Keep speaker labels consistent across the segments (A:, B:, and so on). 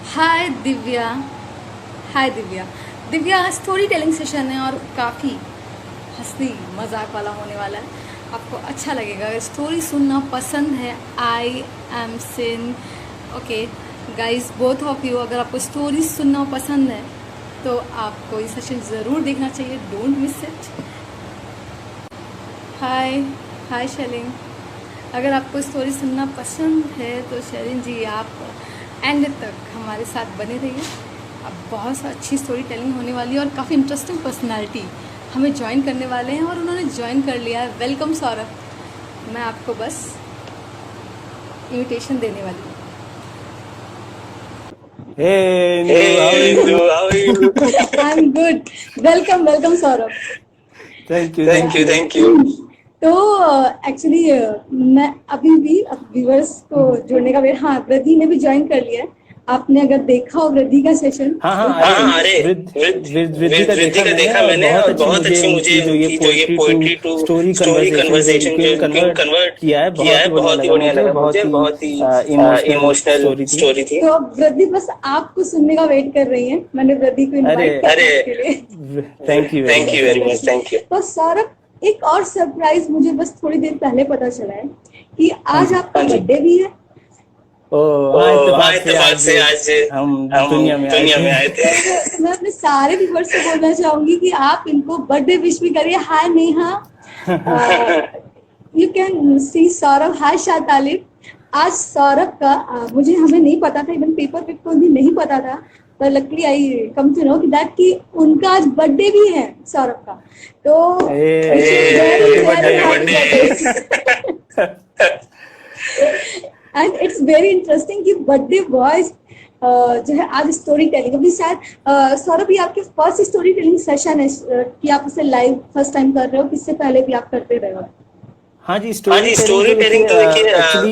A: हाय Divya. Hi Divya. Divya, storytelling session है और काफ़ी हंसी मजाक वाला होने वाला है। आपको अच्छा लगेगा। अगर स्टोरी सुनना पसंद है, आई एम सिन okay guys, both of you, अगर आपको स्टोरी सुनना पसंद है तो आपको ये सेशन ज़रूर देखना चाहिए। Don't miss it. Hi. Hi Shailin. अगर आपको स्टोरी सुनना पसंद है तो शैलिन जी आप एंड तक हमारे साथ बने रहिए। अब बहुत सा अच्छी स्टोरी टेलिंग होने वाली है और काफ़ी इंटरेस्टिंग पर्सनालिटी हमें ज्वाइन करने वाले हैं और उन्होंने ज्वाइन कर लिया है। वेलकम सौरभ। मैं आपको बस इनविटेशन देने वाली हूँ।
B: Hey, Indu, how are
C: Hey,
B: you?
C: Indu, how are you?
A: I am good. Welcome welcome Saurabh.
B: Thank you,
C: Thank
B: thank
C: you,
B: you.
C: thank you.
A: तो एक्चुअली मैं अभी भी व्यूअर्स को जोड़ने का वेट। हाँ, वृद्धि ने भी ज्वाइन कर लिया है। आपने अगर देखा हो वृद्धि का सेशन
B: हाँ हाँ,
A: तो
B: अरे
C: हाँ, अरे
B: वृद्धि का
C: वृद्धि
B: देखा
C: का
B: मैंने
C: देखा
B: और
C: मैंने
B: बहुत
C: और
B: अच्छी
C: बहुत
B: मुझे
C: अच्छी मुझे
B: उनकी जो ये
C: उनकी जो ये
B: poetry to
C: poetry to
B: story
C: story
B: conversation जो
C: कन्वर्सेशन
B: उनके
C: जो उनके
B: कन्वर्ट
C: कन्वर्ट
B: किया है,
C: किया है,
B: बहुत ही
C: बहुत ही
B: बढ़िया
C: बढ़िया
B: लगा
C: लगा
B: मुझे,
C: मुझे। बहुत
B: बहुत
C: ही
B: ही इमोशनल
C: इमोशनल
B: स्टोरी थी।
C: स्टोरी थी।
A: तो अब वृद्धि बस आपको सुनने का वेट कर रही है। मैंने वृद्धि को
B: अरे
A: इनवाइट किया
C: अरे
A: आपके लिए।
B: Thank you very
C: thank
B: much,
C: you very
B: thank
C: much, thank you.
A: तो सौरभ, एक और सरप्राइज मुझे बस थोड़ी देर पहले पता चला है कि
B: यू। हाँ
A: आज
B: जी।
A: आपका
C: हाँ जी।
A: बर्थडे भी है।
B: ओ हाँ,
C: हाँ,
B: इत्तेफाक से
C: इत्तेफाक
B: आज
C: से आज
B: हम
C: हम
B: दुनिया में आए
C: दुनिया
B: थे।
C: में आए थे।
A: तो मैं अपने सारे व्यूअर्स से बोलना चाहूंगी कि आप इनको बर्थडे विश भी करिए। Hi Neha, you can see Saurabh. Hi Shatalib. आज सौरभ का मुझे हमें नहीं पता था, इवन पेपर पे को भी नहीं पता था, पर luckily I come to know कि दैट कि उनका आज बर्थडे भी है सौरभ का। तो
B: happy birthday.
A: And it's very interesting कि बर्थडे बॉयज जो है आज स्टोरी टेलिंग अभी शायद सौरभ, ये आपके फर्स्ट स्टोरी टेलिंग सेशन है कि आप इसे लाइव फर्स्ट टाइम कर रहे हो, किससे पहले भी आप करते रहे हो?
B: हाँ जी,
C: हाँ
B: स्टोरी
C: जी,
B: टेलिंग
C: स्टोरी
B: तो देखिए
C: टेलिंग तो देखिए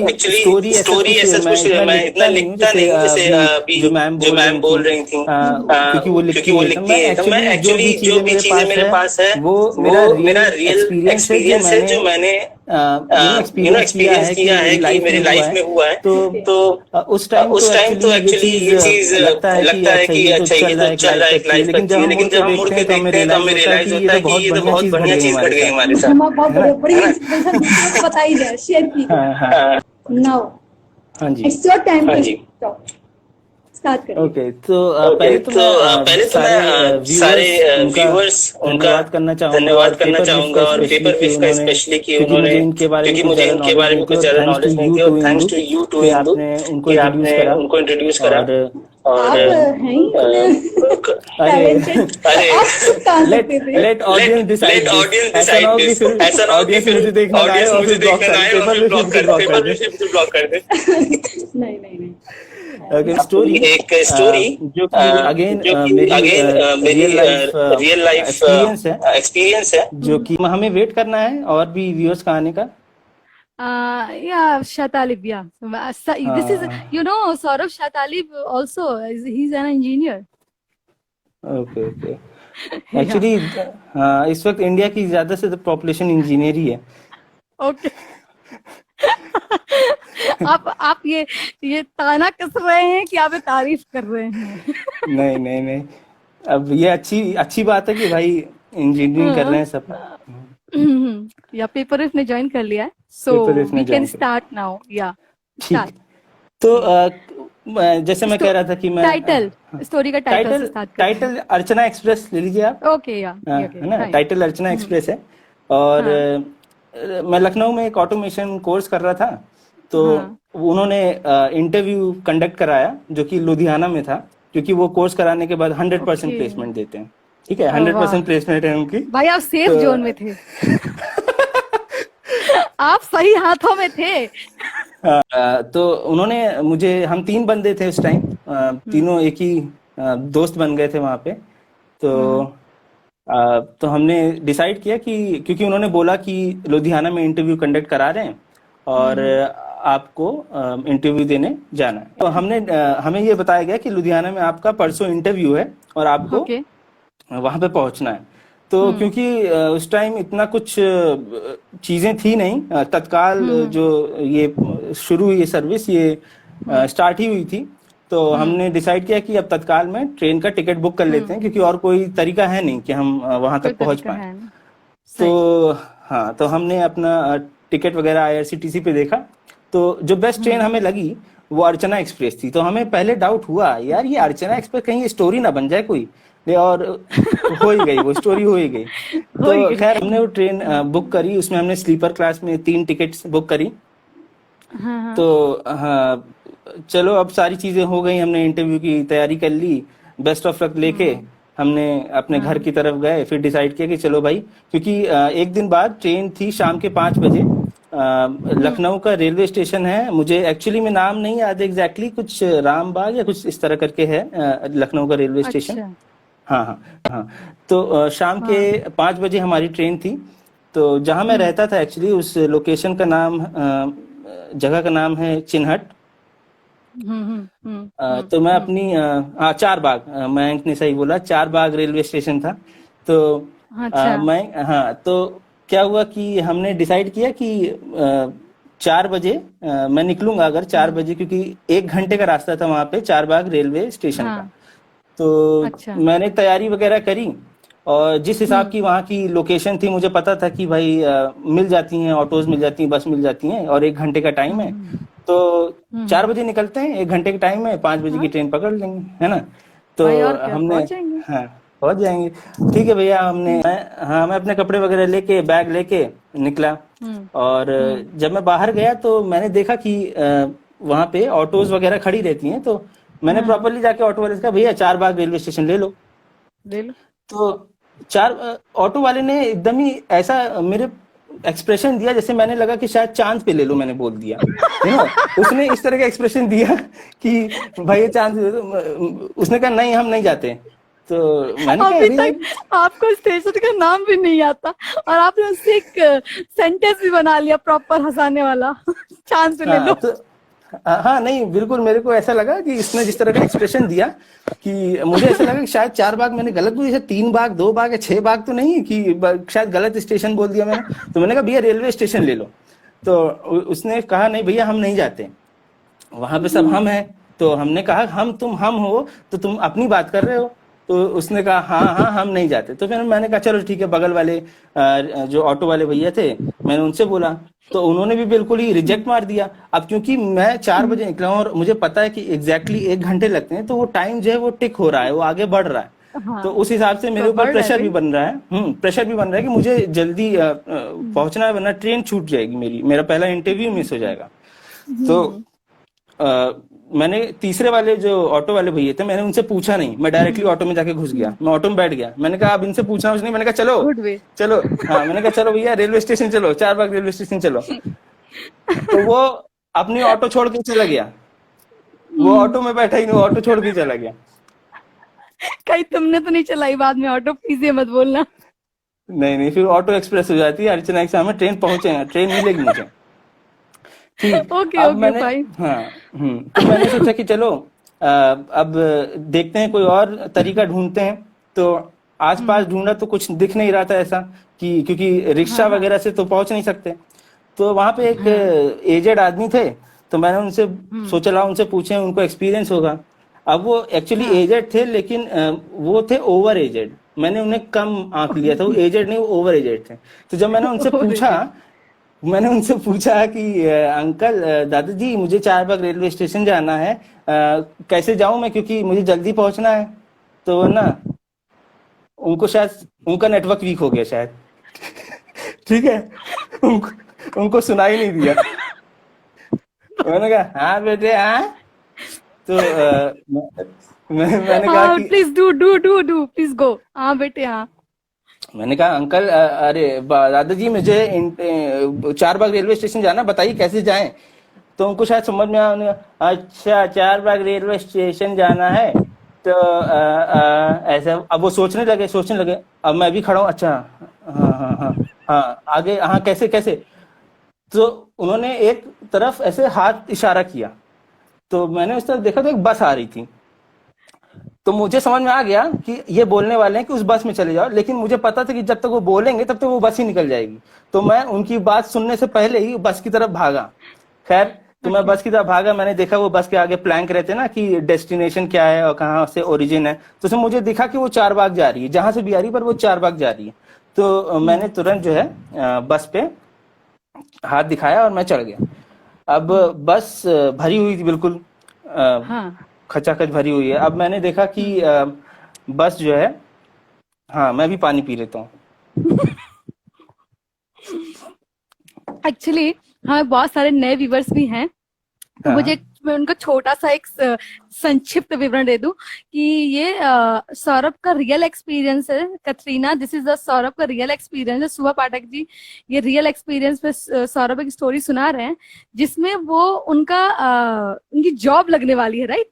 B: एक्चुअली स्टोरी
C: एक्चुअली
B: ऐसा
C: स्टोरी
B: कुछ
C: ऐसा
B: मैं
C: कुछ
B: इतना
C: मैं इतना
B: लिखता नहीं हूँ,
C: लिखता
B: जैसे
C: नहीं हूँ, जैसे
B: अभी
C: अभी
B: जो मैम
C: जो
B: बोल
C: मैम
B: रही
C: बोल
B: थी,
C: रही थी,
B: क्योंकि वो
C: क्योंकि
B: लिखती
C: वो
B: है, तो
C: लिखती
B: मैं
C: है, तो मैं
B: एक्चुअली जो
C: एक्चुअली
B: भी
C: जो
B: चीज़ें
C: भी
B: मेरे
C: चीजें
B: पास
C: मेरे
B: है
C: पास है
B: वो
C: वो
B: मेरा रियल
C: मेरा रियल
B: एक्सपीरियंस है जो
C: एक्सपीरियंस है
B: मैंने
C: जो मैंने
B: एक्सपीरियंस
C: एक्सपीरियंस
B: किया है कि
C: किया है
B: मेरी
C: कि
B: लाइफ में
C: मेरी
B: हुआ
C: लाइफ
B: है।
C: में हुआ है।
B: तो
A: Okay.
C: तो
B: उस टाइम तो एक्चुअली ये चीज़
C: ये चीज
B: लगता है कि
C: लगता है
B: अच्छा
C: कि
B: ये तो
C: अच्छा ये
B: चल
C: तो
B: रहा है, एक
C: चल
B: लाइफ
C: रहा है,
B: तो
C: एक
B: अच्छी है,
C: लाइफ तो
B: लेकिन जब
C: अच्छी है,
B: हम मुड़
C: लेकिन
B: के
C: जब हम मुड़
B: देखते
C: के
B: हैं तो हमें
C: देखते हैं तो
B: रियलाइज
C: हमें
B: होता है कि
C: रियलाइज
B: ये
C: होता
B: तो
C: है कि
B: बहुत
C: ये तो
B: बढ़िया
C: बहुत
B: चीज़ घट
C: बढ़िया
B: गई
C: चीज घट
B: हमारे
C: गई
B: साथ,
C: हमारे साथ,
A: हम बहुत
B: है ना?
A: बड़ी बड़ी इंस्पिरेशन दूसरों को बताई जाए, शेयर की
B: हाँ हाँ
C: हाँ।
A: नाउ
B: हाँ जी।
A: इट्स योर टाइम
C: हाँ
A: टू
C: जी।
A: टॉक। स्टार्ट करिए।
B: ओके, तो
C: ओके,
B: पहले तो
C: तो
B: मैं
C: पहले तो मैं
B: सारे
C: सारे
B: व्यूअर्स उनका
C: व्यूअर्स उनका
B: धन्यवाद करना चाहूँगा, और
C: धन्यवाद करना
B: पेपर विश
C: चाहूंगा,
B: का
C: और
B: स्पेशली
C: पेपर
B: कि
C: विश का
B: उन्होंने,
C: स्पेशली कि
B: क्योंकि
C: उन्होंने,
B: मुझे इनके बारे में
C: क्योंकि
B: कुछ
C: मुझे
B: ज़्यादा
C: इनके
B: नॉलेज
C: बारे
B: नहीं
C: में
B: थी,
C: कुछ
B: और
C: ज्यादा
B: थैंक्स टू
C: नॉलेज नहीं
B: यू
C: थी,
B: टू
C: और thanks
B: Indu
C: to you too
B: कि
C: इंदू
B: आपने उनको
C: कि
B: इंट्रोड्यूस
C: आपने
B: करा।
C: उनको इंट्रोड्यूस करा।
B: और
C: और
A: आप हैं ही इतने
B: अरे
A: टैलेंटेड,
C: अरे
A: आप खुद कहाँ
B: लेट
A: सकते थे?
B: Let
C: let
B: audience
C: let
B: decide this.
C: Audience
B: ऐसा ना
C: डिसाइड
B: हो कि
C: दिस।
B: फिर
C: ऐसा ना हो कि
B: ऑडियंस
C: फिर
B: मुझे देखने ना आए
C: ऑडियंस
B: और
C: मुझे
B: फिर ब्लॉक
C: देखने
B: कर
C: ना
B: दे,
C: आए और
B: पेपर
C: फिर
B: में फिर
C: ब्लॉक
B: मुझे
C: कर दे,
B: ब्लॉक कर
C: पेपर
B: दे।
C: में फिर ब्लॉक कर दे।
A: नहीं नहीं नहीं।
B: ओके, स्टोरी
C: एक स्टोरी
B: जो कि अगेन
C: जो कि
B: मेरी
C: अगेन मेरी
B: real life
C: real life
B: experience है,
C: एक्सपीरियंस है।
B: जो कि हमें वेट करना है और भी व्यूअर्स का आने का।
A: Yeah, Shatalib, yeah. This is,
B: हाँ,
A: you know, Saurabh Shatalib also, he's an engineer.
B: Okay okay.
A: Yeah.
B: Actually हाँ, इस वक्त इंडिया की ज़्यादा से ज़्यादा पॉपुलेशन इंजीनियर ही है।
A: Okay. आप ये ताना कस रहे हैं कि आप ये तारीफ कर रहे हैं?
B: नहीं नहीं नहीं, अब ये अच्छी अच्छी बात है कि भाई इंजीनियरिंग कर रहे हैं सब।
A: या पेपर ने ज्वाइन कर लिया है, सो
B: पेपर वेफ
A: वी
B: ने
A: कैन
B: ज्वाइन किया।
A: Start now. या
B: ठीक।
A: स्टार्ट।
B: तो जैसे मैं कह रहा था कि मैं
A: टाइटल, स्टोरी का टाइटल से
B: टाइटल
A: स्टार्ट करते हैं।
B: टाइटल अर्चना एक्सप्रेस ले लीजिए आप।
A: ओके, या ओके,
B: है ना,
A: फाइन।
B: टाइटल अर्चना एक्सप्रेस है। और
A: हाँ
B: मैं लखनऊ में एक ऑटोमेशन कोर्स कर रहा था, तो
A: हाँ।
B: उन्होंने इंटरव्यू कंडक्ट कराया जो कि लुधियाना में था, क्योंकि वो कोर्स कराने के बाद 100%
A: ओके।
B: प्लेसमेंट देते हैं। ठीक है, 100%
A: वाह
B: प्लेसमेंट है उनकी।
A: भाई, आप सेफ
B: तो
A: जोन में थे। आप सही हाथों में थे।
B: तो उन्होंने मुझे, हम 3 बंदे थे उस टाइम, तीनों एक ही दोस्त बन गए थे वहाँ पे। तो तो हमने डिसाइड किया कि, क्योंकि उन्होंने बोला कि लुधियाना में इंटरव्यू कंडक्ट करा रहे हैं और आपको इंटरव्यू देने जाना है। तो हमने हमें ये बताया गया कि लुधियाना में आपका परसों इंटरव्यू है और आपको
A: ओके।
B: वहाँ पे पहुँचना है। तो क्योंकि उस टाइम इतना कुछ चीज़ें थी नहीं, तत्काल जो ये शुरू हुई सर्विस, ये स्टार्ट ही हुई थी। तो हमने डिसाइड किया कि अब तत्काल में ट्रेन का टिकट बुक कर लेते हैं, क्योंकि और कोई तरीका है नहीं कि हम वहां
A: कोई
B: तक पहुंच
A: तरीका
B: पाए।
A: है नहीं। सही।
B: तो हाँ, तो हमने अपना टिकट वगैरह आईआरसीटीसी पे देखा, तो जो बेस्ट ट्रेन हमें लगी वो अर्चना एक्सप्रेस थी। तो हमें पहले डाउट हुआ, यार ये अर्चना एक्सप्रेस कहीं स्टोरी ना बन जाए कोई, और हो ही गई, वो स्टोरी हो ही गई।
A: हो ही
B: तो
A: गई।
B: खैर हमने वो ट्रेन बुक करी, उसमें हमने स्लीपर क्लास में 3 टिकट्स बुक करी।
A: हाँ हाँ।
B: तो हाँ, चलो अब सारी चीजें हो गई, हमने इंटरव्यू की तैयारी कर ली, बेस्ट ऑफ लक लेके हमने अपने घर की तरफ गए। फिर डिसाइड किया कि चलो भाई, क्योंकि एक दिन बाद ट्रेन थी शाम के 5 बजे। लखनऊ का रेलवे स्टेशन है, मुझे एक्चुअली में नाम नहीं याद एग्जैक्टली, कुछ रामबाग या कुछ इस तरह करके है लखनऊ का रेलवे स्टेशन।
A: अच्छा।
B: हाँ हाँ हाँ। तो शाम के 5 बजे हमारी ट्रेन थी। तो जहाँ मैं रहता था एक्चुअली, उस लोकेशन का नाम, जगह का नाम है चिन्हट। तो मैं अपनी हाँ, चार बाग, मयंक ने सही बोला, चार बाग रेलवे स्टेशन था। तो
A: अच्छा।
B: मैं हाँ, तो क्या हुआ कि हमने डिसाइड किया कि 4 बजे मैं निकलूंगा, अगर 4 बजे, क्योंकि 1 घंटे का रास्ता था वहां पे चार बाग रेलवे स्टेशन का।
A: हाँ।
B: तो
A: अच्छा।
B: मैंने तैयारी वगैरह करी, और जिस हिसाब की वहाँ की लोकेशन थी, मुझे पता था कि भाई मिल जाती हैं, ऑटोज मिल जाती हैं, बस मिल जाती हैं, और 1 घंटे का टाइम है। तो 4 बजे निकलते हैं, 1 घंटे के टाइम में 5 बजे की ट्रेन पकड़ लेंगे, है ना। तो
A: भाई और क्या,
B: हमने,
A: पहुंच जाएंगे।
B: हाँ, पहुंच जाएंगे। ठीक है भैया, मैं अपने कपड़े वगैरह लेके, बैग लेके निकला। और जब मैं बाहर गया तो मैंने देखा कि वहां पे ऑटोज वगैरह खड़ी रहती हैं। तो मैंने प्रॉपरली जाके ऑटो वाले से कहा, भैया चार बाग रेलवे स्टेशन ले लो।
A: ले लो।
B: तो ऑटो वाले ने एकदम ही ऐसा मेरे एक्सप्रेशन दिया, जैसे मैंने लगा कि शायद चांद पे ले लो, मैंने बोल दिया, उसने इस तरह का एक्सप्रेशन दिया कि भाई ये चांद पे दे दो। उसने कहा नहीं, हम नहीं जाते। तो मैंने कहा
A: अभी
B: अरे,
A: तक आपको स्टेशन का नाम भी नहीं आता और आपने उससे एक सेंटेंस भी बना लिया प्रॉपर हंसाने वाला। चांस ले लो।
B: तो हाँ, नहीं बिल्कुल, मेरे को ऐसा लगा कि इसने जिस तरह का एक्सप्रेशन दिया, कि मुझे ऐसा लगा कि शायद चार बाग मैंने गलत बोल दिया, 3 बाग, 2 बाग या 6 बाग तो नहीं, कि शायद गलत स्टेशन बोल दिया मैंने। तो मैंने कहा भैया रेलवे स्टेशन ले लो। तो उसने कहा नहीं भैया, हम नहीं जाते, वहां पे सब हम हैं। तो हमने कहा हम हो तो तुम अपनी बात कर रहे हो। तो उसने कहा हाँ हाँ, हम नहीं जाते। तो फिर मैंने कहा चलो ठीक है, बगल वाले जो ऑटो वाले भैया थे, मैंने उनसे बोला, तो उन्होंने भी बिल्कुल ही रिजेक्ट मार दिया। अब क्योंकि मैं 4 बजे निकला हूँ और मुझे पता है कि एग्जैक्टली 1 घंटे लगते हैं, तो वो टाइम जो है वो टिक हो रहा है, वो आगे बढ़ रहा है।
A: हाँ।
B: तो उस हिसाब से मेरे
A: तो
B: ऊपर
A: बढ़ रहा है
B: प्रेशर भी
A: भाई।
B: बन रहा है, प्रेशर भी बन रहा है कि मुझे जल्दी पहुंचना है, वरना ट्रेन छूट जाएगी, मेरा पहला इंटरव्यू मिस हो जाएगा। तो मैंने तीसरे वाले जो ऑटो वाले भैया थे, मैंने उनसे पूछा नहीं, मैं डायरेक्टली ऑटो में जाके घुस गया, मैं ऑटो में बैठ गया। मैंने कहा अब इनसे पूछना कुछ नहीं, मैंने कहा चलो
A: गुड वे।
B: चलो, हाँ, मैंने कहा चलो भैया रेलवे स्टेशन चलो, चार बाग रेलवे स्टेशन चलो। तो वो अपनी ऑटो छोड़ के चला गया, वो ऑटो में बैठा ही नहीं, ऑटो छोड़ के चला गया।
A: कहीं तुमने तो नहीं चलाई बाद में ऑटो, प्लीज ये मत बोलना।
B: नहीं, फिर ऑटो एक्सप्रेस हो जाती है, अर्चना के सामने ट्रेन पहुंचे, ट्रेन मिलेगी मुझे। ठीक,
A: ओके
B: अब
A: ओके
B: मैंने,
A: फाइन।
B: हाँ, तो मैंने सोचा कि चलो अब देखते हैं, कोई और तरीका ढूंढते हैं। तो आसपास ढूंढा तो कुछ दिख नहीं रहा था ऐसा, कि क्योंकि रिक्शा वगैरह से तो पहुंच नहीं सकते। तो वहां पे एक एजेड आदमी थे, तो मैंने उनसे सोचा ला उनसे पूछे, उनको एक्सपीरियंस होगा। अब वो एक्चुअली एजेड थे, लेकिन वो थे ओवर एजेड, मैंने उन्हें कम आंक लिया था, वो एजेड नहीं, वो ओवर एजेड थे। तो जब मैंने उनसे पूछा कि अंकल, दादाजी, मुझे चारबाग रेलवे स्टेशन जाना है, कैसे जाऊं मैं, क्योंकि मुझे जल्दी पहुंचना है। तो ना, उनको शायद उनका नेटवर्क वीक हो गया शायद। ठीक है, उनको सुनाई नहीं दिया। मैंने कहा हाँ बेटे, हाँ। तो मैंने कहा
A: हाँ
B: कि
A: प्लीज डू प्लीज गो। हाँ बेटे हाँ।
B: मैंने कहा अंकल, अरे दादाजी, मुझे चारबाग रेलवे स्टेशन जाना, बताइए कैसे जाएं। तो उनको शायद समझ में आया, उन्होंने कहा, अच्छा चारबाग रेलवे स्टेशन जाना है, तो ऐसे। अब वो सोचने लगे। अब मैं भी खड़ा हूँ, अच्छा हाँ हाँ हाँ हाँ, आगे, हाँ, कैसे कैसे। तो उन्होंने एक तरफ ऐसे हाथ इशारा किया, तो मैंने उस तरफ देखा तो एक बस आ रही थी। तो मुझे समझ में आ गया कि ये बोलने वाले हैं कि उस बस में चले जाओ, लेकिन मुझे पता था कि जब तक वो बोलेंगे तब तक वो बस ही निकल जाएगी। तो मैं उनकी बात सुनने से पहले ही बस की तरफ भागा। खैर, तो मैं
A: ओके।
B: बस की तरफ भागा, मैंने देखा वो बस के आगे प्लैंक रहते हैं ना कि डेस्टिनेशन क्या है और कहाँ से ओरिजिन है, तो उसमें मुझे दिखा कि वो चारबाग जा रही है, जहां से भी आ रही है पर वो चारबाग जा रही है। तो मैंने तुरंत जो है बस पे हाथ दिखाया और मैं चढ़ गया। अब बस भरी हुई थी बिल्कुल,
A: हाँ।
B: खचाखच भरी हुई है। अब मैंने देखा कि बस जो है, हाँ मैं भी पानी पी लेता हूँ।
A: एक्चुअली हमें बहुत सारे नए व्यूवर्स भी हैं, तो
B: हाँ
A: मुझे मैं उनको छोटा सा एक संक्षिप्त विवरण दे दूं कि ये सौरभ का रियल एक्सपीरियंस है। Katrina, this is the Saurabh का रियल एक्सपीरियंस है। सुबह पाठक जी, ये रियल एक्सपीरियंस पे सौरभ एक स्टोरी सुना रहे हैं जिसमें वो उनकी जॉब लगने वाली है, राइट?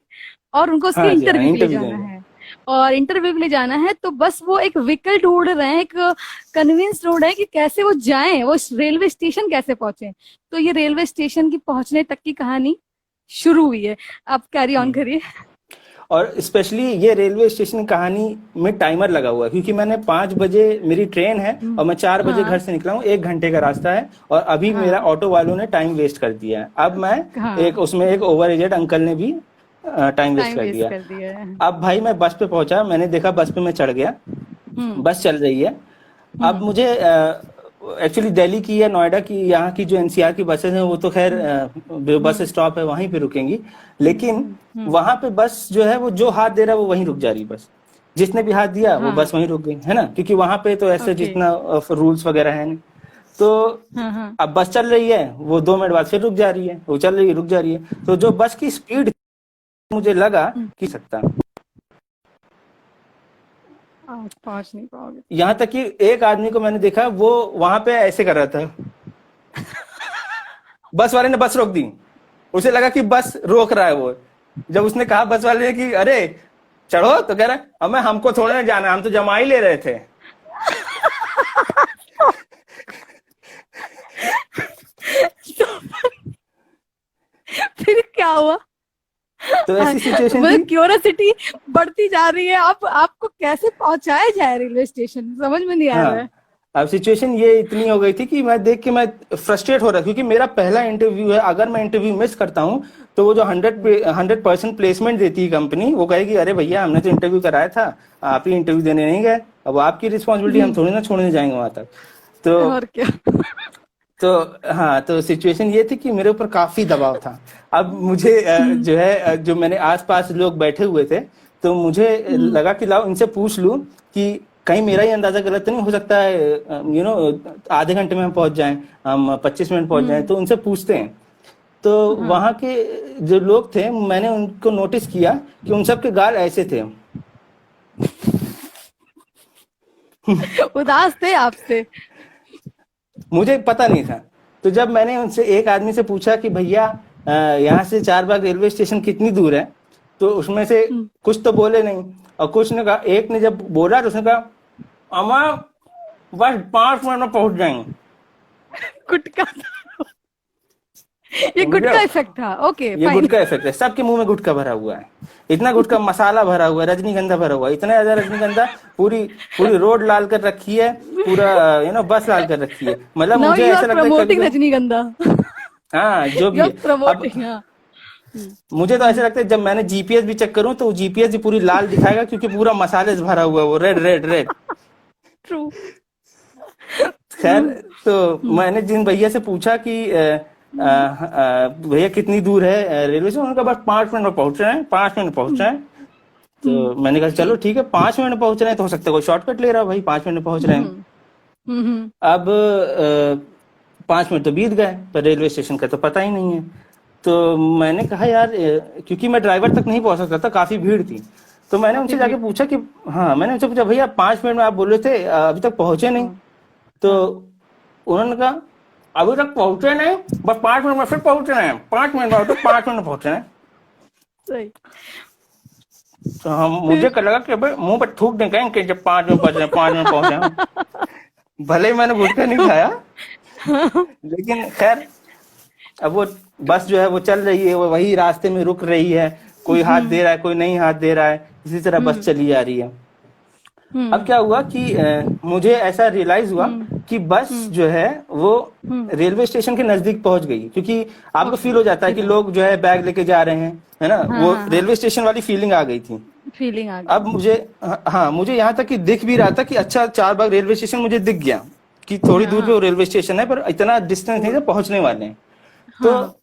A: और उनको उसके
B: हाँ जी, हाँ
A: इंटरव्यू के लिए
B: इंटरव्यू
A: जाना
B: देंगे।
A: है। और इंटरव्यू के लिए जाना है तो बस वो एक व्हीकल ढूंढ रहे हैं, एक कन्विंस ढूंढ रहे हैं कि कैसे वो जाएं, वो रेलवे स्टेशन कैसे पहुंचे। तो ये रेलवे स्टेशन की पहुंचने तक की कहानी शुरू हुई है। आप कैरी ऑन करिए।
B: और स्पेशली ये रेलवे स्टेशन की कहानी में टाइमर लगा हुआ है, क्योंकि मैंने 5 बजे मेरी ट्रेन है और मैं 4 बजे घर
A: हाँ
B: से निकला हूँ, 1 घंटे का रास्ता है, और अभी मेरा
A: हाँ
B: ऑटो वालों ने टाइम वेस्ट कर दिया है। अब मैं एक
A: हाँ,
B: उसमें एक ओवर एजेड अंकल ने भी टाइम वेस्ट
A: टाइम
B: कर
A: वेस्ट
B: दिया।
A: कर दिया है।
B: अब भाई मैं बस पे पहुंचा, मैंने देखा बस पे मैं चढ़ गया,
A: हम्म
B: बस चल रही है। अब मुझे एक्चुअली दिल्ली की या नोएडा की, यहाँ की जो एनसीआर की बसेस हैं वो तो खैर जो बस स्टॉप है वहीं पे रुकेंगी, लेकिन वहां पे बस जो है वो जो हाथ दे रहा है वो वहीं रुक जा रही है बस। जिसने भी हाथ दिया वो
A: हाँ।
B: बस वहीं रुक गई, है ना, क्योंकि वहां पे तो ऐसे
A: ओके।
B: जितना रूल्स वगैरह है नहीं। तो
A: हाँ हाँ।
B: अब बस चल रही है, वो 2 मिनट बाद फिर रुक जा रही है, वो चल रही है रुक जा रही है। तो जो बस की स्पीड मुझे लगा कि सकता,
A: आज पहुंच नहीं पाओगे।
B: यहाँ तक कि एक आदमी को मैंने देखा वो वहां पे ऐसे कर रहा था, बस वाले ने बस रोक दी, उसे लगा कि बस रोक रहा है वो। जब उसने कहा बस वाले ने कि अरे चढ़ो, तो कह रहा है अब मैं हमको थोड़ा ना जाना, हम तो जमा ही ले रहे थे।
A: फिर क्या हुआ?
B: तो ऐसी सिचुएशन
A: मतलब
B: थी।
A: क्यूरियोसिटी बढ़ती जा रही है। आप आपको कैसे पहुंचाया जाए रेलवे स्टेशन, समझ में नहीं आ रहा है।
B: हाँ, अब सिचुएशन ये इतनी हो गई थी कि मैं देख के मैं फ्रस्ट्रेट हो रहा, क्योंकि मेरा पहला इंटरव्यू है, अगर मैं इंटरव्यू मिस करता हूँ तो वो जो 100% प्लेसमेंट देती है कंपनी, वो कहेगी अरे भैया हमने तो इंटरव्यू कराया था, आप ही इंटरव्यू देने नहीं गए, अब वो आपकी रिस्पॉन्सिबिलिटी, हम थोड़ी ना छोड़ने जाएंगे वहां तक। तो
A: और क्या।
B: तो हाँ, तो सिचुएशन ये थी कि मेरे ऊपर काफी दबाव था। अब मुझे जो है जो मैंने आसपास लोग बैठे हुए थे, तो मुझे लगा कि लाओ इनसे पूछ लूं कि कहीं मेरा ही अंदाजा गलत तो नहीं हो सकता है, आधे घंटे में हम पहुंच जाएं, हम 25 मिनट पहुंच जाएं, तो उनसे पूछते हैं। तो वहां के जो लोग थे, मैंने उनको नोटिस किया कि उन सब के गाल ऐसे थे।
A: उदास थे आपसे?
B: मुझे पता नहीं था। तो जब मैंने उनसे, एक आदमी से पूछा कि भैया यहाँ से चारबाग रेलवे स्टेशन कितनी दूर है, तो उसमें से कुछ तो बोले नहीं, और कुछ ने कहा, एक ने जब बोला तो उसने कहा अमा बस 5 मिनट में पहुंच जाएंगे।
A: गुटखा ये गुटखा इफेक्ट था। ओके
B: ये
A: फाइन।
B: गुटखा इफेक्ट है, सबके मुंह में गुटखा भरा हुआ है, इतना गुटखा मसाला भरा हुआ है, रजनीगंधा भरा हुआ है, इतना ज्यादा रजनीगंधा, पूरी पूरी रोड लाल कर रखी है, पूरा बस लाल कर रखी है। मतलब
A: नाउ
B: मुझे
A: यू
B: ऐसा
A: आर
B: लगता है
A: प्रमोटिंग
B: कभी,
A: रजनीगंधा।
B: हाँ जो भी
A: यू आर
B: है। अब
A: प्रमोटिंग। हाँ।
B: मुझे तो ऐसा लगता है जब मैंने जीपीएस भी चेक करूं तो जीपीएस भी पूरी लाल दिखाएगा, क्योंकि पूरा मसाले से भरा हुआ है वो, रेड रेड रेड।
A: ट्रू।
B: खैर, तो मैंने जिन भैया से पूछा कि भैया कितनी दूर है रेलवे से, उन्होंने कहा बस 5 मिनट में पहुंच रहे हैं, 5 मिनट में पहुंच रहे हैं। तो मैंने कहा चलो ठीक है, 5 मिनट में पहुंच रहे हैं तो हो सकता है कोई शॉर्टकट ले रहा हो भाई, 5 मिनट में पहुंच रहे हैं। अब 5 मिनट तो बीत गए, पर रेलवे स्टेशन का तो पता ही नहीं है। तो मैंने कहा यार, क्योंकि मैं ड्राइवर तक नहीं पहुंच सकता था, काफी भीड़ थी। तो मैंने उनसे जाके पूछा कि, हाँ मैंने उनसे पूछा भैया 5 मिनट में आप बोल रहे थे, अभी तक पहुंचे नहीं। तो उन्होंने कहा अभी तक पहुंचे नहीं, बस 5 मिनट में फिर पहुंच रहे हैं, 5 मिनट में, तो 5 मिनट में पहुंच रहे हैं।
A: सही।
B: तो हम, मुझे लगा कि भाई मुंह पर थूक दें कहेंगे कि जब 5 मिनट पहुंच रहे हैं, 5 मिनट पहुंच रहे हैं। भले ही मैंने गुटखा नहीं खाया, लेकिन खैर, अब वो बस जो है वो चल रही है, वो वही रास्ते में रुक रही है, कोई हाथ दे रहा है, कोई नहीं हाथ दे रहा है, इसी तरह बस चली जा रही है। अब क्या हुआ कि मुझे ऐसा रियलाइज हुआ कि बस जो है वो रेलवे स्टेशन के नजदीक पहुंच गई, क्योंकि आपको फील हो जाता है कि लोग जो है बैग लेके जा रहे हैं, है ना,
A: हाँ
B: वो
A: हाँ हाँ,
B: रेलवे स्टेशन वाली फीलिंग आ गई थी।
A: फीलिंग आ
B: अब
A: गई।
B: मुझे, हाँ, मुझे यहाँ तक कि दिख भी रहा था कि अच्छा, चारबाग रेलवे स्टेशन मुझे दिख गया कि थोड़ी दूर पे
A: हाँ
B: वो रेलवे स्टेशन है, पर इतना डिस्टेंस नहीं था, पहुंचने वाले हैं। तो
A: हाँ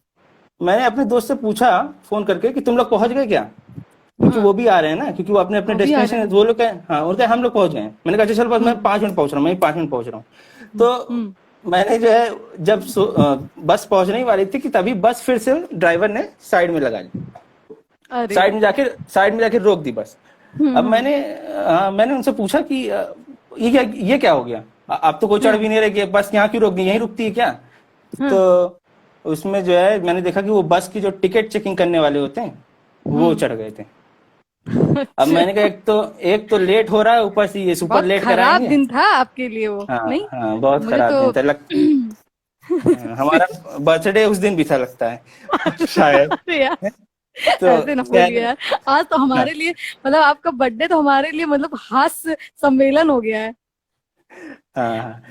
B: मैंने अपने दोस्त से पूछा फोन करके कि तुम लोग पहुंच गए क्या, क्योंकि
A: हाँ,
B: वो भी आ रहे हैं ना, क्योंकि वो अपने अपने
A: वो भी आ रहे
B: डेस्टिनेशन,
A: हैं।
B: वो लोग कहे हाँ, उनका हम लोग पहुंच गए हैं। मैंने कहा अच्छा चल, बस मैं 5 मिनट पहुंच रहा हूँ, मैं 5 मिनट पहुंच रहा हूँ। तो मैंने जो है जब बस पहुंचने ही वाली थी कि तभी बस फिर से ड्राइवर ने साइड में लगा ली,
A: अरे
B: साइड में जाके रोक दी बस। अब मैंने उनसे पूछा कि ये क्या हो गया, अब तो कोई चढ़ भी नहीं रहे कि बस यहाँ क्यों रोक दी, यहीं रुकती है क्या।
A: हाँ,
B: तो उसमें जो है मैंने देखा कि वो बस की जो टिकट चेकिंग करने वाले होते हैं वो चढ़ गए थे। अब
A: अच्छा,
B: मैंने कहा एक तो लेट हो रहा है, ऊपर से ये सुपर
A: बहुत
B: लेट
A: खराब
B: कराएंगे।
A: दिन था आपके लिए वो,
B: हाँ
A: नहीं?
B: हाँ, बहुत
A: मुझे
B: खराब
A: तो
B: दिन था हमारा बर्थडे उस दिन भी था लगता है शायद।
A: अरे यार,
B: तो
A: ऐसे ना बोलिए
B: खैर,
A: यार। आज तो
B: हाँ
A: हमारे लिए, मतलब आपका बर्थडे तो हमारे लिए मतलब हास्य सम्मेलन हो गया है।
B: हाँ हाँ।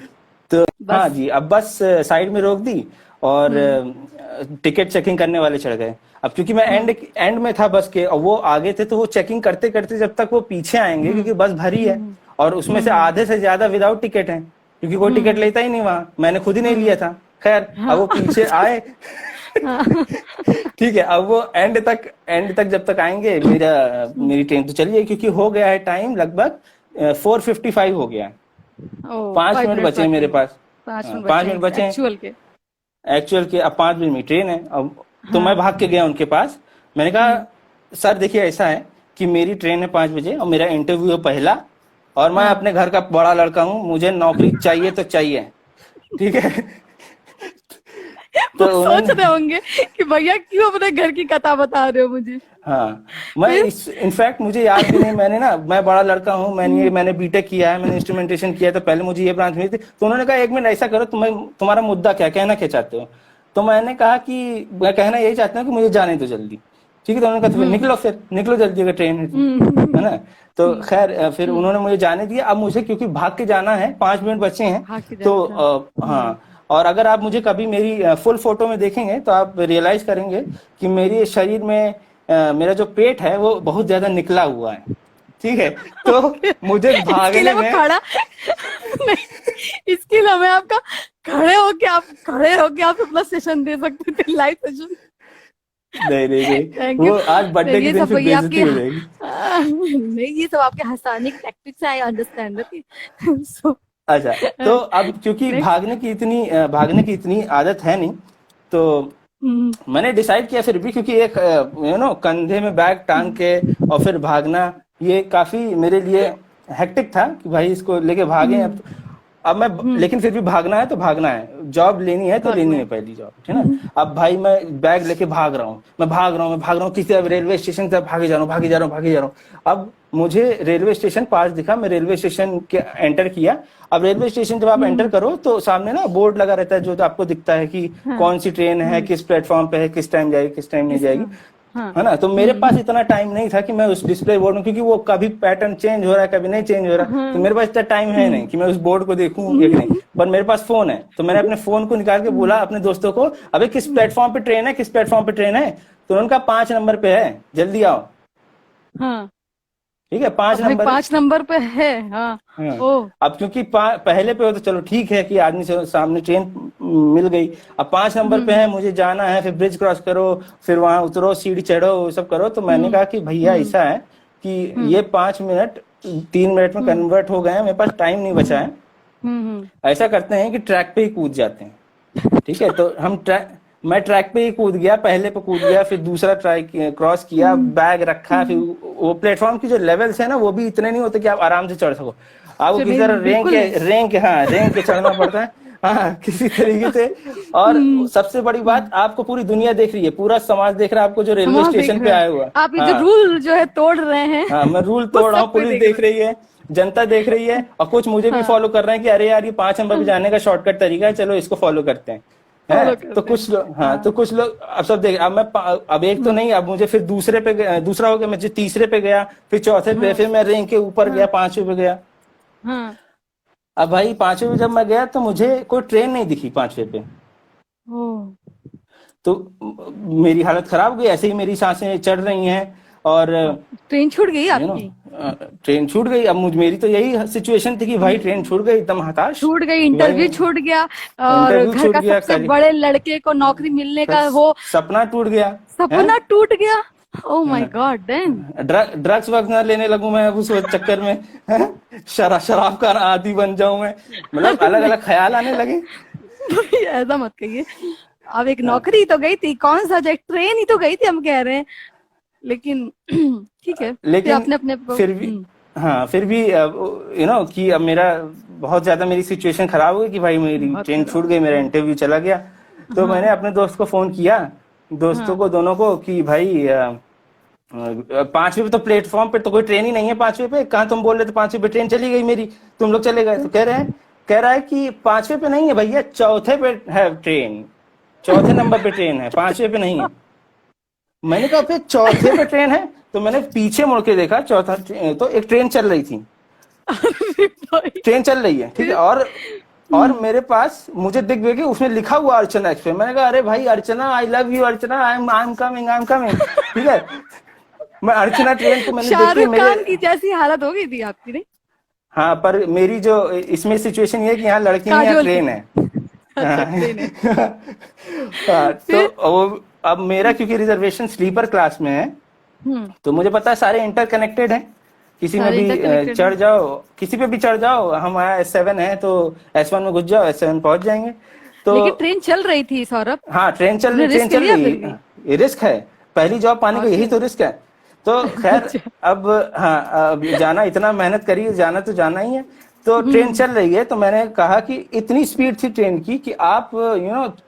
B: तो हाँ
A: बस।
B: जी, अब बस साइड में रोक दी और
A: हम्म
B: टिकट चेकिंग करने वाले चढ़ गए। अब क्योंकि मैं एंड एंड में था बस के और वो आगे थे, तो वो चेकिंग करते करते जब तक वो पीछे आएंगे, क्योंकि बस भरी है
A: हम्म
B: और उसमें से
A: हम्म
B: आधे से ज्यादा विदाउट टिकट है, क्योंकि कोई टिकट
A: हम्म
B: लेता ही नहीं वहां, मैंने खुद ही नहीं लिया
A: हम्म,
B: था। खैर, अब वो
A: हाँ
B: पीछे आए
A: हाँ
B: ठीक है, अब वो एंड तक जब तक आएंगे, मेरी ट्रेन तो चली है, क्योंकि हो गया है टाइम लगभग 4:55 हो गया है।
A: ओ,
B: 5 मिनट
A: 5 मिनट
B: बचे हैं मेरे
A: बाकी।
B: पास।
A: 5 मिनट
B: पांच
A: बचे
B: मिनट
A: हैं
B: बचे हैं
A: एक्चुअल के।
B: एक्चुअल के। अब 5 बजे मेरी ट्रेन है। अब तो मैं
A: हाँ
B: भाग के गया उनके पास। मैंने कहा सर देखिए, ऐसा है कि मेरी ट्रेन है 5 बजे और मेरा इंटरव्यू है पहला, और मैं
A: हाँ
B: अपने घर का बड़ा लड़का हूँ, मुझे नौकरी चाहिए तो चाहिए, ठीक है।
A: वो
B: तो
A: सोच
B: उन्होंने,
A: रहे होंगे कि भैया क्यों अपने घर की कथा बता रहे हो मुझे।
B: हाँ, मैं
A: फिर
B: इस इनफैक्ट मुझे याद भी नहीं, मैं बड़ा लड़का हूँ, मैंने बीटेक किया है, मैंने इंस्ट्रूमेंटेशन किया है, तो पहले मुझे ये ब्रांच मिली थी। तो उन्होंने कहा एक मिनट ऐसा करो, तुम्हारा मुद्दा क्या, कहना क्या चाहते हो। तो मैंने कहा कि मैं कहना यही चाहता हूँ कि मुझे जाने दो जल्दी, ठीक है। तो उन्होंने कहा तो फिर निकलो, फिर निकलो जल्दी, अगर ट्रेन है तो, है ना। तो खैर फिर उन्होंने मुझे जाने दिया। अब मुझे क्योंकि भाग के जाना है, 5 मिनट बचे हैं,
A: भाग के
B: तो
A: जाना था।
B: हाँ। और अगर आप मुझे कभी मेरी फुल फोटो में देखेंगे तो आप रियलाइज करेंगे कि मेरे शरीर में मेरा जो पेट है वो बहुत ज्यादा निकला हुआ है, ठीक है। तो मुझे
A: इसके
B: भागने
A: अलावा
B: में,
A: खड़ा नहीं, इसके अलावा आपका खड़े होके आप अपना सेशन दे सकते थे, लाइव सेशन।
B: नहीं नहीं नहीं,
A: थैंक यू।
B: वो आज बर्थडे के
A: ये
B: दिन
A: सब
B: फिर
A: ये आपकी
B: बेइज्जती हो जाएगी।
A: नहीं, ये सब आपके हंसाने की टैक्टिक्स है, आई अंडरस्टैंड दैट। सो
B: अच्छा, तो अब क्योंकि
A: नेक्स्ट।
B: भागने की इतनी आदत है नहीं, तो मैंने डिसाइड किया फिर भी, क्योंकि एक कंधे में बैग टांग के और फिर भागना, ये काफी मेरे लिए हेक्टिक था कि भाई इसको लेके भागे। अब मैं, लेकिन फिर भी भागना है तो भागना है, जॉब लेनी है तो लेनी
A: भागना
B: है,
A: है।
B: पहली जॉब, ठीक है ना। अब भाई मैं बैग लेके भाग रहा हूँ, किसी तरह रेलवे स्टेशन तक भागे जा रहा हूँ। अब मुझे रेलवे स्टेशन पास दिखा, मैं रेलवे स्टेशन के एंटर किया। अब रेलवे स्टेशन जब आप एंटर करो तो सामने ना बोर्ड लगा रहता है, जो तो आपको दिखता है कि
A: हाँ
B: कौन सी ट्रेन है, किस प्लेटफॉर्म पे है, किस टाइम जाएगी, किस टाइम नहीं
A: किस
B: जाएगी,
A: हाँ
B: है ना। तो मेरे पास इतना टाइम नहीं था कि मैं उस डिस्प्ले बोर्ड में, क्योंकि वो कभी पैटर्न चेंज हो रहा है, कभी नहीं चेंज हो रहा, तो
A: हाँ
B: मेरे पास इतना टाइम है नहीं कि मैं उस बोर्ड को देखूं या कि नहीं। पर मेरे पास फोन है, तो मैंने अपने फोन को निकाल के बोला अपने दोस्तों को, अबे किस प्लेटफॉर्म पे ट्रेन है, किस प्लेटफॉर्म पे ट्रेन है। तो उन्होंने कहा 5 नंबर पे है, जल्दी आओ,
A: हाँ।
B: ठीक है।
A: अब भाई 5 नंबर पे है। हाँ।
B: हाँ,
A: ओ।
B: अब क्योंकि पहले पे हो तो चलो ठीक है कि आदमी से सामने ट्रेन मिल गई। अब 5 नंबर पे है, मुझे जाना है, फिर ब्रिज क्रॉस करो, फिर वहां उतरो, सीढ़ी चढ़ो, वो सब करो। तो मैंने कहा कि भैया ऐसा है कि ये 5 मिनट 3 मिनट में कन्वर्ट हो गए हैं, मेरे पास टाइम नहीं बचा है। ऐसा करते हैं कि ट्रैक पे ही कूद जाते हैं, ठीक है। तो मैं ट्रैक पे ही कूद गया, पहले पे कूद गया, फिर दूसरा ट्राई क्रॉस किया, बैग रखा, फिर वो प्लेटफॉर्म की जो लेवल्स है ना, वो भी इतने नहीं होते कि आप आराम से चढ़ सको, आपको किसी
A: नहीं,
B: तरह
A: बिल्कुल नहीं।
B: रेंग के चढ़ना पड़ता है, हाँ, किसी तरीके से। और सबसे बड़ी बात, आपको पूरी दुनिया देख रही है, पूरा समाज देख रहा है आपको, जो रेलवे
A: समाज देख
B: स्टेशन पे
A: रहा है,
B: आया हुआ है।
A: आप ये जो
B: हाँ
A: रूल जो है तोड़ रहे हैं,
B: हाँ, मैं रूल
A: वो
B: तोड़ रहा हूँ,
A: सब कोई
B: पुलिस
A: देख
B: देख
A: रहा
B: रही है, जनता देख रही है, और कुछ मुझे भी फॉलो कर रहे हैं कि अरे यार, ये 5 नंबर पे जाने का शॉर्टकट तरीका है, चलो इसको फॉलो करते हैं।
A: फॉलो
B: तो
A: करते
B: कुछ
A: हैं।
B: लोग, हाँ, तो कुछ लोग अब सब देख, अब एक तो नहीं, अब मुझे फिर दूसरा हो गया, मैं तीसरे पे गया, फिर चौथे पे, फिर मैं रैंक के ऊपर गया, 5वें पे गया।
A: हाँ
B: अब भाई 5वें पे जब मैं गया तो मुझे कोई ट्रेन नहीं दिखी 5वें पे।
A: ओ,
B: तो मेरी हालत खराब हो गई, ऐसे ही मेरी सांसें चढ़ रही हैं और
A: ट्रेन छूट गई
B: यू नो
A: आपकी?
B: ट्रेन छूट गई। अब मुझ मेरी तो यही सिचुएशन थी कि भाई ट्रेन छूट गई, एकदम हताश
A: छूट गई,
B: कि भाई
A: इंटरव्यू छूट गया, और
B: इंटरव्यू
A: घर
B: छूट
A: का
B: गया,
A: सबसे बड़े लड़के को नौकरी मिलने का वो
B: सपना टूट गया है।
A: सपना टूट गया। Oh my god, then?
B: Drugs वग्स ना लेने लगूं मैं अब उस चक्कर में, हैं? शराब का आदी बन जाऊं मैं, मतलब अलग अलग ख्याल आने लगे।
A: ऐसा मत कहिए। अब एक नौकरी तो गई थी, कौन सा जो ट्रेन ही तो गई थी, हम कह रहे हैं। लेकिन ठीक है, फिर
B: लेकिन
A: आपने अपने
B: फिर भी हाँ, फिर भी कि अब मेरा बहुत ज्यादा मेरी सिचुएशन खराब हो गई कि भाई मेरी
A: बहुत
B: ट्रेन
A: खराब।
B: छूट गई, मेरा इंटरव्यू चला गया। तो मैंने अपने दोस्त को फोन किया, दोस्तों को दोनों को, कि भाई 5वें पे तो प्लेटफॉर्म पे तो कोई ट्रेन ही नहीं है। 5वें पे कहाँ, तुम बोल रहे थे 5वें पे ट्रेन चली गई मेरी, तुम लोग चले गए। तो कह रहा है कि 5वें पे नहीं है भैया, चौथे पे है ट्रेन, चौथे नंबर पे ट्रेन है, 5वें पे नहीं है। मैंने कहा फिर चौथे पे ट्रेन है? तो मैंने पीछे मुड़ के देखा, चौथा तो एक ट्रेन चल रही थी, ट्रेन चल रही है, ठीक है। और मेरे पास मुझे दिख गया कि उसमें लिखा हुआ अर्चना एक्सप्रेस। मैंने कहा अरे भाई Archana, I love you Archana, I am coming, ठीक है। मैं अर्चना ट्रेन को मैंने देखी,
A: शाहरुख खान की जैसी हालत हो गई थी आपकी, नहीं?
B: हाँ, पर मेरी जो इसमें सिचुएशन ये है कि यहाँ लड़की नहीं, यहाँ ट्रेन है।
A: अच्छा, ट्रेन है।
B: हाँ, तो वो अब मेरा क्योंकि रिजर्वेशन स्लीपर क्लास में है, तो मुझे पता है सारे इंटरकनेक्टेड हैं, किसी में भी चढ़ जाओ, किसी पे भी चढ़ जाओ। हम S7 है तो S1 में घुस जाओ, S7 पहुंच जाएंगे। तो
A: लेकिन ट्रेन चल रही थी सौरभ।
B: हाँ, ट्रेन चल रही, ये रिस्क है, पहली जॉब पाने का यही तो रिस्क है। तो खैर अब हाँ, अब जाना, इतना मेहनत करी, जाना तो जाना ही है। तो ट्रेन चल रही है, तो मैंने कहा कि इतनी स्पीड थी ट्रेन की कि आप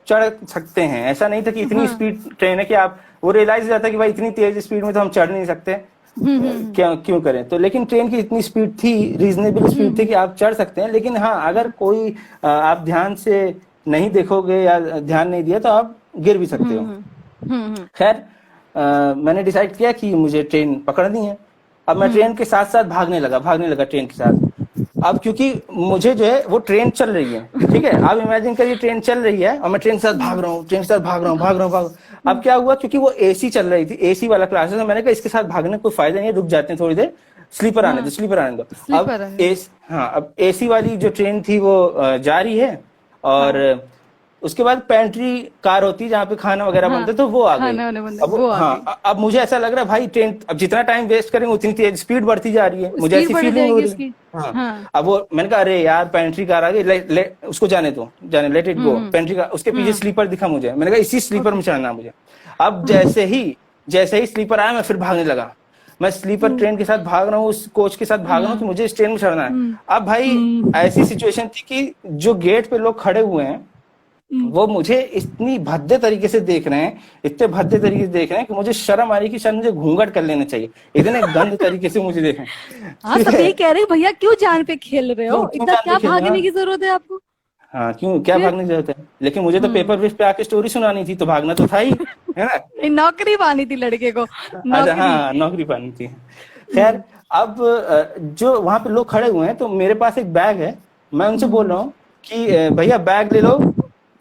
B: चढ़ सकते हैं। ऐसा नहीं था कि इतनी स्पीड ट्रेन है कि आप, वो रियलाइज जाता है कि भाई इतनी तेज स्पीड में तो हम चढ़ नहीं सकते, क्यों करें। तो लेकिन ट्रेन की इतनी स्पीड थी, रीजनेबल स्पीड थी कि आप चढ़ सकते हैं। लेकिन हाँ, अगर कोई आप ध्यान से नहीं देखोगे या ध्यान नहीं दिया तो आप गिर भी सकते हो। खैर मैंने डिसाइड किया कि मुझे ट्रेन पकड़नी है। अब मैं ट्रेन के साथ साथ भागने लगा ट्रेन के साथ। अब क्योंकि मुझे जो है वो ट्रेन चल रही है, ठीक है, आप इमेजिन करिए ट्रेन चल रही है और मैं ट्रेन के साथ भाग रहा हूँ। अब क्या हुआ, क्योंकि वो एसी चल रही थी, एसी वाला क्लास है, तो मैंने कहा इसके साथ भागने का कोई फायदा नहीं है, रुक जाते हैं थोड़ी देर, स्लीपर आने दो। अब एसी वाली जो ट्रेन थी वो जा रही है, और उसके बाद पेंट्री कार होती है जहाँ पे खाना वगैरह बनते, तो वो आ गई। अब मुझे ऐसा लग रहा है भाई ट्रेन अब जितना टाइम वेस्ट करेंगे उतनी तेज स्पीड बढ़ती जा रही है, मुझे ऐसी फीलिंग हो रही है। अब वो मैंने कहा अरे यार पेंट्री कार आ गई, उसको let it go. Pantry car, उसके पीछे स्लीपर दिखा मुझे, मैंने कहा इसी स्लीपर में चढ़ना मुझे। अब जैसे ही स्लीपर आया, मैं फिर भागने लगा। मैं स्लीपर ट्रेन के साथ भाग रहा हूँ, उस कोच के साथ भाग रहा हूँ कि मुझे इस ट्रेन में चढ़ना है। अब भाई ऐसी सिचुएशन थी कि जो गेट पे लोग खड़े हुए हैं वो मुझे इतनी भद्दे तरीके से देख रहे हैं, कि मुझे शर्म आ रही कि शायद मुझे घूंघट कर लेना चाहिए, इतने गंद तरीके से मुझे देखें।
A: हाँ, सब यही कह रहे हैं भैया क्यों जान पे खेल रहे हो, इतना क्या भागने की जरूरत है आपको?
B: हाँ, क्या भागने की जरूरत है? लेकिन मुझे तो पेपर वेट पे आके स्टोरी सुनानी थी, तो भागना तो था ही, है ना।
A: नौकरी पानी थी लड़के को।
B: हाँ, नौकरी पानी थी। खैर अब जो वहां पे लोग खड़े हुए हैं, तो मेरे पास एक बैग है, मैं उनसे बोल रहा हूँ कि भैया बैग ले लो,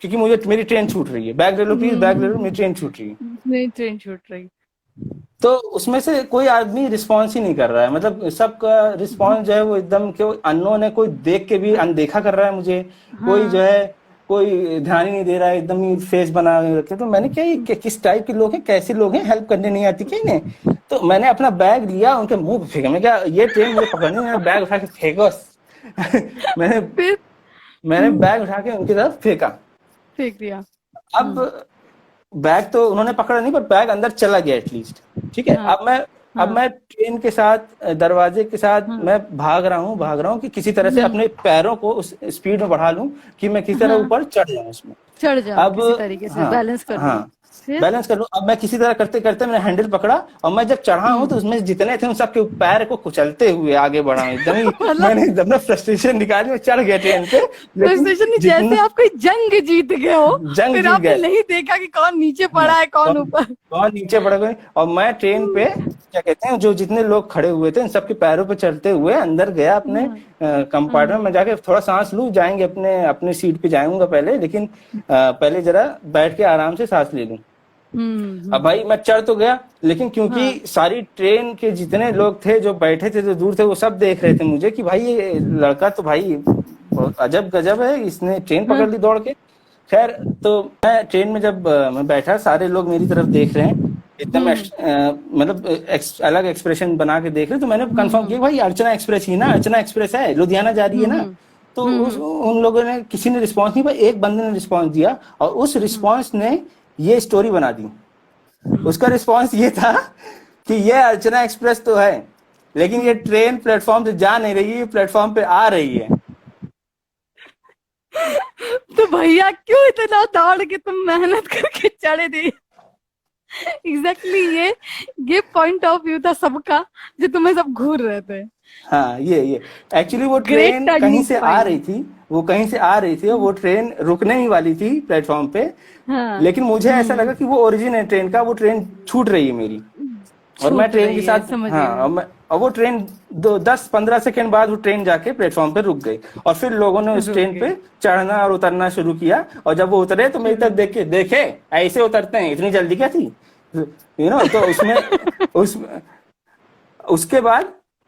B: क्योंकि मेरी ट्रेन छूट रही है, बैग ले लो प्लीज, बैग ले लो, मेरी ट्रेन छूट रही है। तो उसमें से कोई आदमी रिस्पॉन्स ही नहीं कर रहा है, मतलब सबका रिस्पॉन्स जो है वो एकदम अननोन है, कोई देख के भी अनदेखा कर रहा है मुझे, कोई जो है कोई ध्यान ही नहीं दे रहा है, एकदम ही फेस बना रखे। तो मैंने क्या किस टाइप के लोग हैं, कैसे लोग हैं, हेल्प करने नहीं आती क्या इन्हें? तो मैंने अपना बैग लिया, उनके मुंह पे फेंका। मैं क्या, ये ट्रेन मुझे पकड़नी है, बैग उठा के फेंको। मैंने बैग उठा के उनकी तरफ फेंक दिया। अब बैग तो उन्होंने पकड़ा नहीं, पर बैग अंदर चला गया एटलीस्ट, ठीक है। अब मैं ट्रेन के साथ, दरवाजे के साथ मैं भाग रहा हूँ कि किसी तरह से अपने पैरों को उस स्पीड में बढ़ा लूं कि मैं किसी तरह ऊपर चढ़ जाऊं उसमें, अब किसी तरीके से बैलेंस कर लूं। अब मैं किसी तरह करते करते मैंने हैंडल पकड़ा, और मैं जब चढ़ा हूं तो उसमें जितने थे उन सबके पैर को कुचलते हुए आगे बढ़ा एकदम ही। मैंने एकदम फ्रस्ट्रेशन निकाली, मैं चढ़ गया ट्रेन पे।
A: फ्रस्ट्रेशन जैसे आप कोई जंग जीत गए हो, फिर आपने नहीं देखा कि कौन नीचे पड़ा है, कौन ऊपर,
B: कौन नीचे पड़ गए। और मैं ट्रेन पे क्या कहते हैं, जो जितने लोग खड़े हुए थे उन सबके पैरों पे चढ़ते हुए अंदर गया अपने कंपार्टमेंट में, जाके थोड़ा सांस लूं, जाएंगे अपने अपने सीट पे जाऊंगा पहले, लेकिन पहले जरा बैठ के आराम से सांस ले लूं। अब भाई मैं चढ़ तो गया, लेकिन क्योंकि सारी ट्रेन के जितने लोग थे जो बैठे थे जो दूर थे, वो सब देख रहे थे मुझे कि भाई ये लड़का तो भाई बहुत अजब गजब है, इसने ट्रेन पकड़ ली दौड़ के। खैर, तो मैं ट्रेन में जब मैं बैठा, सारे लोग मेरी तरफ देख रहे हैं, एकदम मतलब अलग एक्सप्रेशन बना के देख रहे, तो मैंने कंफर्म किया भाई अर्चना एक्सप्रेस ही ना, अर्चना एक्सप्रेस है, लुधियाना जा रही है ना। तो उन लोगों ने, किसी ने रिस्पॉन्स नहीं, भाई एक बंदे ने रिस्पॉन्स दिया, और उस रिस्पॉन्स ने ये स्टोरी बना दी। उसका रिस्पॉन्स ये था कि ये अर्चना एक्सप्रेस तो है, लेकिन ये ट्रेन प्लेटफॉर्म से जा नहीं रही है, प्लेटफॉर्म पे आ रही है।
A: तो भैया क्यों इतना दौड़ के तुम मेहनत करके चढ़े थे? एग्जैक्टली ये पॉइंट ऑफ व्यू था सबका, जो तुम्हें सब घूर रहे थे।
B: हाँ, ये एक्चुअली वो ट्रेन कहीं से आ रही थी, वो कहीं से आ रही थी, और वो ट्रेन रुकने ही वाली थी प्लेटफॉर्म पे। हाँ। लेकिन मुझे ऐसा लगा कि वो ओरिजिन है ट्रेन का, वो ट्रेन छूट रही है मेरी, और मैं ट्रेन के साथ, हाँ, और वो ट्रेन 10-15 सेकंड बाद वो ट्रेन जाके प्लेटफॉर्म पे रुक गई, और फिर लोगों ने उस ट्रेन पे चढ़ना और उतरना शुरू किया। और जब वो उतरे तो मेरी तरफ देखे ऐसे उतरते हैं, इतनी जल्दी क्या थी, तो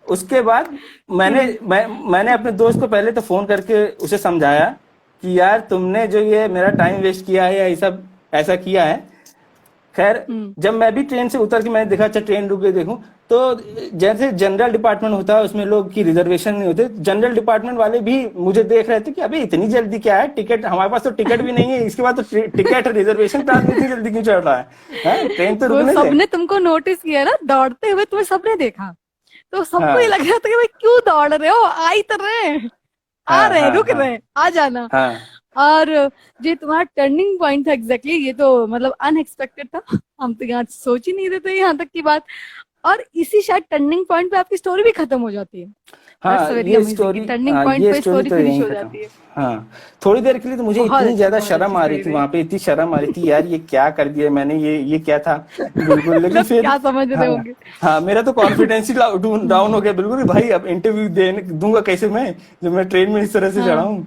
B: उसके बाद मैंने अपने दोस्त को पहले तो फोन करके उसे समझाया कि यार तुमने जो ये मेरा टाइम वेस्ट किया है, या सब ऐसा किया है। खैर, जब मैं भी ट्रेन से उतर के मैंने देखा, अच्छा ट्रेन रुक गई, देखूं तो जैसे जनरल डिपार्टमेंट होता है उसमें लोग की रिजर्वेशन नहीं होते, जनरल डिपार्टमेंट वाले भी मुझे देख रहे थे कि अबे इतनी जल्दी क्या है, टिकट हमारे पास तो टिकट भी नहीं है, इसके बाद तो टिकट रिजर्वेशन पे आदमी इतनी जल्दी क्यों चढ़ रहा है? ट्रेन तो रुकने दे।
A: सबने तुमको नोटिस किया ना दौड़ते हुए, तुम्हें सबने देखा, तो सबको ये लग रहा था कि भाई क्यों दौड़ रहे हो, आ ही तो रहे, आ रहे, रुक रहे, आ जाना। और ये तुम्हारा टर्निंग पॉइंट था एग्जैक्टली, ये तो मतलब अनएक्सपेक्टेड था, हम तो यहाँ सोच ही नहीं रहे थे यहाँ तक की बात। और इसी शायद टर्निंग पॉइंट पे आपकी स्टोरी भी खत्म हो जाती है।
B: हाँ, ये स्टोरी,
A: टर्निंग पॉइंट पे स्टोरी
B: तो
A: फिनिश हो जाती है।
B: हाँ, थोड़ी देर के लिए तो मुझे इतनी ज्यादा शर्म आ रही थी वहां पे, इतनी शर्म आ रही थी यार, ये क्या कर दिया मैंने, ये क्या था बिल्कुल। लेकिन फिर
A: क्या समझ रहे होंगे।
B: हाँ, मेरा तो कॉन्फिडेंस ही डाउन हो गया बिल्कुल, भाई अब इंटरव्यू दूंगा कैसे मैं, जब मैं ट्रेन में इस तरह से चढ़ा हूँ।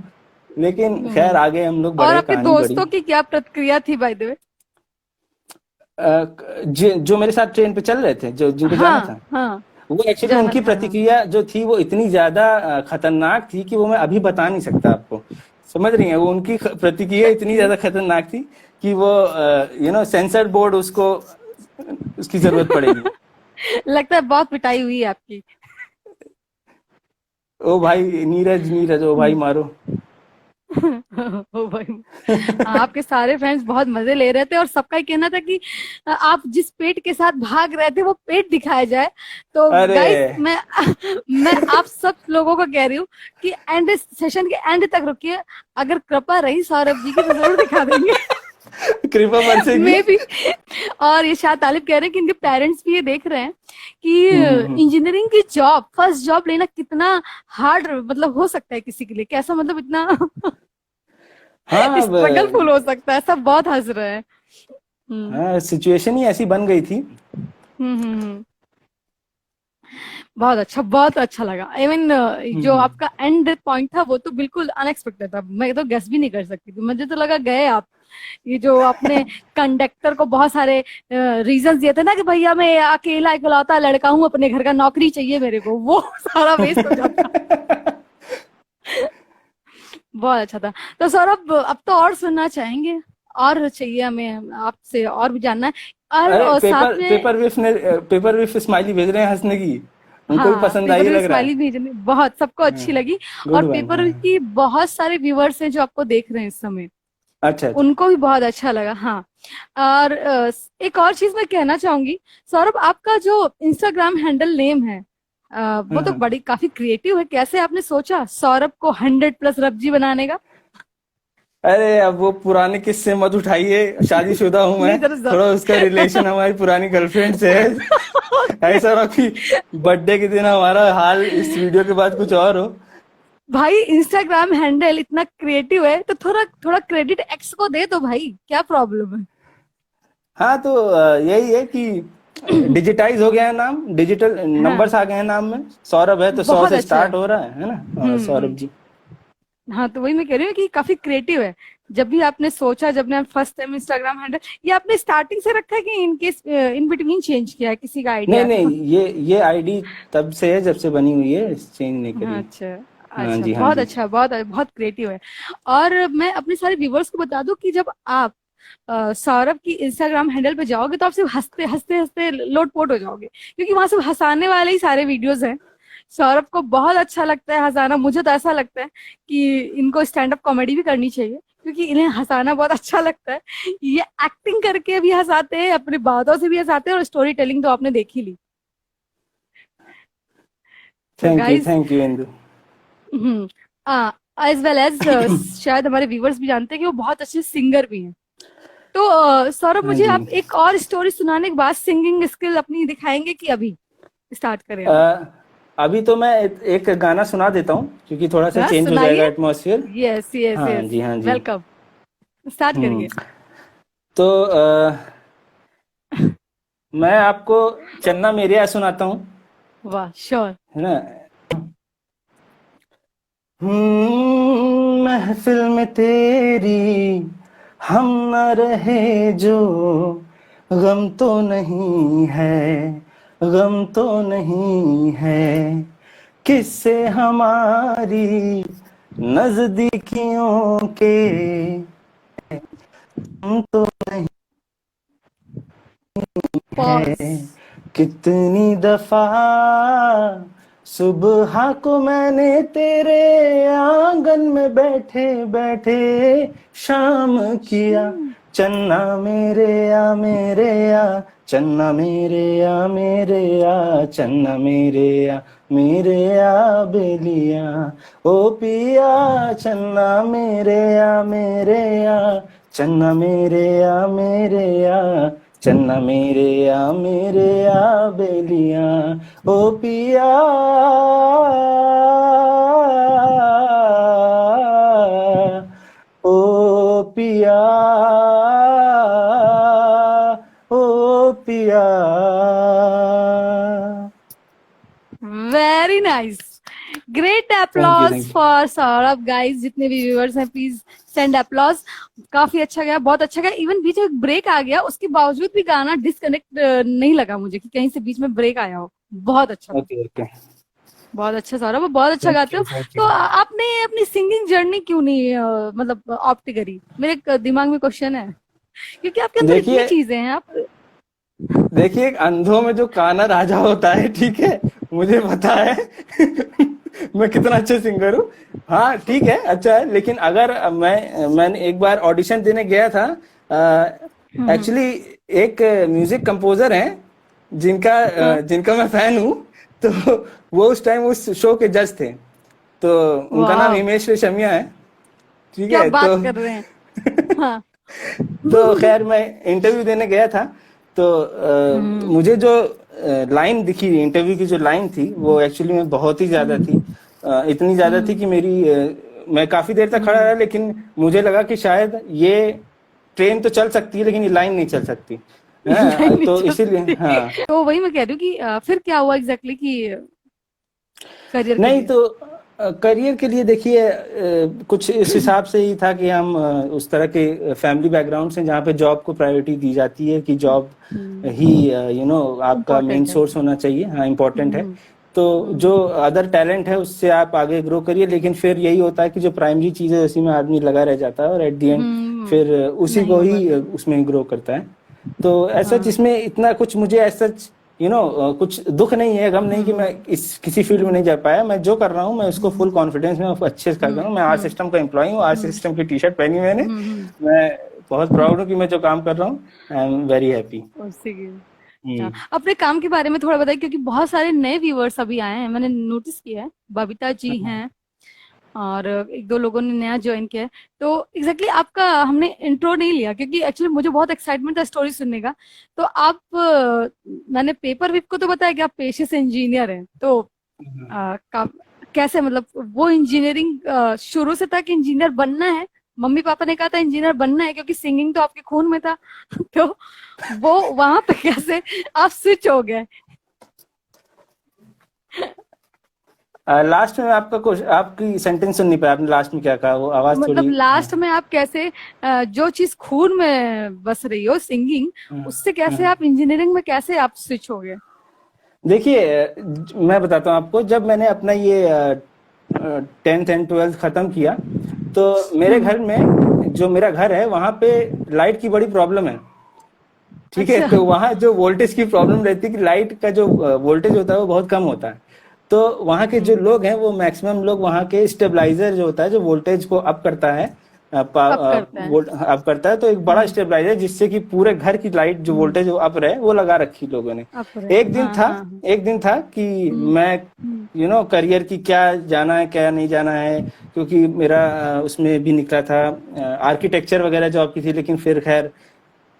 B: लेकिन खैर आगे हम लोग बढ़े।
A: और आपके दोस्तों की क्या प्रतिक्रिया थी बाय द वे?
B: जो मेरे साथ ट्रेन पे चल रहे थे, जिनको जाना था, वो एक्चुअली उनकी प्रतिक्रिया जो थी वो इतनी ज्यादा खतरनाक थी कि वो मैं अभी बता नहीं सकता आपको, समझ रही हैं? वो उनकी प्रतिक्रिया इतनी ज्यादा खतरनाक थी कि वो सेंसर बोर्ड उसकी जरूरत पड़ेगी।
A: लगता है बहुत पिटाई हुई है आपकी।
B: ओ भाई नीरज, ओ भाई मारो।
A: ओ भाई, आपके सारे फ्रेंड्स बहुत मजे ले रहे थे, और सबका ही कहना था कि आप जिस पेट के साथ भाग रहे थे वो पेट दिखाया जाए। तो गाइस, मैं आप सब लोगों को कह रही हूँ कि एंड सेशन के एंड तक रुकिए, अगर कृपा रही सौरभ जी की तो जरूर दिखा देंगे।
B: कृपा बरसेगी
A: मे भी। और ये शाह तालिब कह रहे हैं कि इनके पेरेंट्स भी ये देख रहे हैं कि इंजीनियरिंग की जॉब, फर्स्ट जॉब लेना कितना हार्ड मतलब हो सकता है किसी के लिए, कैसा मतलब इतना स्ट्रगलफुल हो सकता है। सब बहुत हंस रहे हैं।
B: हाँ, सिचुएशन ही ऐसी बन गई थी।
A: बहुत अच्छा लगा। इवन जो आपका एंड पॉइंट था वो तो बिल्कुल अनएक्सपेक्टेड था, मैं तो गेस भी नहीं कर सकती थी। मुझे तो लगा गए आप, ये जो आपने कंडक्टर को बहुत सारे रीजंस दिए थे ना कि भैया मैं अकेला इकलौता लड़का हूँ, अपने घर का नौकरी चाहिए मेरे को, वो सारा वेस्ट हो जाता। बहुत अच्छा था। तो सौरभ, अब तो और सुनना चाहेंगे, और चाहिए हमें आपसे और भी जानना है। और साथ में
B: पेपर विफ स्माइली भेज रहे हैं हंसने की, उनको भी पसंद आई लग रहा है।
A: भेजने बहुत सबको अच्छी लगी। और पेपर की बहुत सारे व्यूअर्स हैं जो आपको देख रहे हैं इस समय, अच्छा। उनको भी बहुत अच्छा लगा। हाँ, और एक और चीज मैं कहना चाहूंगी सौरभ, आपका जो इंस्टाग्राम हैंडल नेम है वो तो बड़ी काफी क्रिएटिव है। कैसे आपने सोचा सौरभ को 100+ रबजी बनाने का?
B: अरे अब वो पुराने किस्से मत उठाइए, शादीशुदा हूँ मैं, थोड़ा उसका रिलेशन हमारी पुरानी गर्लफ्रेंड से है। ऐसा ना कि बर्थडे के दिन हमारा हाल इस वीडियो के बाद कुछ और हो।
A: भाई इंस्टाग्राम हैंडल इतना क्रिएटिव है तो थोड़ा क्रेडिट एक्स को दे दो भाई, क्या प्रॉब्लम है?
B: हाँ, तो यही है कि डिजिटाइज हो गया है नाम, डिजिटल नंबर्स आ गए हैं नाम में। सौरभ है तो 100
A: बहुत
B: से
A: अच्छा
B: स्टार्ट हो रहा है ना। सौरभ जी।
A: हाँ, तो वही मैं कह रही हूँ कि काफी क्रिएटिव है। जब भी आपने सोचा, जब ने फर्स्ट टाइम इंस्टाग्राम हैंडल, ये आपने स्टार्टिंग से रखा है कि इनकेस इन बिटवीन चेंज किया है, किसी का
B: नहीं
A: आइडिया
B: नहीं,
A: था?
B: ये आईडी तब से है जब से बनी हुई है, चेंज नहीं करी
A: हाँ,
B: है।
A: अच्छा।
B: हाँ
A: अच्छा,
B: जी, हाँ
A: बहुत
B: जी।
A: अच्छा, बहुत बहुत क्रिएटिव है। और मैं अपने सारे व्यूवर्स को बता दूं कि जब आप सौरभ की इंस्टाग्राम हैंडल पे जाओगे तो आप सिर्फ हंसते हंसते हंसते लोटपोट हो जाओगे, क्योंकि वहां सिर्फ हंसाने वाले ही सारे वीडियोस हैं। सौरभ को बहुत अच्छा लगता है हंसाना। मुझे तो ऐसा लगता है कि इनको स्टैंड अप कॉमेडी भी करनी चाहिए, क्योंकि इन्हें हंसाना बहुत अच्छा लगता है। ये एक्टिंग करके भी हंसाते हैं, अपनी बातों से भी हंसाते हैं, और स्टोरी टेलिंग तो आपने देख ही ली। तो guys,
B: thank you Indu.
A: As well as शायद हमारे व्यूवर्स भी जानते हैं कि वो बहुत अच्छे सिंगर भी हैं। तो सौरभ,
B: हाँ
A: मुझे
B: जी।
A: आप एक और स्टोरी सुनाने के बाद सिंगिंग स्किल अपनी दिखाएंगे कि अभी स्टार्ट करें हम?
B: अभी तो मैं एक गाना सुना देता हूँ, क्योंकि थोड़ा सा
A: हाँ,
B: चेंज हो जाएगा
A: सुनाइए।
B: एटमॉस्फेयर।
A: यस यस
B: हाँ
A: यस,
B: जी, हाँ जी।
A: वेलकम, स्टार्ट
B: हम्म
A: करिए।
B: तो मैं आपको चन्ना मेरेया सुनाता हूँ,
A: वाह, श्योर।
B: है ना। महफिल में तेरी हम न रहे जो, गम तो नहीं है, गम तो नहीं है, किससे हमारी नजदीकियों के, हम तो नहीं
A: पॉज।
B: है। कितनी दफा सुबह को मैंने तेरे आंगन में बैठे बैठे शाम किया, चन्ना मेरे आ मेरे आ, चन्ना मेरे आ मेरे आ, चन्ना मेरे आ मेरे आ बेलिया, ओ पिया चन्ना मेरे आ मेरे आ, चन्ना मेरे आ मेरे आ, चन्ना मेरे आ बेलिया, ओ पिया ओ पिया ओ पिया।
A: Very nice, great
B: thank you,
A: applause
B: thank you.
A: For Saurabh. Guys, जितने भी व्यूअर्स हैं, प्लीज सेंड अप्लॉज। काफी अच्छा गया, बहुत अच्छा गया। इवन बीच में एक ब्रेक आ गया, उसके बावजूद भी गाना डिसकनेक्ट नहीं लगा मुझे कि कहीं से बीच में ब्रेक आया हो। बहुत अच्छा था,
B: ओके ओके।
A: बहुत अच्छा सौरभ, बहुत अच्छा
B: थैंक
A: गाते
B: यू,
A: हो।
B: थैंक
A: तो
B: यू।
A: आपने अपनी सिंगिंग जर्नी क्यों नहीं मतलब ऑप्ट करी? मेरे दिमाग में क्वेश्चन है, क्योंकि आपके अंदर इतनी
B: देखिए,
A: चीजें हैं आप।
B: एक अंधों में जो काना राजा होता है, ठीक है, मुझे पता है मैं कितना अच्छा सिंगर हूँ। हाँ ठीक है, अच्छा है, लेकिन अगर मैंने एक बार ऑडिशन देने गया था।
A: हम्म।
B: एक्चुअली एक म्यूजिक कंपोजर हैं
A: हाँ।
B: जिनका मैं फैन हूँ। तो वो उस टाइम उस शो के जज थे। तो उनका नाम
A: वाह,
B: हिमेश रेशमिया है, ठीक
A: क्या
B: है।
A: बात कर रहे हैं। हाँ।
B: तो खैर मैं इंटरव्यू देने गया था। तो
A: हम्म।
B: मुझे जो लाइन दिखी, इंटरव्यू की जो लाइन थी, वो एक्चुअली में बहुत ही ज्यादा थी। इतनी ज्यादा थी कि मैं काफी देर तक खड़ा रहा, लेकिन मुझे लगा कि शायद ये ट्रेन तो चल सकती है, लेकिन ये लाइन नहीं चल सकती।
A: लाइन नहीं
B: तो इसीलिए
A: चलती।
B: हाँ।
A: तो वही मैं कह रही हूँ कि फिर क्या हुआ एग्जैक्टली कि करियर के
B: नहीं
A: लिए?
B: तो करियर के लिए देखिए, कुछ इस हिसाब से ही था कि हम उस तरह के फैमिली बैकग्राउंड से जहाँ पे जॉब को प्रायोरिटी दी जाती है, कि जॉब ही आपका मेन
A: इम्पोर्टेंट है।
B: सोर्स होना चाहिए। हाँ, इम्पोर्टेंट है।
A: हम्म।
B: तो जो
A: हम्म।
B: अदर टैलेंट है उससे आप आगे ग्रो करिए, लेकिन फिर यही होता है कि जो प्राइमरी चीज़ है उसी में आदमी लगा रह जाता है, और एट द एंड फिर उसी
A: नहीं
B: को
A: हो
B: ही
A: पाता।
B: उसमें ग्रो करता है। तो ऐसा,
A: हाँ।
B: इसमें इतना कुछ मुझे ऐसा कुछ दुख नहीं है, गम नहीं कि मैं इस किसी फील्ड में नहीं जा पाया। मैं जो कर रहा हूँ, मैं उसको फुल कॉन्फिडेंस में अच्छे से कर रहा हूँ। मैं आर सिस्टम का एम्प्लॉय हूँ, आर सिस्टम की टी शर्ट पहनी मैंने। मैं बहुत प्राउड हूँ कि मैं जो काम कर रहा हूँ, आई एम वेरी हैप्पी।
A: उसी के। हाँ, अपने काम के बारे में थोड़ा बताइए, क्योंकि बहुत सारे नए व्यूअर्स अभी आए हैं, मैंने नोटिस किया है। बबीता जी हैं, और एक दो लोगों ने नया ज्वाइन किया है। तो एग्जैक्टली आपका हमने इंट्रो नहीं लिया, क्योंकि एक्चुअली मुझे बहुत एक्साइटमेंट था स्टोरी सुनने का। तो आप मैंने पेपर विप को तो बताया कि आप पेशे से इंजीनियर हैं। तो कैसे, मतलब वो इंजीनियरिंग शुरू से था कि इंजीनियर बनना है, मम्मी पापा ने कहा था इंजीनियर बनना है क्योंकि सिंगिंग तो आपके खून में था। तो वो वहां पे कैसे आप स्विच हो गए?
B: लास्ट में आपका क्वेश्चन, आपकी सेंटेंस सुन नहीं पाया आपने, लास्ट में क्या कहा, वो आवाज
A: मतलब
B: थोड़ी।
A: लास्ट में आप कैसे जो चीज खून में बस रही हो सिंगिंग, उससे कैसे आप इंजीनियरिंग में कैसे आप स्विच हो गए?
B: देखिए, मैं बताता हूँ आपको, जब मैंने अपना ये 10th एंड 12th खत्म किया, तो मेरे घर में, जो मेरा घर है वहां पे लाइट की बड़ी प्रॉब्लम है। ठीक है,
A: अच्छा।
B: तो वहाँ जो वोल्टेज की प्रॉब्लम रहती है कि लाइट का जो वोल्टेज होता है वो बहुत कम होता है। तो वहाँ के जो लोग हैं, वो मैक्सिमम लोग वहाँ के स्टेबलाइजर जो होता है, जो वोल्टेज को अप करता है,
A: अब करता है।
B: अप करता है, तो एक बड़ा स्टेबलाइजर जिससे कि पूरे घर की लाइट जो वोल्टेज अप रहे, वो लगा रखी लोगों ने।
A: अब रहे।
B: एक दिन
A: हाँ
B: था
A: हाँ हाँ।
B: एक दिन था कि मैं करियर की क्या जाना है क्या नहीं जाना है, क्योंकि मेरा उसमें भी निकला था आर्किटेक्चर वगैरह जॉब की थी, लेकिन फिर खैर,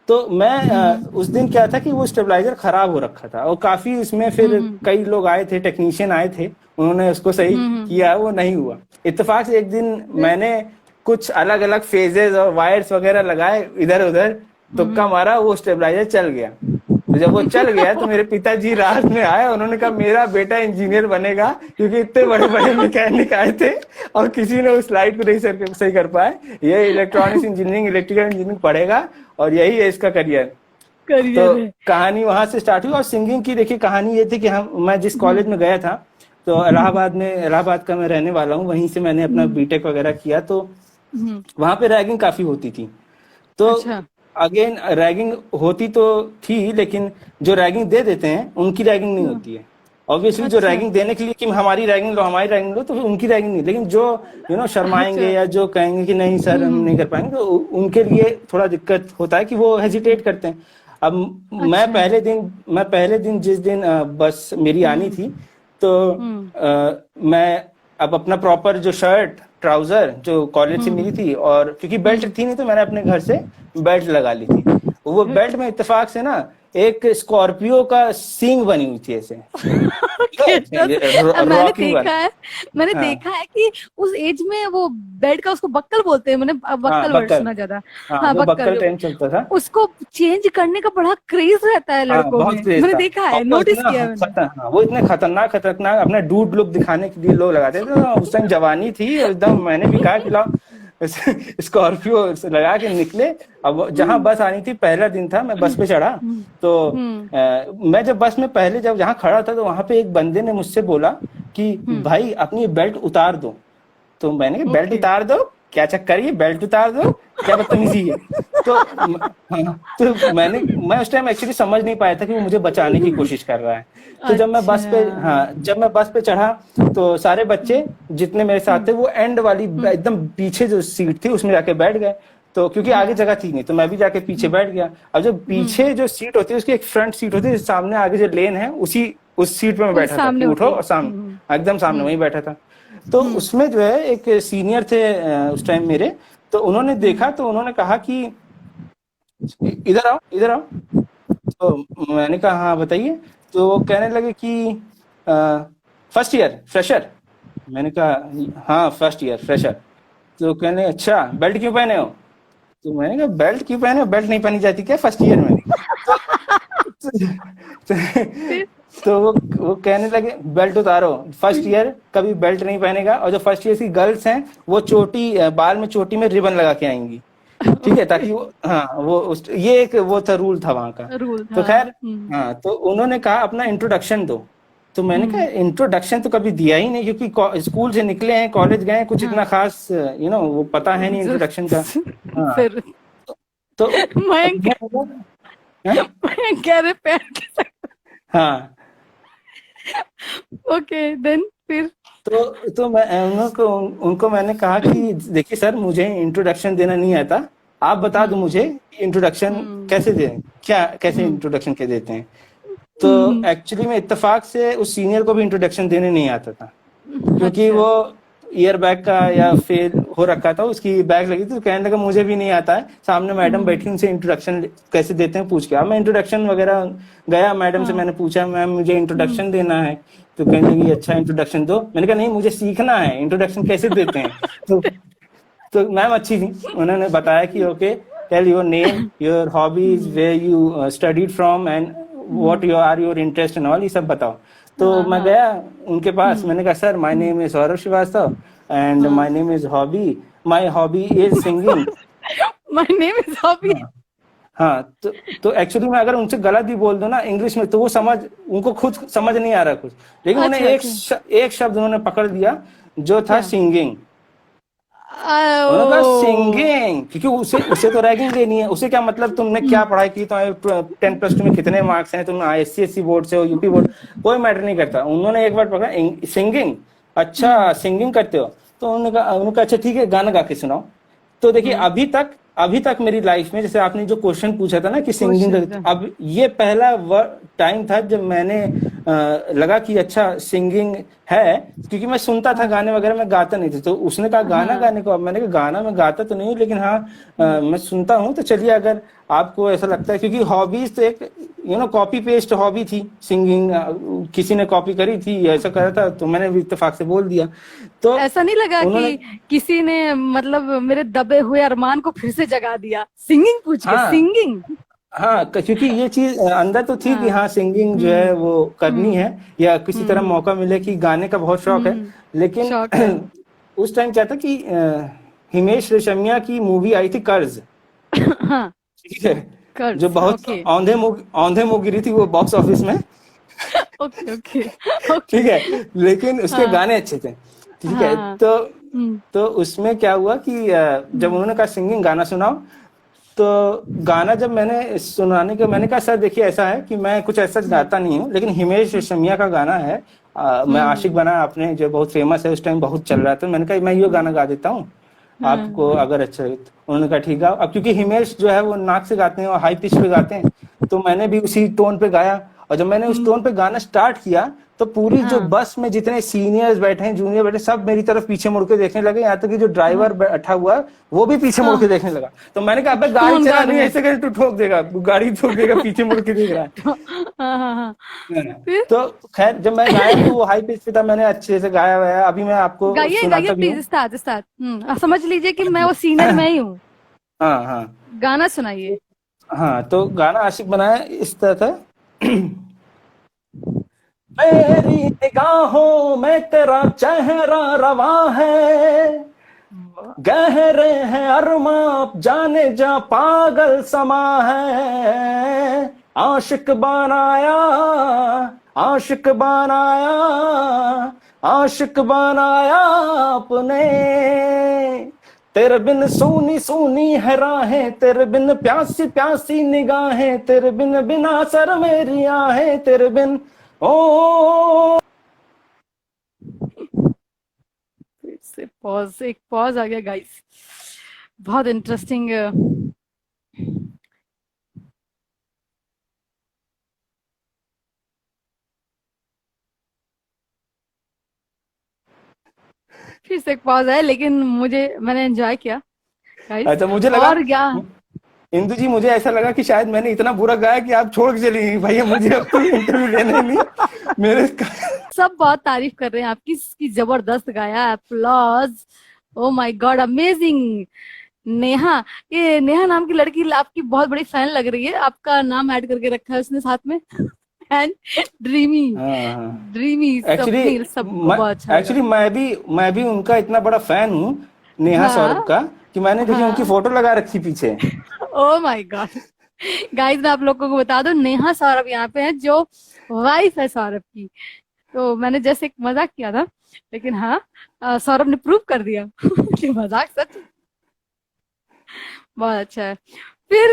B: तो मैं उस दिन क्या था कि वो स्टेबलाइजर खराब हो रखा था, और काफी इसमें फिर कई लोग आए थे, टेक्नीशियन आए थे, उन्होंने उसको सही किया, वो नहीं हुआ। इत्तेफाक से एक दिन मैंने कुछ अलग अलग फेजेस और वायर्स वगैरह लगाए इधर उधर, तुक्का मारा, वो स्टेबलाइजर चल गया। तो जब वो चल गया तो मेरे पिताजी रात में आए, उन्होंने कहा मेरा बेटा इंजीनियर बनेगा, क्योंकि इतने बड़े बड़े मैकेनिक आए थे और किसी ने उस लाइट को नहीं सही कर पाए। ये इलेक्ट्रॉनिक्स इंजीनियरिंग, इलेक्ट्रिकल इंजीनियरिंग पढ़ेगा और यही है इसका करियर। तो
A: है।
B: कहानी वहां से स्टार्ट हुई। और सिंगिंग की देखिए कहानी ये थी कि मैं जिस कॉलेज में गया था, तो इलाहाबाद का मैं रहने वाला हूँ, वहीं से मैंने अपना बीटेक वगैरह किया। तो वहां पे रैगिंग काफी होती थी। तो
A: अच्छा।
B: अगेन रैगिंग होती तो थी, लेकिन जो रैगिंग दे देते हैं उनकी रैगिंग नहीं होती है। ऑब्वियसली जो
A: अच्छा।
B: रैगिंग देने के लिए कि हमारी रैगिंग लो, तो फिर उनकी रैगिंग नहीं, लेकिन जो शर्माएंगे
A: अच्छा।
B: या जो कहेंगे कि नहीं सर हम नहीं कर पाएंगे, तो उनके लिए थोड़ा दिक्कत होता है कि वो हेजिटेट करते हैं। अब मैं
A: अच्छा।
B: पहले दिन जिस दिन बस मेरी आनी थी, तो मैं अब अपना प्रॉपर जो शर्ट ट्राउजर जो कॉलेज से मिली थी, और क्योंकि बेल्ट थी नहीं, तो मैंने अपने घर से बेल्ट लगा ली थी। वो बेल्ट में इत्तेफाक से ना एक स्कॉर्पियो का सींग बनी हुई थी ऐसे।
A: मैंने
B: रॉकिंग
A: देखा है, मैंने
B: हाँ
A: देखा है कि उस एज में वो बेड का उसको बक्कल बोलते हैं, मैंने
B: हाँ
A: बक्कल वर्ड
B: बक्कल,
A: सुना ज्यादा।
B: हाँ
A: हाँ
B: वो बक्कल
A: बक्कल।
B: ट्रेन चलता था।
A: उसको चेंज करने का बड़ा क्रेज रहता है
B: हाँ
A: लड़कों
B: बहुत
A: में,
B: क्रेज
A: मैंने
B: था।
A: देखा
B: और
A: है, नोटिस किया है मैंने।
B: वो इतने खतरनाक अपना डूड लुक दिखाने के लिए लोग लगाते थे। तो उस टाइम जवानी थी और एकदम, मैंने भी कहा कि लाओ स्कॉर्पियो लगा के निकले। अब जहां बस आनी थी, पहला दिन था, मैं बस पे चढ़ा, तो मैं जब बस में पहले जब जहाँ खड़ा था, तो वहां पे एक बंदे ने मुझसे बोला कि भाई अपनी बेल्ट उतार दो। तो मैंने कहा बेल्ट
A: ओके।
B: उतार दो, क्या चक्कर, ये बेल्ट उतार दो, क्या बदतमीजी है। तो मैं उस टाइम एक्चुअली समझ नहीं पाया था कि वो मुझे बचाने की कोशिश कर रहा है। तो जब मैं बस पे चढ़ा, तो सारे बच्चे जितने मेरे साथ थे, वो एंड वाली एकदम पीछे जो सीट थी उसमें जाके बैठ गए। तो क्योंकि आगे जगह थी नहीं, तो मैं भी जाके पीछे बैठ गया। अब जो पीछे जो सीट होती है, उसकी एक फ्रंट सीट होती है, सामने आगे जो लेन है, उस सीट पे मैं बैठा था कि
A: सामने
B: उठो,
A: होती है।
B: और सामने एकदम सामने वहीं बैठा था। तो उसमें जो है एक सीनियर थे उस टाइम मेरे, तो उन्होंने देखा, तो उन्होंने कहा कि इधर आओ इधर आओ। तो मैंने कहा हाँ बताइए। तो वो कहने लगे कि फर्स्ट ईयर फ्रेशर। मैंने कहा हाँ फर्स्ट ईयर फ्रेशर। तो कहने अच्छा बेल्ट क्यों पहने हो। तो मैंने कहा बेल्ट क्यों पहने हो, बेल्ट नहीं पहनी जाती क्या फर्स्ट ईयर में। तो, तो वो कहने लगे बेल्ट उतारो, फर्स्ट ईयर कभी बेल्ट नहीं पहनेगा, और जो फर्स्ट ईयर की गर्ल्स हैं वो बाल में चोटी में रिबन लगा के आएंगी, ठीक है, ताकि वो ये एक वो था, रूल था वहां का।
A: रूल
B: तो
A: था।
B: खैर हाँ, तो उन्होंने कहा अपना इंट्रोडक्शन दो। तो मैंने कहा इंट्रोडक्शन तो कभी दिया ही नहीं, क्योंकि स्कूल से निकले हैं, कॉलेज गए, कुछ इतना खास वो पता है नहीं इंट्रोडक्शन का। हाँ,
A: फिर
B: तो
A: मैं कह रहे पैर के साथ।
B: हाँ,
A: ओके देन फिर
B: तो मैं उनको मैंने कहा कि देखिए सर, मुझे इंट्रोडक्शन देना नहीं आता, आप बता दो मुझे इंट्रोडक्शन कैसे दें, कैसे इंट्रोडक्शन के देते हैं। तो एक्चुअली में इत्तेफाक से उस सीनियर को भी इंट्रोडक्शन देने नहीं आता था, क्योंकि वो ईयर बैग का या फेल हो रखा था, उसकी बैग लगी थी। तो कहने लगा मुझे भी नहीं आता है, सामने मैडम बैठी, उनसे इंट्रोडक्शन कैसे देते हैं पूछ के। अब मैं इंट्रोडक्शन वगैरह गया, मैडम से मैंने पूछा मैम मुझे इंट्रोडक्शन देना है। तो कहने लगी अच्छा इंट्रोडक्शन दो। मैंने कहा नहीं, मुझे सीखना है इंट्रोडक्शन कैसे देते हैं। तो मैम अच्छी थी, उन्होंने बताया कि okay tell your name, your hobbies, where you studied from and what you are your interest and all, ये सब बताओ। तो
A: हाँ
B: मैं
A: हाँ
B: गया उनके पास, मैंने कहा sir my name is Saurabh Srivastava and
A: हाँ
B: my name is hobby, my hobby is singing.
A: My name is hobby.
B: हाँ हाँ, तो एक्चुअली मैं अगर उनसे गलत भी बोल दूं ना इंग्लिश में, तो वो समझ, उनको खुद समझ नहीं आ रहा कुछ, लेकिन उन्हें
A: अच्छा अच्छा।
B: एक शब्द उन्होंने पकड़ लिया जो था
A: क्या?
B: सिंगिंग। उन्होंने कहा
A: ओ।
B: सिंगिंग, क्योंकि उसे उसे तो रैगिंग लेनी है। उसे क्या मतलब तुमने क्या पढ़ाई की, तुम्हारे 10+2 में कितने मार्क्स हैं, तुम ISC बोर्ड से हो, यूपी बोर्ड, कोई मैटर नहीं करता। उन्होंने एक बार पकड़ा सिंगिंग, अच्छा सिंगिंग करते हो, तो उन्होंने कहा अच्छा ठीक है गाना गा के सुनाओ। तो देखिए
A: हम्म।
B: अभी तक मेरी लाइफ में, जैसे आपने जो क्वेश्चन पूछा था ना कि सिंगिंग,
A: क्वेश्चन।
B: अब ये पहला टाइम था जब मैंने लगा कि अच्छा सिंगिंग है, क्योंकि मैं सुनता था
A: हाँ
B: गाने वगैरह, मैं गाता नहीं था। तो उसने कहा गाना
A: हाँ।
B: गाने को, अब मैंने कहा गाना मैं गाता तो नहीं हूँ, लेकिन हाँ मैं सुनता हूँ। तो चलिए अगर आपको ऐसा लगता है, क्योंकि हॉबीज तो एक कॉपी पेस्ट हॉबी थी सिंगिंग, किसी ने कॉपी करी थी, ऐसा करा था, तो मैंने भी इत्तेफाक से बोल दिया। तो
A: ऐसा नहीं लगा
B: उन्होंने,
A: कि किसी ने मतलब मेरे दबे हुए अरमान को फिर से जगा दिया सिंगिंग पूछ के?
B: हाँ
A: सिंगिंग।
B: हाँ, क्योंकि ये चीज अंदर तो थी कि
A: हाँ।
B: हाँ सिंगिंग जो
A: हम्म
B: है वो करनी
A: हम्म
B: है, या किसी तरह
A: हम्म
B: मौका मिले, कि गाने का बहुत शौक है।
A: हम्म।
B: लेकिन
A: शौक है।
B: उस टाइम क्या था कि हिमेश रेशमिया की मूवी आई थी कर्ज,
A: हाँ।
B: ठीक है, जो
A: कर्ज।
B: बहुत
A: ओके
B: औंधे मुंह गिरी थी वो बॉक्स ऑफिस में।
A: Okay okay okay.
B: ठीक है, लेकिन उसके
A: हाँ
B: गाने अच्छे थे। ठीक है,
A: हाँ। हम्म
B: तो उसमें क्या हुआ कि जब
A: हम्म
B: उन्होंने कहा सिंगिंग गाना सुनाओ, तो गाना जब मैंने सुनाने के, मैंने कहा सर देखिए ऐसा है कि मैं कुछ ऐसा
A: हम्म
B: गाता नहीं हूँ, लेकिन हिमेश रेशमिया का गाना है, मैं आशिक
A: हम्म
B: बना आपने, जो बहुत फेमस है, उस टाइम बहुत चल रहा था, मैंने कहा मैं ये गाना गा देता हूँ,
A: हाँ
B: आपको अगर अच्छा है तो। उन्होंने कहा ठीक है। अब क्योंकि हिमेश जो है वो नाक से गाते हैं और हाई पिच पे गाते हैं, तो मैंने भी उसी टोन पे गाया। और जब मैंने उस टोन
A: हम्म।
B: पे गाना स्टार्ट किया, तो पूरी जो
A: हाँ
B: बस में जितने सीनियर्स बैठे हैं, जूनियर बैठे, सब मेरी तरफ पीछे मुड़ के देखने लगे, यहाँ तक कि जो ड्राइवर
A: हाँ
B: बैठा हुआ है वो भी पीछे मुड़ के
A: हाँ।
B: देखने लगा। तो मैंने कहा अबे गाड़ी
A: कौन गा
B: चला
A: रहे
B: नहीं,
A: हैं?
B: ऐसे करके तू ठोक देगा, गाड़ी ठोक देगा, पीछे मुड़ के देख रहा है।
A: हाँ हाँ हाँ। फिर
B: तो खैर जब मैं गाया तो वो हाई पिच पे था, मैंने अच्छे से गाया हुआ है, अभी मैं आपको
A: गाइए गाइए
B: सुनाता भी
A: प्लीज,
B: हूँ।
A: Start start. समझ लीजिए कि मैं वो सीनियर मैं ही हूँ।
B: हाँ हाँ
A: गाना सुनाइए।
B: हाँ, तो गाना आशिक बनाया इस तरह था। मेरी निगाहों में तेरा चेहरा रवा है, गहरे हैं अरमां जाने जा पागल समा है, आशिक बनाया, आशिक बनाया, आशिक बनाया आपने, तेरे बिन सूनी सूनी है राहें, तेरे बिन प्यासी प्यासी निगाहें, तेरे बिन बिना सर मेरी आहें, तेरे बिन ओ।
A: फिर से पॉज, एक पॉज आ गया गाइस। बहुत इंटरेस्टिंग। फिर से एक पॉज है, लेकिन मैंने एंजॉय किया गाइस।
B: अच्छा, मुझे लगा,
A: और क्या?
B: इंदु जी मुझे ऐसा लगा कि शायद मैंने इतना बुरा गाया कि आप छोड़ के चली गई, भैया मुझे अब तो इंटरव्यू लेना ही नहीं मेरे।
A: सब बहुत तारीफ कर रहे हैं आपकी, इसकी जबरदस्त गाया, applause. O my God, amazing. Neha, ये नेहा नाम की लड़की आपकी बहुत बड़ी फैन लग रही है, आपका नाम ऐड करके रखा है उसने साथ में। एंड ड्रीमी,
B: हाँ हाँ,
A: ड्रीमी
B: एक्चुअली
A: सपनी, सबको बहुत अच्छा लगा।
B: मैं भी उनका इतना बड़ा फैन हूँ, नेहा सौरभ
A: हाँ
B: का, कि मैंने देखिए उनकी
A: हाँ।
B: फोटो लगा रखी पीछे।
A: ओ माय गॉड गाइस, मैं आप लोगों को बता दूं, नेहा सौरभ यहाँ पे है, जो वाइफ है सौरभ की। तो मैंने जैसे एक मजाक किया था, लेकिन हाँ, सौरभ ने प्रूव कर दिया कि मजाक सच है। बहुत अच्छा है।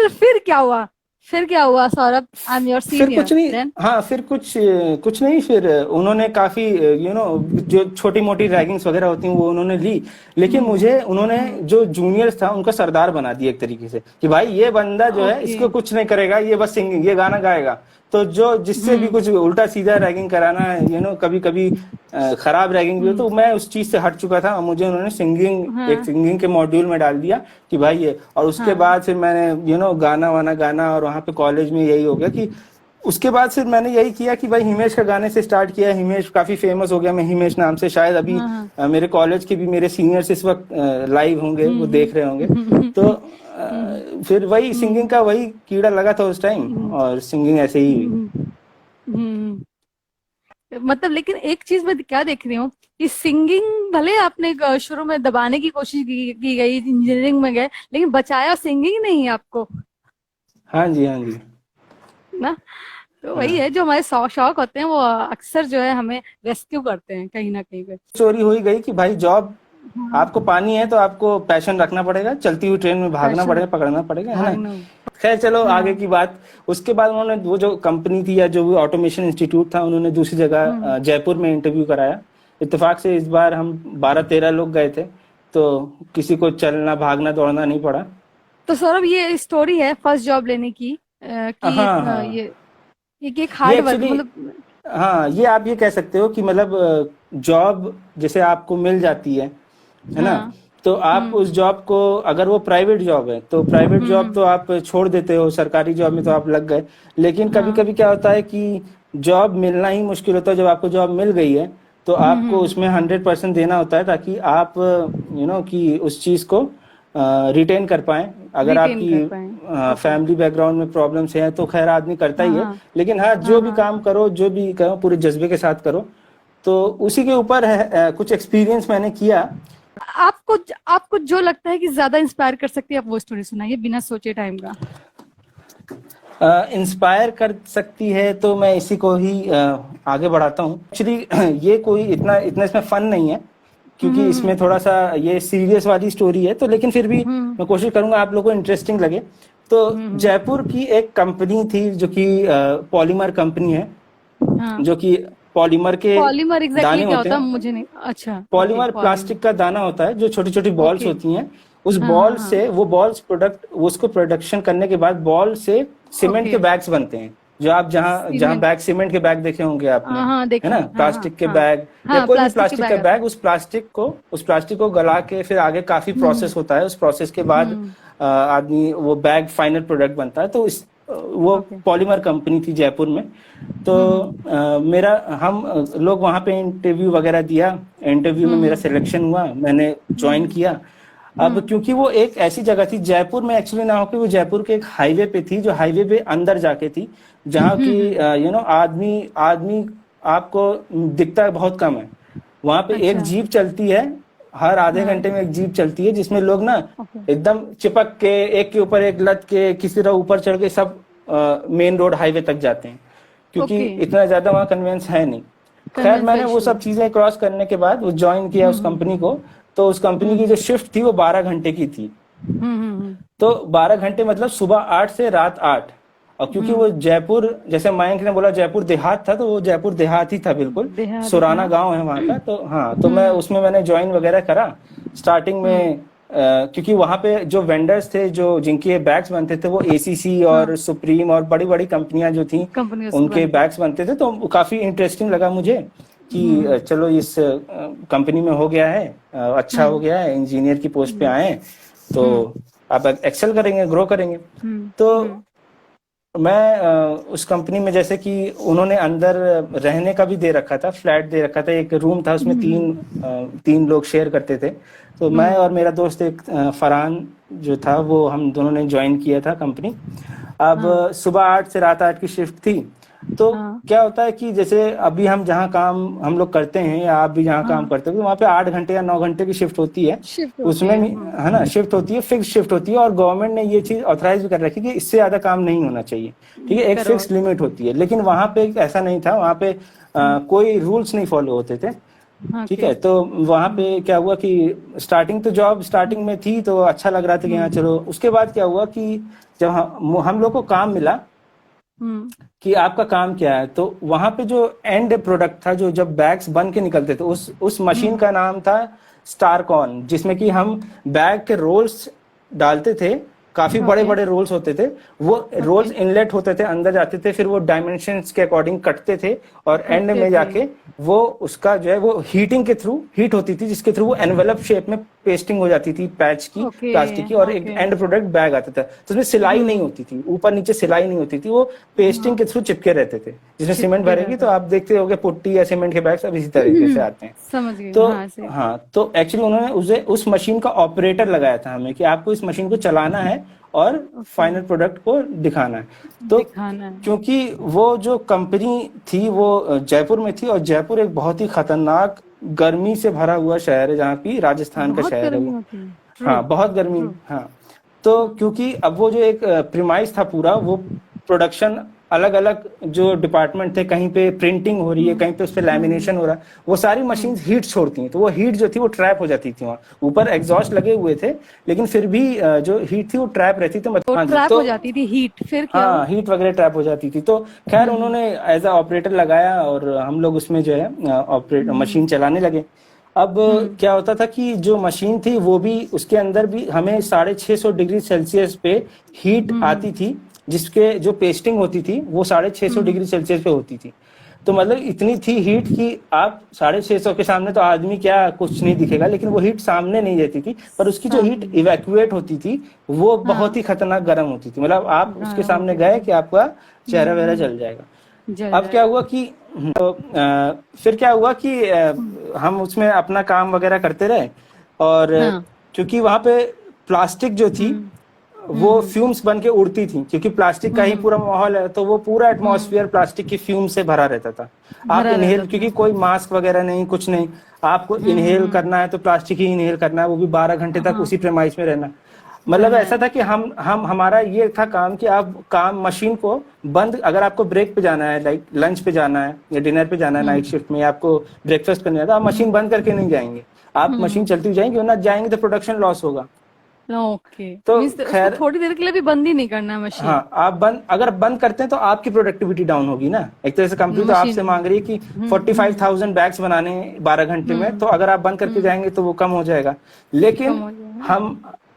A: फिर क्या हुआ? फिर क्या हुआ सौरभ? आई एम योर
B: फिर
A: सीनियर
B: कुछ नहीं,
A: देन।
B: हाँ फिर कुछ नहीं, फिर उन्होंने काफी जो छोटी मोटी रैगिंग्स वगैरह होती हैं वो उन्होंने ली, लेकिन मुझे उन्होंने, जो जूनियर्स था उनका सरदार बना दिया एक तरीके से, कि भाई ये बंदा जो है
A: ओके।
B: इसको कुछ नहीं करेगा, ये बस सिंगिंग, ये गाना गाएगा। तो जो जिससे भी
A: हम्म
B: कुछ उल्टा सीधा रैगिंग कराना, कभी कभी खराब रैगिंग भी हो,
A: हम्म।
B: तो मैं उस चीज से हट चुका था, और मुझे उन्होंने एक
A: हाँ
B: सिंगिंग के मॉड्यूल में डाल दिया कि भाई ये। और उसके
A: हाँ।
B: बाद फिर मैंने गाना वाना गाना, और वहाँ पे कॉलेज में यही हो गया कि उसके बाद फिर मैंने यही किया कि भाई हिमेश का गाने से स्टार्ट किया। हिमेश काफी फेमस हो गया, मैं हिमेश नाम से, शायद अभी मेरे कॉलेज के भी मेरे सीनियर्स इस वक्त लाइव होंगे, वो देख रहे होंगे। तो फिर वही सिंगिंग का वही कीड़ा लगा था उस टाइम, और सिंगिंग ऐसे ही हुई।
A: मतलब लेकिन एक चीज मैं क्या देख रही हूँ कि सिंगिंग भले आपने शुरू में दबाने की कोशिश की गई, इंजीनियरिंग में गए, लेकिन बचाया सिंगिंग नहीं आपको,
B: हाँ जी, हाँ जी।
A: ना? तो वही है, जो हमारे शौक होते हैं वो अक्सर जो है हमें रेस्क्यू करते हैं कहीं ना कहीं पे।
B: स्टोरी हो ही गई कि भाई जॉब आपको पानी है तो आपको पैशन रखना पड़ेगा, चलती हुई ट्रेन में भागना पड़ेगा, पकड़ना पड़ेगा, है ना। खैर चलो आगे की बात। उसके बाद उन्होंने वो जो कंपनी थी या जो भी ऑटोमेशन इंस्टीट्यूट था, उन्होंने दूसरी जगह जयपुर में इंटरव्यू कराया। इत्तेफाक से इस बार हम 12-13 लोग गए थे, तो किसी को चलना भागना दौड़ना नहीं पड़ा।
A: तो सौरभ, ये स्टोरी है फर्स्ट जॉब लेने की, कि
B: हाँ,
A: ये एक हार्ड वर्क, मतलब
B: हाँ, ये आप ये कह सकते हो कि मतलब जॉब जैसे आपको मिल जाती है ना, तो आप उस जॉब को, अगर वो प्राइवेट जॉब है तो प्राइवेट जॉब तो आप छोड़ देते हो, सरकारी जॉब में तो आप लग गए। लेकिन कभी कभी क्या होता है कि जॉब मिलना ही मुश्किल होता है। जब आपको जॉब मिल गई है तो आपको उसमें 100% देना होता है, ताकि आप कि उस चीज को रिटेन कर पाए। अगर आपकी फैमिली बैकग्राउंड में प्रॉब्लम्स हैं तो खैर आदमी करता ही है, लेकिन हाँ, जो भी काम करो, जो भी करो, पूरे जज्बे के साथ करो। तो उसी के ऊपर है कुछ एक्सपीरियंस मैंने किया।
A: आपको जो लगता है कि ज्यादा इंस्पायर कर सकती है, आप वो स्टोरी सुनाइए बिना सोचे टाइम का।
B: इंस्पायर कर सकती है तो मैं इसी को ही आगे बढ़ाता हूँ। एक्चुअली ये कोई इतना इसमें फन नहीं है, क्योंकि इसमें थोड़ा सा ये सीरियस वाली स्टोरी है, तो लेकिन फिर भी मैं कोशिश करूंगा आप लोगों को इंटरेस्टिंग लगे। तो जयपुर की एक कंपनी थी जो कि पॉलीमर कंपनी है, जो कि पॉलीमर के दाने होते हैं।
A: मुझे नहीं, अच्छा,
B: पॉलीमर प्लास्टिक का दाना होता है, जो छोटी छोटी बॉल्स होती हैं। उस बॉल से वो बॉल्स उसको प्रोडक्शन करने के बाद बॉल से सीमेंट के बैग्स बनते हैं, जो आप जहाँ बैग, सीमेंट के बैग देखे होंगे आपने, है ना, प्लास्टिक के बैग या कोई भी प्लास्टिक का बैग। उस प्लास्टिक को गला के फिर आगे काफी प्रोसेस होता है। उस प्रोसेस के बाद आदमी वो बैग फाइनल प्रोडक्ट बनता है। तो वो पॉलीमर कंपनी थी जयपुर में। तो हम लोग वहां पे इंटरव्यू वगैरह दिया। इंटरव्यू में मेरा सिलेक्शन हुआ, मैंने ज्वाइन किया। अब क्योंकि वो एक ऐसी जगह थी, जयपुर में एक्चुअली ना होकर वो जयपुर के एक हाईवे पे थी, जो हाईवे पे अंदर जाके थी, जहाँ की आदमी आपको दिखता बहुत कम है। वहां पे एक जीप चलती है, हर आधे घंटे में एक जीप चलती है, जिसमें लोग ना एकदम चिपक के एक के ऊपर एक लद के किसी तरह ऊपर चढ़ के सब मेन रोड हाईवे तक जाते हैं, क्योंकि इतना ज्यादा वहाँ कन्वेंस है नहीं। खैर मैंने वो सब चीजें क्रॉस करने के बाद वो ज्वाइन किया उस कंपनी को। तो उस कंपनी की जो शिफ्ट थी वो 12 घंटे की थी। तो 12 घंटे मतलब सुबह 8 से रात 8। और क्योंकि वो जयपुर, जैसे मयंक ने बोला जयपुर देहात था, तो वो जयपुर देहात ही था बिल्कुल, सुराना गांव है वहां का। तो हाँ, तो मैंने ज्वाइन वगैरह करा स्टार्टिंग में। क्योंकि वहां पे जो वेंडर्स थे, जो जिनके बैग्स बनते थे, वो एसीसी और सुप्रीम और बड़ी बड़ी कंपनियां जो थी, उनके बैग्स बनते थे। तो काफी इंटरेस्टिंग लगा मुझे कि चलो इस कंपनी में हो गया है, अच्छा हो गया है, इंजीनियर की पोस्ट पे आए, तो आप एक्सेल करेंगे, ग्रो करेंगे। तो मैं उस कंपनी में, जैसे कि उन्होंने अंदर रहने का भी दे रखा था, फ्लैट दे रखा था, एक रूम था, उसमें तीन लोग शेयर करते थे। तो मैं और मेरा दोस्त एक फरहान जो था, वो हम दोनों ने ज्वाइन किया था कंपनी। अब सुबह 8 से रात 8 की शिफ्ट थी। तो क्या होता है कि जैसे अभी हम जहाँ काम हम लोग करते हैं, या आप भी जहाँ काम करते हो, वहाँ पे 8 घंटे या 9 घंटे की शिफ्ट होती है। उसमें भी है ना, शिफ्ट होती है, फिक्स शिफ्ट होती है। और गवर्नमेंट ने ये चीज ऑथराइज भी कर रखी है कि इससे ज्यादा काम नहीं होना चाहिए, ठीक है, एक फिक्स लिमिट होती है। लेकिन वहाँ पे ऐसा नहीं था, वहाँ पे कोई रूल्स नहीं फॉलो होते थे, ठीक है। तो वहाँ पे क्या हुआ कि स्टार्टिंग में थी तो अच्छा लग रहा था कि हाँ चलो। उसके बाद क्या हुआ कि जब हम लोग को काम मिला कि आपका काम क्या है, तो वहां पे जो एंड प्रोडक्ट था, जो जब बैग्स बन के निकलते थे, उस मशीन का नाम था स्टारकॉन, जिसमें कि हम बैग के रोल्स डालते थे काफी बड़े बड़े रोल्स होते थे, वो रोल्स इनलेट होते थे, अंदर जाते थे, फिर वो डायमेंशंस के अकॉर्डिंग कटते थे और एंड में जाके वो उसका जो है वो हीटिंग के थ्रू हीट होती थी, जिसके थ्रू वो एनवेलप शेप में पेस्टिंग हो जाती थी पैच की, प्लास्टिक की, और एक एंड प्रोडक्ट बैग आता था। तो उसमें सिलाई नहीं होती थी, ऊपर नीचे सिलाई नहीं होती थी, वो पेस्टिंग के थ्रू चिपके रहते थे। जिसमें सीमेंट भरेगी तो आप देखते होगे पुट्टी या सीमेंट के बैग सब इसी तरीके से आते हैं।
A: समझ गई।
B: तो
A: हाँ,
B: तो एक्चुअली उन्होंने उस मशीन का ऑपरेटर लगाया था हमें कि आपको इस मशीन को चलाना है और फाइनल प्रोडक्ट को दिखाना है। तो क्योंकि वो जो कंपनी थी वो जयपुर में थी, और जयपुर एक बहुत ही खतरनाक गर्मी से भरा हुआ शहर है, जहाँ की राजस्थान का शहर है वो। हाँ, बहुत गर्मी। हाँ, तो क्योंकि अब वो जो एक प्रीमाइस था पूरा, वो प्रोडक्शन अलग अलग जो डिपार्टमेंट थे, कहीं पे प्रिंटिंग हो रही है, कहीं पे उस पे लैमिनेशन हो रहा है, वो सारी मशीन हीट छोड़ती हैं, तो वो हीट जो थी वो ट्रैप हो जाती थी वहाँ। ऊपर एग्जॉस्ट लगे हुए थे, लेकिन फिर भी जो हीट थी वो ट्रैप रहती थी, मतलब
A: ट्रैप हो जाती थी हीट, फिर क्या?
B: हाँ, हीट वगैरह ट्रैप हो जाती थी। तो खैर उन्होंने एज अ ऑपरेटर लगाया और हम लोग उसमें जो है मशीन चलाने लगे। अब क्या होता था कि जो मशीन थी वो भी, उसके अंदर भी हमें 650 डिग्री सेल्सियस पे हीट आती थी, जिसके जो पेस्टिंग होती थी वो 650 डिग्री सेल्सियस पे होती थी। तो मतलब इतनी थी हीट कि आप 650 के सामने तो आदमी क्या कुछ नहीं दिखेगा, लेकिन वो हीट सामने नहीं रहती थी, पर उसकी जो हीट इवैक्यूएट होती थी वो बहुत ही खतरनाक गर्म होती थी। मतलब आप उसके सामने गए कि आपका चेहरा वगैरह जल जाएगा। अब क्या हुआ कि फिर क्या हुआ कि हम उसमें अपना काम वगैरह करते रहे, और क्योंकि वहां पे प्लास्टिक जो थी वो फ्यूम्स बन के उड़ती थी, क्योंकि प्लास्टिक का ही पूरा माहौल है, तो वो पूरा एटमॉस्फेयर प्लास्टिक की फ्यूम से भरा रहता था। आप इनहेल, क्योंकि कोई मास्क वगैरह नहीं, कुछ नहीं, आपको इनहेल करना है तो प्लास्टिक ही इनहेल करना है, वो भी 12 घंटे तक उसी प्रेमाइस में रहना। मतलब ऐसा था कि हम हमारा ये था काम कि आप काम मशीन को बंद, अगर आपको ब्रेक पे जाना है, लाइक लंच पे जाना है या डिनर पे जाना है नाइट शिफ्ट में, आपको ब्रेकफास्ट करने जाना है, आप मशीन बंद करके नहीं जाएंगे, आप मशीन चलती हुई जाएंगे, वरना जाएंगे तो प्रोडक्शन लॉस होगा।
A: ओके,
B: तो
A: खैर थोड़ी देर के लिए भी बंद ही नहीं करना है मशीन।
B: हाँ, आप अगर बंद करते हैं तो आपकी प्रोडक्टिविटी डाउन होगी ना। एक तरह से कंपनी तो आपसे मांग रही है कि 45,000 बैग्स बनाने 12 घंटे में, तो अगर आप बंद करके जाएंगे तो वो कम हो जाएगा। लेकिन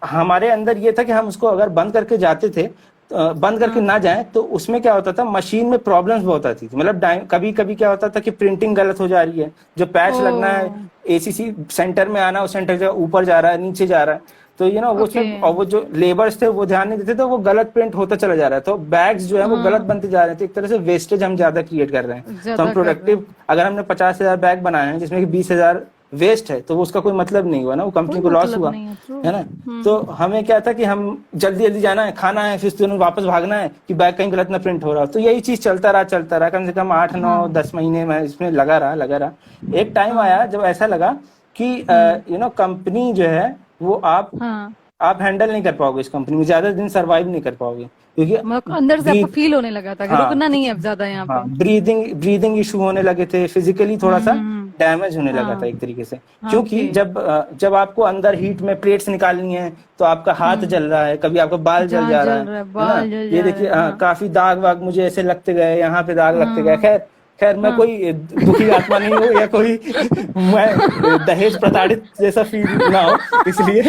B: हमारे अंदर ये था कि हम उसको अगर बंद करके जाते थे, बंद करके ना जाएं, तो उसमें क्या होता था, मशीन में प्रॉब्लम्स बहुत आती थी। मतलब कभी कभी क्या होता था कि प्रिंटिंग गलत हो जा रही है, जो पैच लगना है एसीसी सेंटर में आना, उस सेंटर से ऊपर जा रहा है, नीचे जा रहा है, तो वो उसमें, और वो जो लेबर्स थे वो ध्यान नहीं देते, तो वो गलत प्रिंट होता चला जा रहा है, तो बैग्स जो है वो गलत बनते जा रहे थे। एक तरह से वेस्टेज हम ज्यादा क्रिएट कर रहे हैं। तो हम प्रोडक्टिव, अगर हमने 50,000 बैग बनाए हैं जिसमें कि 20,000 वेस्ट है, तो वो उसका कोई मतलब नहीं हुआ ना, वो कंपनी को लॉस हुआ, है ना। तो हमें क्या था कि हम जल्दी जल्दी जाना है, खाना है, फिर तुरंत वापस भागना है कि बैग कहीं गलत ना प्रिंट हो रहा हो। तो यही चीज चलता रहा कम से कम 8, 9, 10 महीने में इसमें लगा रहा। एक टाइम आया जब ऐसा लगा कि कंपनी जो है वो आप हैंडल नहीं कर पाओगे, इस कंपनी में ज्यादा दिन सरवाइव नहीं कर पाओगे, क्योंकि
A: अंदर से आपको फील होने लगा था कि रुकना नहीं है अब ज्यादा यहाँ पे।
B: ब्रीदिंग इशू होने लगे थे, फिजिकली थोड़ा सा डैमेज होने लगा था एक तरीके से, क्योंकि जब आपको अंदर हीट में प्लेट्स निकालनी है तो आपका हाथ जल रहा है, कभी आपका बाल जल जा रहा है। ये देखिए, काफी दाग वाग मुझे ऐसे लगते गए, यहाँ पे दाग लगते गए। खैर मैं कोई दुखी आत्मा नहीं हूँ, या कोई मैं दहेज प्रताड़ित जैसा फील ना हो, इसलिए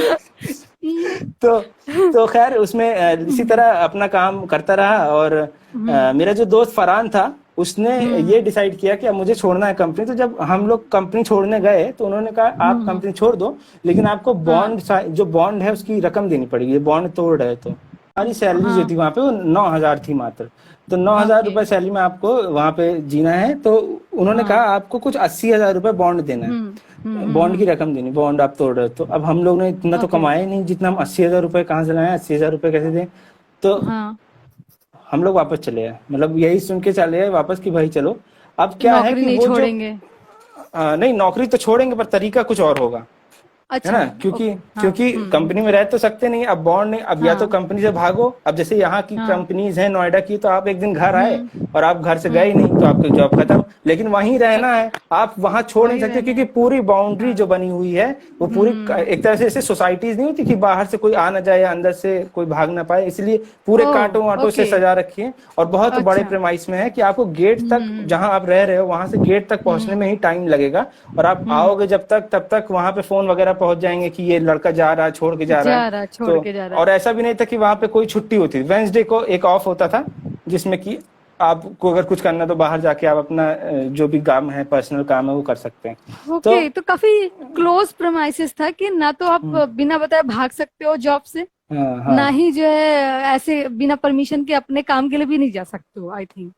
B: तो खैर उसमें इसी तरह अपना काम करता रहा। और मेरा जो दोस्त फरहान था, उसने ये डिसाइड किया कि अब मुझे छोड़ना है कंपनी। तो जब हम लोग कंपनी छोड़ने गए तो उन्होंने कहा आप कंपनी छोड़ दो, लेकिन आपको जो बॉन्ड है उसकी रकम देनी पड़ेगी, बॉन्ड तोड़ रहे तो। हमारी सैलरी जो थी वहां पे वो 9,000 थी मात्र, तो 9,000 रुपए सैलरी में आपको वहां पे जीना है। तो उन्होंने कहा आपको कुछ 80,000 रुपए बॉन्ड देना है, बॉन्ड की रकम देनी, बॉन्ड आप तोड़ रहे हो। तो अब हम लोग ने इतना तो कमाए नहीं जितना हम 80,000 रुपए कहाँ से लाए, 80,000 रुपए कैसे दें। तो हम लोग वापस चले आए, मतलब यही सुन के चले आए वापस कि भाई चलो अब क्या है कि वो छोड़ेंगे, नहीं नौकरी तो छोड़ेंगे पर तरीका कुछ और होगा, है ना, क्योंकि कंपनी में रह तो सकते नहीं, अब बॉन्ड नहीं, अब या तो कंपनी से भागो। अब जैसे यहाँ की कंपनीज है नोएडा की, तो आप एक दिन घर आए और आप घर से गए नहीं तो आपकी जॉब खत्म। लेकिन वहीं रहना है, आप वहां छोड़ नहीं सकते, क्योंकि पूरी बाउंड्री जो बनी हुई है वो पूरी एक तरह से ऐसे सोसाइटीज नहीं होती कि बाहर से कोई आ ना जाए या अंदर से कोई भाग ना पाए, इसलिए पूरे कांटों वाटों से सजा रखी है। और बहुत बड़े प्रेमाइस में है कि आपको गेट तक, जहां आप रह रहे हो वहां से गेट तक पहुंचने में ही टाइम लगेगा, और आप आओगे जब तक तब तक वहां पे फोन वगैरह पहुंच जाएंगे कि ये लड़का जा रहा है, छोड़ के जा रहा है।
A: छोड़ के जा रहा है।
B: और ऐसा भी नहीं था कि वहां पे कोई छुट्टी होती, वेंसडे को एक ऑफ होता था, जिसमें कि आपको अगर कुछ करना तो बाहर जाके आप अपना जो भी काम है, पर्सनल काम है, वो कर सकते हैं।
A: ओके, तो काफी क्लोज प्रेमाइसेस था कि ना तो आप बिना बताए भाग सकते हो जॉब से,
B: हाँ,
A: ना ही जो है ऐसे बिना परमिशन के अपने काम के लिए भी नहीं जा सकते हो, आई थिंक।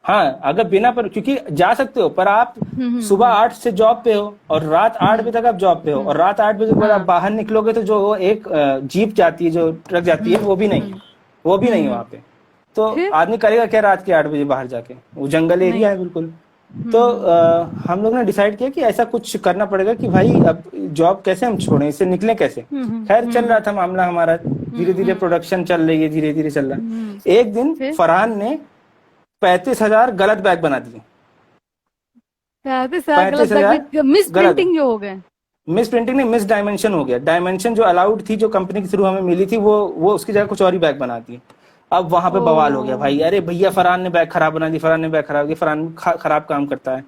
B: हाँ, अगर बिना पर, क्योंकि जा सकते हो पर आप सुबह 8 से जॉब पे हो और रात 8 बजे तक आप जॉब पे हो, और रात 8 बजे के बाद आप बाहर निकलोगे तो जो वो एक जीप जाती है, जो ट्रक जाती है, वो भी नहीं है, वो भी नहीं है वहां पे। तो आदमी करेगा क्या रात के 8 बजे बाहर जाके? वो जंगल एरिया है बिल्कुल। तो हम लोग ने डिसाइड किया कि ऐसा कुछ करना पड़ेगा कि भाई अब जॉब कैसे हम छोड़ें, इससे निकलें कैसे। खैर चल रहा था मामला हमारा, धीरे धीरे प्रोडक्शन चल रही है, धीरे धीरे चल रहा है। एक दिन फरहान ने 35,000 गलत बैग बना दिए।
A: 35,000 मिस प्रिंटिंग जो हो गए।
B: मिस प्रिंटिंग नहीं, मिस डायमेंशन हो गया। डायमेंशन जो अलाउड थी, जो कंपनी के थ्रू हमें मिली थी, वो उसकी जगह कुछ और ही बैग बना दिए। अब वहां पे बवाल हो गया भाई, अरे भैया फरहान ने बैग खराब बना दी, फरहान ने बैग खराब किया, फरहान खराब काम करता है।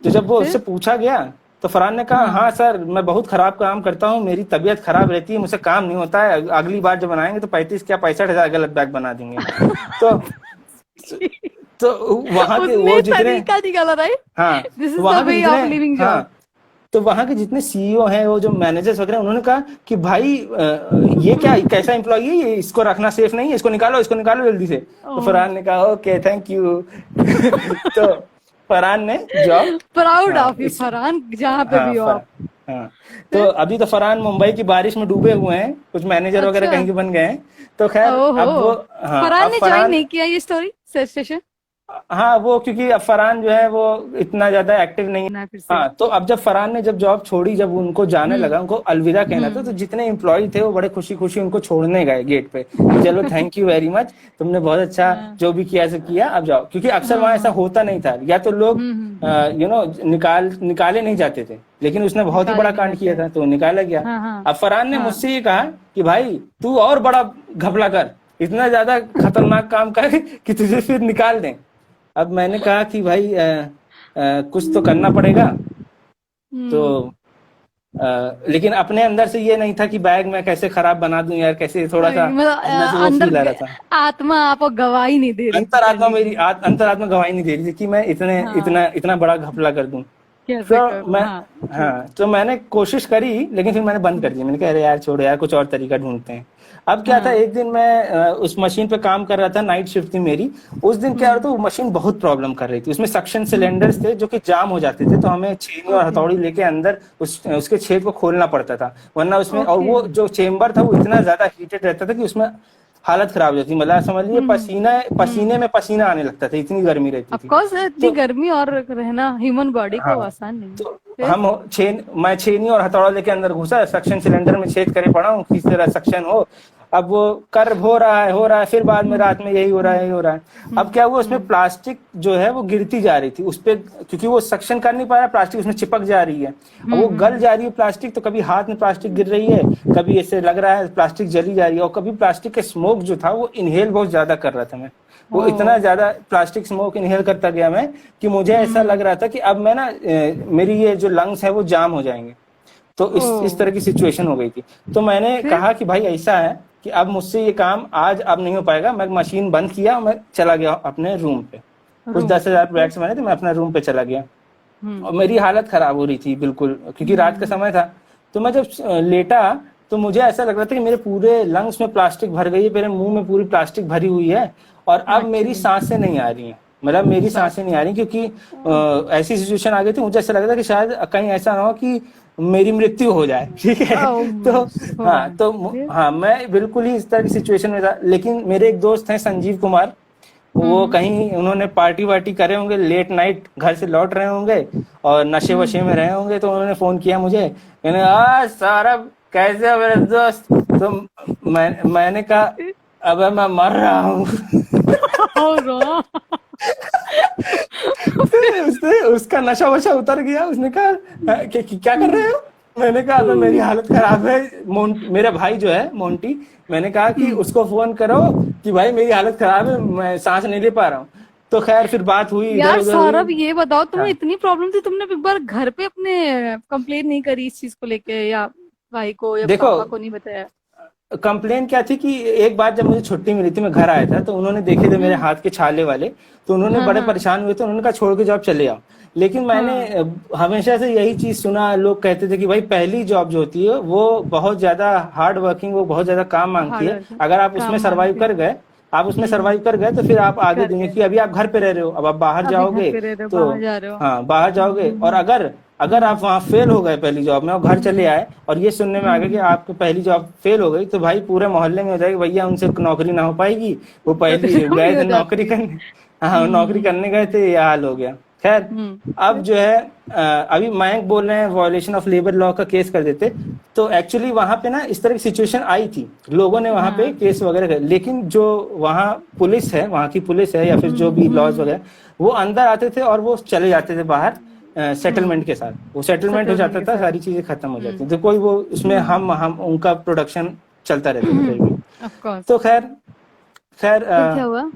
B: तो जब वो उससे पूछा गया तो फरहान ने कहा, हाँ सर, मैं बहुत खराब काम करता हूँ, मेरी तबीयत खराब रहती है, मुझसे काम नहीं होता है, अगली बार जब बनाएंगे तो 35 क्या 65,000 गलत बैग बना देंगे। तो वहां के वो जितने, हाँ, वहां के जितने, हाँ, तो वहां के जितने सीईओ हैं, वो जो मैनेजर्स वगैरह, उन्होंने कहा कि भाई ये क्या, कैसा एम्प्लॉय है ये, इसको रखना सेफ नहीं है, इसको निकालो जल्दी से। तो फरहान ने कहा ओके थैंक यू। तो फरहान ने job,
A: proud of you Farhan, जहाँ पे भी हो आप।
B: हाँ, तो अभी तो फरहान मुंबई की बारिश में डूबे हुए हैं, कुछ मैनेजर वगैरह कहीं के बन गए हैं। तो खैर अब वो, हाँ,
A: फरहान ने ज्वाइन नहीं किया ये स्टोरी सेशन।
B: हाँ, वो क्योंकि अब फरहान जो है वो इतना ज्यादा एक्टिव नहीं है। हाँ, तो अब जब फरहान ने जब जॉब छोड़ी, जब उनको जाने लगा, उनको अलविदा कहना था, तो जितने एम्प्लॉय थे वो बड़े खुशी खुशी उनको छोड़ने गए गेट पे। चलो थैंक यू वेरी मच, तुमने बहुत अच्छा जो भी किया सो किया, अब जाओ। क्योंकि अक्सर वहां ऐसा होता नहीं था, या तो लोग निकाले नहीं जाते थे, लेकिन उसने बहुत ही बड़ा कांड किया था तो निकाला गया। अब फरहान ने मुझसे ये कहा कि भाई तू और बड़ा घपला कर, इतना ज्यादा खतरनाक काम कर कि तुझे फिर निकाल दें। अब मैंने कहा कि भाई कुछ तो करना पड़ेगा। तो लेकिन अपने अंदर से ये नहीं था कि बैग मैं कैसे खराब बना दूं यार, कैसे, थोड़ा सा अंदर फील आ रहा था।
A: आत्मा आपको गवाही नहीं दे रही,
B: अंतरात्मा गवाही नहीं दे रही थी कि मैं इतना बड़ा घपला कर दूं। तो मैं, हाँ, तो मैंने कोशिश करी, लेकिन फिर मैंने बंद कर दिया। मैंने कहा अरे यार छोड़ो यार, कुछ और तरीका ढूंढते हैं। अब क्या था, एक दिन मैं उस मशीन पे काम कर रहा था, नाइट शिफ्ट थी मेरी। उस दिन क्या हो रहा था, वो मशीन बहुत प्रॉब्लम कर रही थी, उसमें सक्शन सिलेंडर्स थे जो कि जाम हो जाते थे, तो हमें छेनी और हथौड़ी लेके अंदर उसके छेद को खोलना पड़ता था, वरना उसमें, और वो जो चेम्बर था वो इतना ज्यादा हीटेड रहता था कि उसमें हालत खराब हो जाती, मतलब समझ लीजिए पसीने में पसीना आने लगता था, इतनी गर्मी रहती थी।
A: इतनी गर्मी और रहना ह्यूमन बॉडी को आसान नहीं।
B: तो मैं छेनी और हथौड़ा लेके अंदर घुसा, सक्शन सिलेंडर में छेद करे पड़ा हूँ, किस तरह सक्शन हो। अब वो कर्व हो रहा है, फिर बाद में रात में यही हो रहा है। अब क्या हुआ, उसमें प्लास्टिक जो है वो गिरती जा रही थी उस पे, क्योंकि वो सक्शन कर नहीं पा रहा, प्लास्टिक उसमें चिपक जा रही है। अब वो गल जा रही है प्लास्टिक, तो कभी हाथ में प्लास्टिक गिर रही है, कभी ऐसे लग रहा है प्लास्टिक जली जा रही है, और कभी प्लास्टिक के स्मोक जो था वो इनहेल बहुत ज्यादा कर रहा था मैं। वो इतना ज्यादा प्लास्टिक स्मोक इनहेल करता गया मैं कि मुझे ऐसा लग रहा था कि अब मैं ना, मेरी ये जो लंग्स है वो जाम हो जाएंगे। तो इस तरह की सिचुएशन हो गई थी। तो मैंने कहा कि भाई ऐसा है कि अब मुझसे ये काम आज अब नहीं हो पाएगा। मैं मशीन बंद किया, मैं चला गया अपने रूम पे। कुछ 10,000 बैग्स बने थे, मैं अपने रूम पे चला गया और मेरी हालत खराब हो रही थी बिल्कुल, क्योंकि रात का समय था। तो मैं जब लेटा तो मुझे ऐसा लग रहा था कि मेरे पूरे लंग्स में प्लास्टिक भर गई है, मेरे मुंह में पूरी प्लास्टिक भरी हुई है, और अब मेरी सांसें नहीं आ रही हैं। मतलब मेरी सांसें नहीं आ रही, क्योंकि ऐसी सिचुएशन आ गई थी, मुझे ऐसा लग रहा था कि शायद कहीं ऐसा ना हो कि मेरी मृत्यु हो जाए। ठीक है। हाँ, मैं बिल्कुल ही इस तरह की सिचुएशन में था। लेकिन मेरे एक दोस्त हैं संजीव कुमार, वो कहीं उन्होंने पार्टी वार्टी करे होंगे, लेट नाइट घर से लौट रहे होंगे और नशे वशे में रहे होंगे, तो उन्होंने फोन किया मुझे, कहने सौरभ कैसे हो मेरे दोस्त। तो मैंने कहा अब मैं मर रहा हूँ। उसका नशा वशा उतर गया। उसने कहा क्या कर रहे हो? मैंने कहा अब मेरी हालत खराब है। मेरा भाई जो है मोंटी, मैंने कहा कि उसको फोन करो कि भाई मेरी हालत खराब है, मैं सांस नहीं ले पा रहा हूँ। तो खैर फिर बात हुई, इधर
A: यार
B: उधर
A: सौरभ,
B: हुई।
A: ये बताओ, तुम्हें
B: हाँ
A: इतनी प्रॉब्लम थी, तुमने एक बार घर पे अपने कंप्लेन नहीं करी इस चीज को लेके, या भाई को या
B: देखो,
A: पापा को नहीं बताया?
B: कंप्लेन क्या थी कि एक बार जब मुझे छुट्टी मिली थी, मैं घर आया था, तो उन्होंने देखे थे मेरे
A: हम्म।
B: हाथ के छाले वाले, तो उन्होंने
A: हाँ
B: बड़े
A: हाँ
B: परेशान हुए थे, उन्होंने कहा छोड़ के जॉब चले आओ। लेकिन मैंने
A: हाँ।
B: हमेशा से यही चीज सुना, लोग कहते थे कि भाई पहली जॉब जो होती है वो बहुत ज्यादा हार्ड वर्किंग, वो बहुत ज्यादा काम मांगती
A: हार्ड
B: है।
A: वर्क,
B: अगर आप उसमें
A: काम
B: सर्वाइव
A: मांगती है।
B: कर गए, आप उसमें
A: हम्म।
B: सर्वाइव कर गए, तो फिर आप आगे दुनिया
A: करके
B: की, अभी आप घर पे रह रहे हो, अब आप बाहर
A: अभी घर
B: जाओगे
A: पे रह रहे हो,
B: तो,
A: बाहर जा रहे हो।
B: हाँ बाहर जाओगे, और अगर अगर आप वहां फेल हो गए पहली जॉब में और घर चले आए, और ये सुनने में आ गया कि आपकी पहली जॉब फेल हो गई, तो भाई पूरे मोहल्ले में हो जाएगी भैया उनसे नौकरी ना हो पाएगी, वो पहली
A: नौकरी
B: गए
A: नहीं हो
B: थे नौकरी
A: जाती है।
B: करने। हाँ नौकरी करने गए थे, ये हाल हो गया। खैर, अब
A: फिर?
B: जो है अभी मयंक बोल रहे हैं वायलेशन ऑफ लेबर लॉ का केस कर देते, तो एक्चुअली वहां पे ना इस तरह की सिचुएशन आई थी, लोगों ने वहां पे
A: हाँ।
B: केस वगैरह कर, लेकिन जो वहाँ पुलिस है, वहां की पुलिस है या फिर जो भी लॉज वगैरह, वो अंदर आते थे और वो चले जाते थे बाहर सेटलमेंट के साथ, वो सेटलमेंट हो
A: सेटलमेंट
B: जाता
A: के
B: था,
A: साथ।
B: सारी चीजें खत्म हो जाती, तो कोई वो उसमें हम उनका प्रोडक्शन चलता रहता था फिर भी।
A: Of course.
B: तो खैर, खैर
A: फिर क्या हुआ?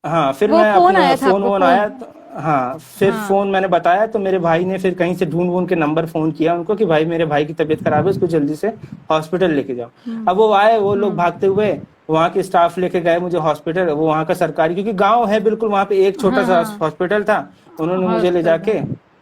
B: हाँ फिर
A: वो
B: मैं
A: फोन
B: अपना
A: आया था
B: फोन
A: आपको,
B: वोन
A: फोन?
B: आया तो, हाँ फिर
A: हाँ।
B: फोन मैंने बताया, तो मेरे भाई ने फिर कहीं से ढूंढ वूंढ के नंबर फोन किया उनको कि भाई मेरे भाई की तबीयत खराब है, उसको जल्दी से हॉस्पिटल लेके जाओ। अब वो आए, वो लोग भागते हुए वहाँ के स्टाफ लेके गए मुझे हॉस्पिटल, वो वहाँ का सरकारी, क्योंकि गांव है बिल्कुल, वहाँ पे एक छोटा
A: हाँ
B: सा
A: हाँ।
B: हॉस्पिटल था। उन्होंने मुझे ले
A: हॉस्पिटल था।
B: जाके,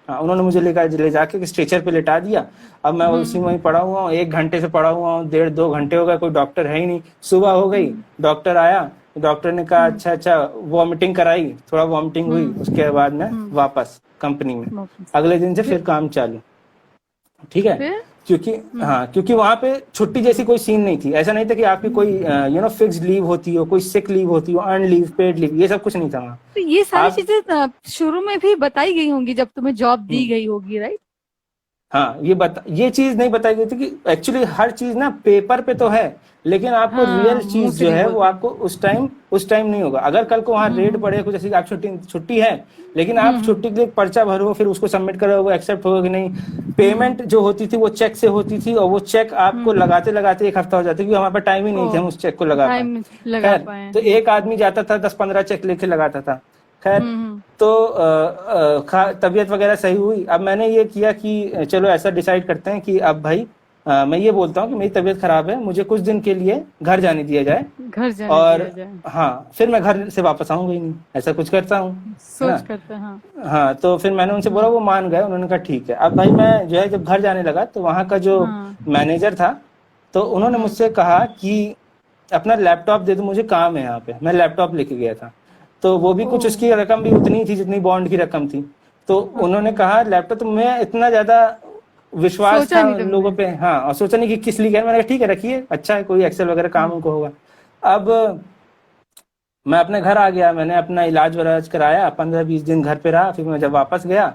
B: हाँ उन्होंने मुझे ले जाके स्ट्रेचर पे लेटा दिया। अब मैं उसी में ही पड़ा हुआ हूँ, 1 घंटे से पड़ा हुआ हूँ, 1.5 2 घंटे हो गए, कोई डॉक्टर है ही नहीं। सुबह हो गई, डॉक्टर आया, डॉक्टर ने कहा अच्छा अच्छा, वॉमिटिंग कराई, थोड़ा वॉमिटिंग हुई, उसके बाद में वापस कंपनी में,
A: वापस।
B: अगले दिन से
A: फिर?
B: फिर काम चालू। ठीक है,
A: फिर?
B: क्योंकि हाँ, क्योंकि वहां पे छुट्टी जैसी कोई सीन नहीं थी, ऐसा नहीं था कि आपकी कोई फिक्स्ड लीव होती हो, कोई सिक लीव होती हो, अर्न लीव, पेड लीव, ये सब कुछ नहीं था वहाँ।
A: तो ये सारी
B: आप
A: चीजें शुरू में भी बताई गई होंगी जब तुम्हें जॉब दी गई होगी, राइट?
B: हाँ, ये चीज नहीं बताई गई थी कि एक्चुअली हर चीज ना पेपर पे तो है, लेकिन आपको
A: हाँ,
B: रियल
A: मुंह
B: चीज
A: से
B: जो
A: नहीं
B: है वो
A: बोलते।
B: आपको उस टाइम नहीं होगा। अगर कल को वहाँ रेड पड़े, कुछ ऐसी, आप छुट्टी छुट्टी है, लेकिन आप छुट्टी के लिए एक पर्चा भरो, फिर उसको सबमिट करो, वो एक्सेप्ट होगा कि नहीं। पेमेंट जो होती थी वो चेक से होती थी, और वो चेक आपको लगाते लगाते 1 हफ्ता हो जाता, क्योंकि हमारे पास टाइम ही नहीं
A: ओ,
B: थे हम उस चेक को लगा पाए।
A: टाइम लगा
B: खैर,
A: पाए।
B: तो एक आदमी जाता था 10 15 चेक लेके लगाता था। खैर, तो तबीयत वगैरह सही हुई। अब मैंने ये किया कि चलो ऐसा डिसाइड करते हैं कि अब भाई मैं ये बोलता हूँ कि मेरी तबीयत खराब है, मुझे कुछ दिन के लिए घर जाने दिया जाए,
A: घर जाने
B: और
A: दिया जाए।
B: हाँ फिर मैं घर से वापस आऊंगा ही नहीं, ऐसा कुछ करता हूँ, है
A: सोच
B: ना।
A: करते हैं, हाँ।
B: हाँ, तो फिर मैंने उनसे बोला, वो मान गए, उन्होंने कहा ठीक है। अब भाई मैं जो है जब घर जाने लगा, तो वहाँ का जो
A: हाँ।
B: मैनेजर था, तो उन्होंने मुझसे कहा कि अपना लैपटॉप दे दो, मुझे काम है यहाँ पे। मैं लैपटॉप लेके गया था, तो वो भी कुछ,
A: ओ,
B: उसकी रकम भी उतनी थी जितनी बॉन्ड की रकम थी। तो
A: ओके।
B: उन्होंने कहा लैपटॉप, तो मैं इतना ज्यादा विश्वास
A: सोचा
B: था
A: नहीं
B: उन
A: तुमने?
B: लोगों पे, हाँ, और सोचा नहीं कि किस लिए कह, मैंने कहा ठीक है रखिए, अच्छा है, कोई एक्सेल वगैरह काम उनको होगा। अब मैं अपने घर आ गया, मैंने अपना इलाज वराज कराया, 15 20 दिन घर पे रहा, फिर मैं जब वापस गया,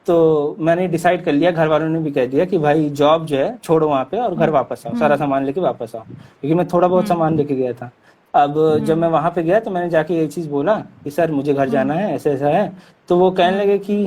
B: तो मैंने डिसाइड कर लिया, घर वालों ने भी कह दिया कि भाई जॉब जो है छोड़ो वहाँ पे, और घर वापस आओ, सारा सामान लेके वापस आओ, क्योंकि मैं थोड़ा बहुत सामान लेके गया था। अब जब मैं वहां पे गया, तो मैंने जाके ये चीज बोला कि सर मुझे घर जाना है, ऐसा ऐसा है। तो वो कहने लगे कि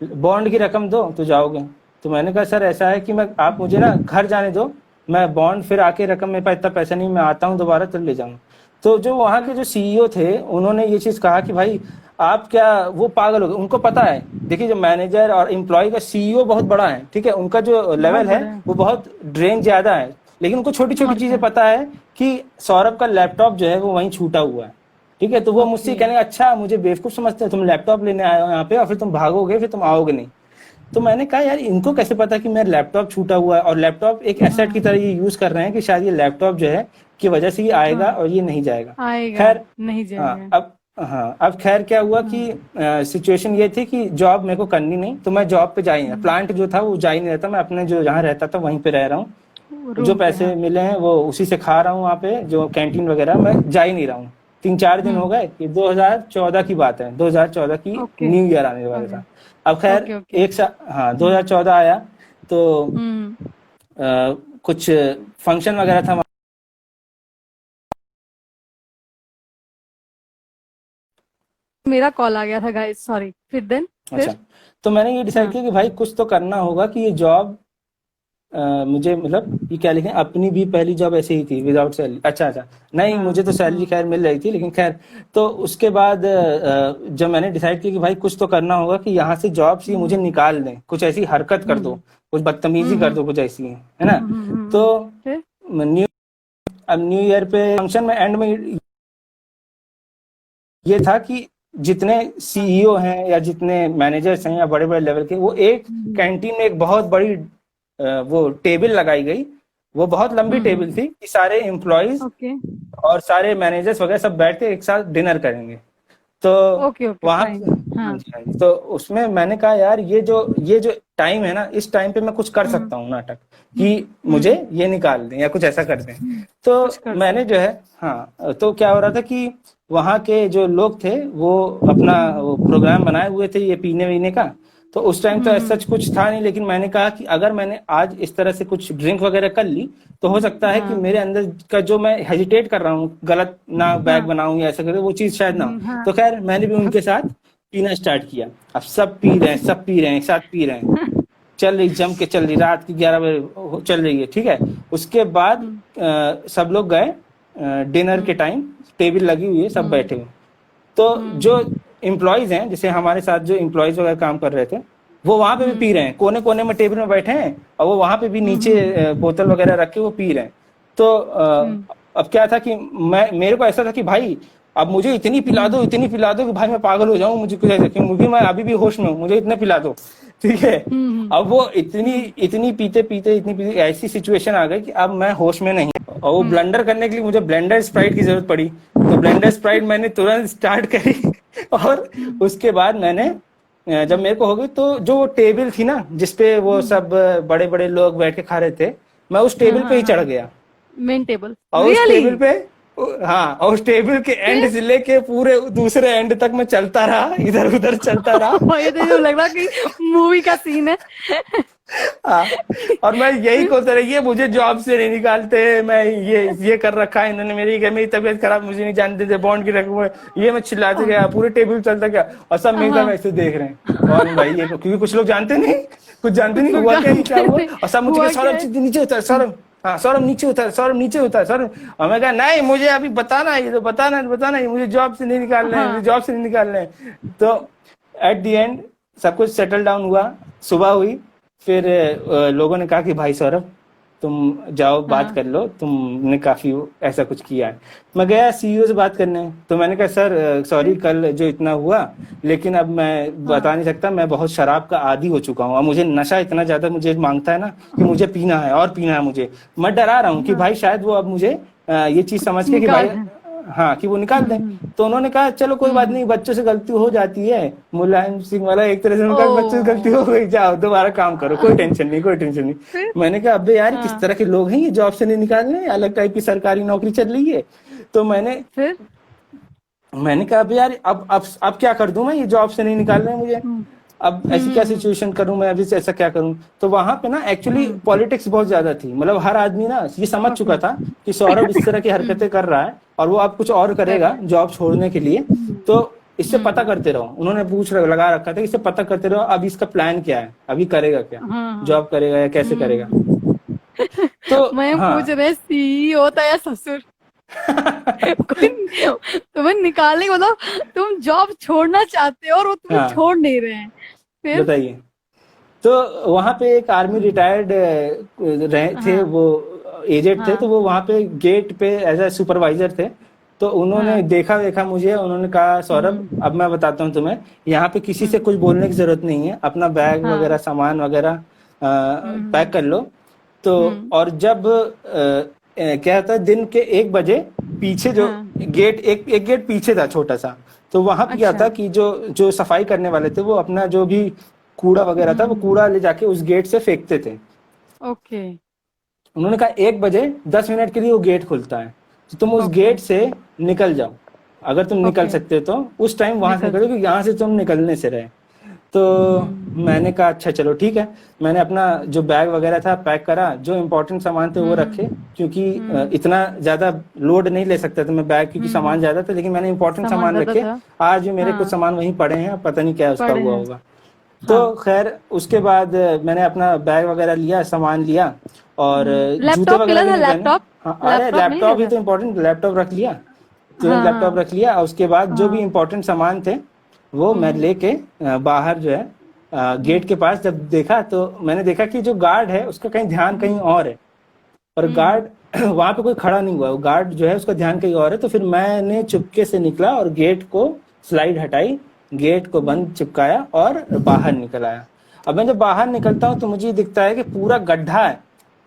B: बॉन्ड की रकम दो तो जाओगे। तो मैंने कहा सर ऐसा है कि मैं, आप मुझे ना घर जाने दो, मैं बॉन्ड फिर आके, रकम मेरे पास इतना पैसा नहीं, मैं आता हूँ दोबारा तब ले जाऊंगा। तो जो वहाँ के जो सीईओ थे, उन्होंने ये चीज कहा कि भाई आप क्या, वो पागल हो गए, उनको पता है। देखिए, जो मैनेजर और एम्प्लॉय का, सीईओ बहुत बड़ा है, ठीक है, उनका जो
A: बहुत
B: लेवल है
A: बड़ा है।
B: वो बहुत ड्रेन ज्यादा है, लेकिन उनको छोटी छोटी
A: और
B: चीजें
A: क्या?
B: पता है कि सौरभ का लैपटॉप जो है वो वहीं छूटा हुआ है। ठीक है, तो वो मुझसे
A: ओके।
B: कहने लगे, अच्छा मुझे बेवकूफ समझते हो, तुम लैपटॉप लेने आए हो यहाँ पे और फिर तुम भागोगे, फिर तुम आओगे नहीं। तो मैंने कहा यार, इनको कैसे पता कि मेरा लैपटॉप छूटा हुआ है, और लैपटॉप एक एसेट की तरह ये यूज कर रहे हैं कि शायद ये लैपटॉप जो है की वजह से ये आएगा और ये नहीं जाएगा।
A: आएगा,
B: खैर,
A: नहीं
B: हाँ
A: जाएगा।
B: अब, हाँ अब खैर क्या हुआ कि सिचुएशन ये थी कि जॉब मेरे को करनी नहीं, तो मैं जॉब पे जा ही नहीं, प्लांट जो था वो जा ही नहीं रहता, मैं अपने जो जहाँ रहता था वहीं पे रह रहा हूँ, जो
A: रूम पे,
B: पैसे
A: हाँ।
B: मिले हैं वो उसी से खा रहा हूँ, वहाँ पे जो कैंटीन वगैरह, मैं जा ही नहीं रहा हूँ। 3 4 दिन हो गए, ये 2014 की बात है, 2014 की
A: ओके।
B: न्यू ईयर आने वाला
A: ओके।
B: था। अब खैर,
A: ओके। ओके।
B: एक सा हाँ 2014 आया, तो
A: हम्म।
B: कुछ फंक्शन वगैरह था।
A: मेरा कॉल आ गया था गाइस, सॉरी। फिर देन?
B: अच्छा,
A: फिर?
B: तो मैंने ये डिसाइड
A: हाँ।
B: किया कि भाई कुछ तो करना होगा कि ये जॉब मुझे मतलब ये क्या लिखे, अपनी भी पहली जॉब ऐसे ही थी विदाउट सैलरी। अच्छा, नहीं मुझे तो सैलरी खैर मिल रही थी, लेकिन खैर। तो उसके बाद जब मैंने डिसाइड किया कि भाई कुछ तो करना होगा कि यहाँ से जॉब से मुझे निकाल दें, कुछ ऐसी हरकत कर दो, कुछ बदतमीजी कर दो, कुछ ऐसी है ना। तो
A: फिर
B: न्यू ईयर पे फंक्शन में एंड में ये था कि जितने सीईओ हैं या जितने मैनेजर्स हैं या बड़े बड़े लेवल के, वो एक कैंटीन में एक बहुत बड़ी वो टेबल लगाई गई। वो बहुत लंबी टेबल थी कि सारे एम्प्लॉयज
A: ओके
B: और सारे मैनेजर्स वगैरह सब बैठ के एक साथ डिनर करेंगे। तो
A: ओके ओके
B: वहां
A: फाइन। हाँ
B: हाँ जी। तो उसमें मैंने कहा यार ये जो टाइम है ना, इस टाइम पे मैं कुछ कर सकता हूँ नाटक, कि मुझे ये निकाल दें या कुछ ऐसा कर दें। तो
A: कुछ कर
B: मैंने जो है, हाँ, तो क्या हो रहा था कि वहाँ के जो लोग थे वो अपना वो प्रोग्राम बनाए हुए थे ये पीने वीने का। तो उस टाइम तो ऐसा कुछ था नहीं, लेकिन मैंने कहा कि अगर मैंने आज इस तरह से कुछ ड्रिंक वगैरह कर ली तो हो सकता है कि मेरे अंदर का जो मैं हेजिटेट कर रहा हूँ, गलत ना बैग बनाऊं या ऐसा करे, वो चीज शायद ना हो। तो खैर मैंने भी उनके साथ पीना स्टार्ट किया। अब सब पी रहे हैं, एक साथ पी रहे हैं, चल रही जम के चल रही, रात की 11 बजे चल रही है, ठीक है। उसके बाद सब लोग गए डिनर के टाइम, टेबल लगी हुई है, सब बैठे हुए। तो जो एम्प्लॉयज हैं, जैसे हमारे साथ जो एम्प्लॉयज वगैरह काम कर रहे थे, वो वहां पे भी पी रहे हैं, कोने कोने में टेबल में बैठे हैं, और वो वहां पे भी नीचे बोतल वगैरह रख के वो पी रहे हैं। तो अब क्या था कि मेरे को ऐसा था कि भाई अब मुझे इतनी पिला दो कि भाई मैं पागल हो जाऊं, मुझे कुछ ऐसा, क्योंकि मैं अभी भी होश में हूँ, मुझे इतना पिला दो, ठीक है। अब वो इतनी पीते ऐसी सिचुएशन आ गई कि अब मैं होश में नहीं, और वो ब्लेंडर करने के लिए मुझे ब्लेंडर स्प्राइट की जरूरत पड़ी। तो ब्लेंडर स्प्राइट मैंने तुरंत स्टार्ट करी और उसके बाद मैंने जब मेरे को हो गई, तो जो टेबल थी ना जिसपे वो सब बड़े बड़े लोग बैठ के खा रहे थे, मैं उस टेबल पे ही चढ़ गया।
A: मेन टेबल
B: और उस टेबल पे, हाँ, और उस टेबल के एंड से लेके पूरे दूसरे एंड तक मैं चलता रहा, इधर उधर चलता रहा।
A: ये तो लग रहा कि मूवी का सीन है।
B: हाँ, और मैं यही सोच रही है, मुझे जॉब से नहीं निकालते, मैं ये कर रखा है इन्होंने, मेरी तबीयत खराब, मुझे नहीं जानते थे, बॉन्ड की रकम है, ये मैं चिल्लाते गया, पूरे टेबल चलता गया, और सब मेरे तरफ ऐसे देख रहे हैं। और भाई ये क्योंकि कुछ लोग जानते नहीं हुआ क्या हुआ, और सब मुझे सौरभ नीचे उतर, सौरभ, हाँ सौरभ नीचे उतर, सौरभ। और मैं कहा नहीं, मुझे अभी बताना है, ये तो बताना है, मुझे जॉब से नहीं निकालना है, मुझे जॉब से नहीं निकालना है। तो एट द एंड सब कुछ सेटल डाउन हुआ, सुबह हुई, फिर लोगों ने कहा कि भाई सौरभ तुम जाओ बात कर लो, तुमने काफी ऐसा कुछ किया है। मैं गया सीईओ से बात करने, तो मैंने कहा सर सॉरी कल जो इतना हुआ, लेकिन अब मैं बता नहीं सकता, मैं बहुत शराब का आदी हो चुका हूँ, और मुझे नशा इतना ज्यादा मुझे मांगता है ना कि मुझे पीना है और पीना है मुझे। मैं डरा रहा हूँ कि भाई शायद वो अब मुझे ये चीज समझ के कि भाई, हाँ, कि वो निकाल दें। तो उन्होंने कहा चलो कोई बात नहीं, बच्चों से गलती हो जाती है, मुलायम सिंह वाला एक तरह से उनका, बच्चों से गलती हो गई, जाओ दोबारा काम करो, कोई टेंशन नहीं। मैंने कहा अबे यार किस तरह के लोग हैं ये, जॉब से नहीं निकालने, अलग टाइप की सरकारी नौकरी चल रही है। तो मैंने कहा अबे यार अब क्या कर दूं मैं, ये जॉब से नहीं निकाल रहे हैं मुझे, अब ऐसी क्या सिचुएशन करूं मैं, अभी से ऐसा क्या करूं। तो वहां पे ना एक्चुअली पॉलिटिक्स बहुत ज्यादा थी, मतलब हर आदमी ना ये समझ चुका था कि सौरभ इस तरह की हरकतें कर रहा है और वो अब कुछ और करेगा जॉब छोड़ने के लिए, तो इससे पता करते रहो। उन्होंने लगा रखा था, इससे पता करते रहो अब इसका प्लान क्या है, अभी करेगा क्या, जॉब करेगा या कैसे करेगा। तो
A: मैं पूछ रहे सीईओ होता या ससुर तुम्हें निकालने को, मतलब तुम जॉब छोड़ना चाहते हो और वो तुम्हें छोड़ नहीं रहे हैं, फिर
B: बताइए। तो वहां पे एक आर्मी रिटायर्ड रहे थे, वो एजेड थे, तो वो वहां पे गेट पे एज ए सुपरवाइजर थे। तो उन्होंने देखा मुझे, उन्होंने कहा सौरभ अब मैं बताता हूँ तुम्हें, यहाँ पे किसी से कुछ बोलने की जरूरत नहीं है, अपना बैग वगैरह सामान वगैरह पैक कर लो। तो और जब क्या होता है, दिन के 1 बजे पीछे जो गेट, एक गेट पीछे था छोटा सा, तो वहां पे क्या था कि जो सफाई करने वाले थे वो अपना जो भी कूड़ा वगैरह था वो कूड़ा ले जाके उस गेट से फेंकते थे।
A: ओके।
B: उन्होंने कहा 1 बजे 10 मिनट के लिए वो गेट खुलता है, तो तुम उस गेट से निकल जाओ, अगर तुम निकल सकते हो तो उस टाइम वहां से निकलो, क्योंकि यहाँ से तुम निकलने से रहे। तो मैंने कहा अच्छा चलो ठीक है। मैंने अपना जो बैग वगैरह था पैक करा, जो इम्पोर्टेंट सामान थे वो रखे, क्योंकि इतना ज्यादा लोड नहीं ले सकता था मैं बैग, क्योंकि सामान ज्यादा था, लेकिन मैंने इम्पोर्टेंट सामान रखे। आज भी मेरे कुछ सामान वहीं पड़े हैं, पता नहीं क्या उसका हुआ होगा। तो खैर उसके बाद मैंने अपना बैग वगैरह लिया, सामान लिया और जूते
A: लैपटॉप
B: वगैरह
A: मिला
B: भी
A: था?
B: नहीं पहने।
A: लैपटॉप
B: हाँ, अरे
A: लैपटॉप नहीं
B: लैपटॉप ही
A: लेकर?
B: तो इम्पोर्टेंट, लैपटॉप रख लिया, तुरंत
A: हाँ
B: लैपटॉप
A: हाँ
B: रख लिया। और उसके बाद जो भी
A: हाँ।
B: इम्पोर्टेंट सामान थे वो मैं लेके बाहर जो है गेट के पास जब देखा तो मैंने देखा कि जो गार्ड है उसका कहीं ध्यान कहीं और है, और गार्ड वहां पे कोई खड़ा नहीं हुआ, वो गार्ड जो है उसका ध्यान कहीं और है। तो फिर मैंने चुपके से निकला और गेट को स्लाइड हटाई, गेट को बंद चिपकाया और बाहर निकल आया। अब मैं जब बाहर निकलता हूँ तो मुझे दिखता है कि पूरा गड्ढा है,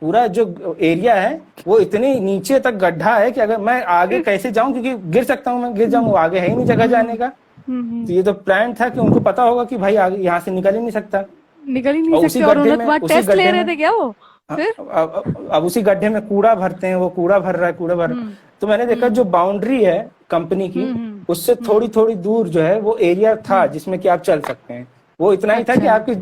B: पूरा जो एरिया है वो इतने नीचे तक गड्ढा है कि अगर मैं आगे कैसे जाऊं, क्योंकि गिर सकता हूँ, मैं गिर जाऊंगा, आगे है ही नहीं जगह जाने का। तो ये तो प्लान था कि उनको पता होगा कि भाई आगे यहाँ से निकल ही नहीं सकता।
A: निकल ही नहीं
B: और उसी
A: सकते। और
B: गड्ढे
A: उन्होंने
B: में,
A: तुम्हारा
B: उसी
A: टेस्ट ले
B: गड्ढे
A: रहे
B: में
A: थे क्या वो? फिर
B: अब उसी गड्ढे में कूड़ा भरते हैं, वो कूड़ा भर रहा है, कूड़ा भर रहा है। तो मैंने देखा जो बाउंड्री है कंपनी की उससे थोड़ी थोड़ी दूर जो है वो एरिया था जिसमें कि आप चल सकते हैं। वो इतना ही था कि
A: अच्छा।
B: आपकी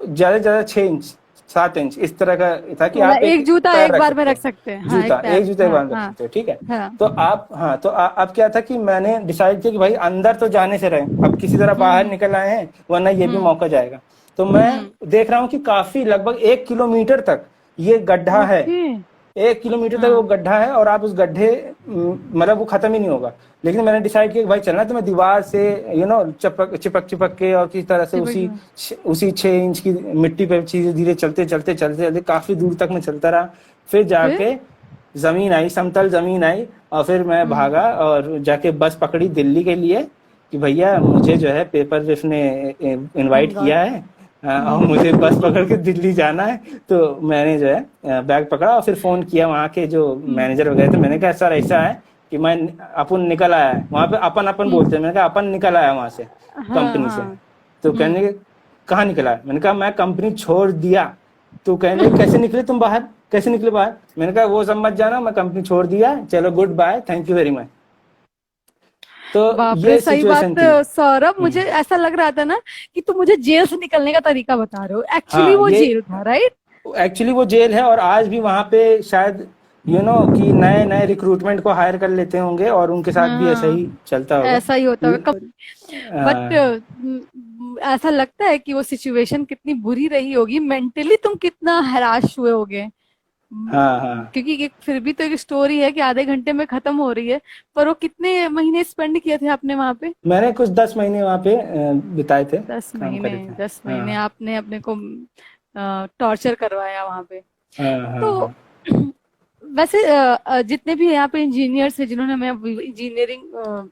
B: ज्यादा से ज्यादा 6 इंच 7 इंच इस तरह का था कि
A: मतलब
B: आप
A: एक जूता
B: पैर
A: एक बार में
B: सकते
A: रख
B: हो।
A: सकते हैं। हाँ,
B: जूता
A: पैर।
B: एक जूता एक
A: हाँ
B: बार में रख
A: हाँ
B: सकते हो, ठीक है।
A: हाँ।
B: तो आप हाँ तो अब क्या था कि मैंने डिसाइड किया कि भाई अंदर तो जाने से रहे, अब किसी तरह बाहर निकल आए हैं वरना ये भी मौका जाएगा। तो मैं देख रहा हूँ कि काफी लगभग 1 किलोमीटर तक ये गड्ढा है,
A: ओके।
B: 1 किलोमीटर तक वो गड्ढा है और आप उस गड्ढे मतलब वो खत्म ही नहीं होगा। लेकिन मैंने डिसाइड किया कि भाई चलना तो मैं दीवार से चिपक चिपक चिपक के और किसी तरह से उसी 6 इंच की मिट्टी पे चीजें धीरे चलते चलते चलते चलते काफी दूर तक मैं चलता रहा। फिर जाके जमीन आई, समतल जमीन आई, और फिर मैं भागा और जाके बस पकड़ी दिल्ली के लिए कि भैया मुझे जो है पेपर वेफ ने इनवाइट किया है और मुझे बस पकड़ के दिल्ली जाना है। तो मैंने जो है बैग पकड़ा और फिर फोन किया वहाँ के जो मैनेजर वगैरह थे। मैंने कहा सर ऐसा है कि मैं अपन निकल आया है, वहाँ पे अपन अपन बोलते हैं, मैंने कहा अपन निकल आया वहाँ से कंपनी से। तो कहने के कहाँ निकला है? मैंने कहा मैं कंपनी छोड़ दिया। तो कहने कैसे निकले तुम बाहर, कैसे निकले बाहर? मैंने कहा वो सब मत जाना, मैं कंपनी छोड़ दिया, चलो good bye, thank you very much. तो
A: बाप रे,
B: ये
A: सही
B: सिचुएशन
A: बात।
B: थी।
A: सौरभ, मुझे ऐसा लग रहा था ना कि तुम मुझे जेल से निकलने का तरीका बता रहे हो। एक्चुअली
B: हाँ
A: वो
B: ये
A: जेल था, राइट?
B: एक्चुअली वो जेल है और आज भी वहां पे शायद कि नए नए रिक्रूटमेंट को हायर कर लेते होंगे और उनके साथ भी ऐसा
A: हाँ,
B: ही चलता होगा।
A: ऐसा ही होता होगा। बट
B: हाँ
A: ऐसा लगता है कि वो सिचुएशन कितनी बुरी रही होगी। मेंटली तुम कितना हराश हुए होगे।
B: हाँ हाँ।
A: क्योंकि ये फिर भी तो एक स्टोरी है कि आधे घंटे में खत्म हो रही है। पर वो कितने महीने स्पेंड किए थे आपने वहां पे?
B: मैंने कुछ 10 महीने वहां पे बिताए थे,
A: 10
B: काम
A: महीने?
B: करे थे।
A: 10 महीने
B: हाँ
A: आपने अपने को टॉर्चर करवाया वहां पे।
B: हाँ हाँ
A: तो
B: हाँ
A: वैसे जितने भी यहाँ पे इंजीनियर्स हैं, जिन्होंने हमें इंजीनियरिंग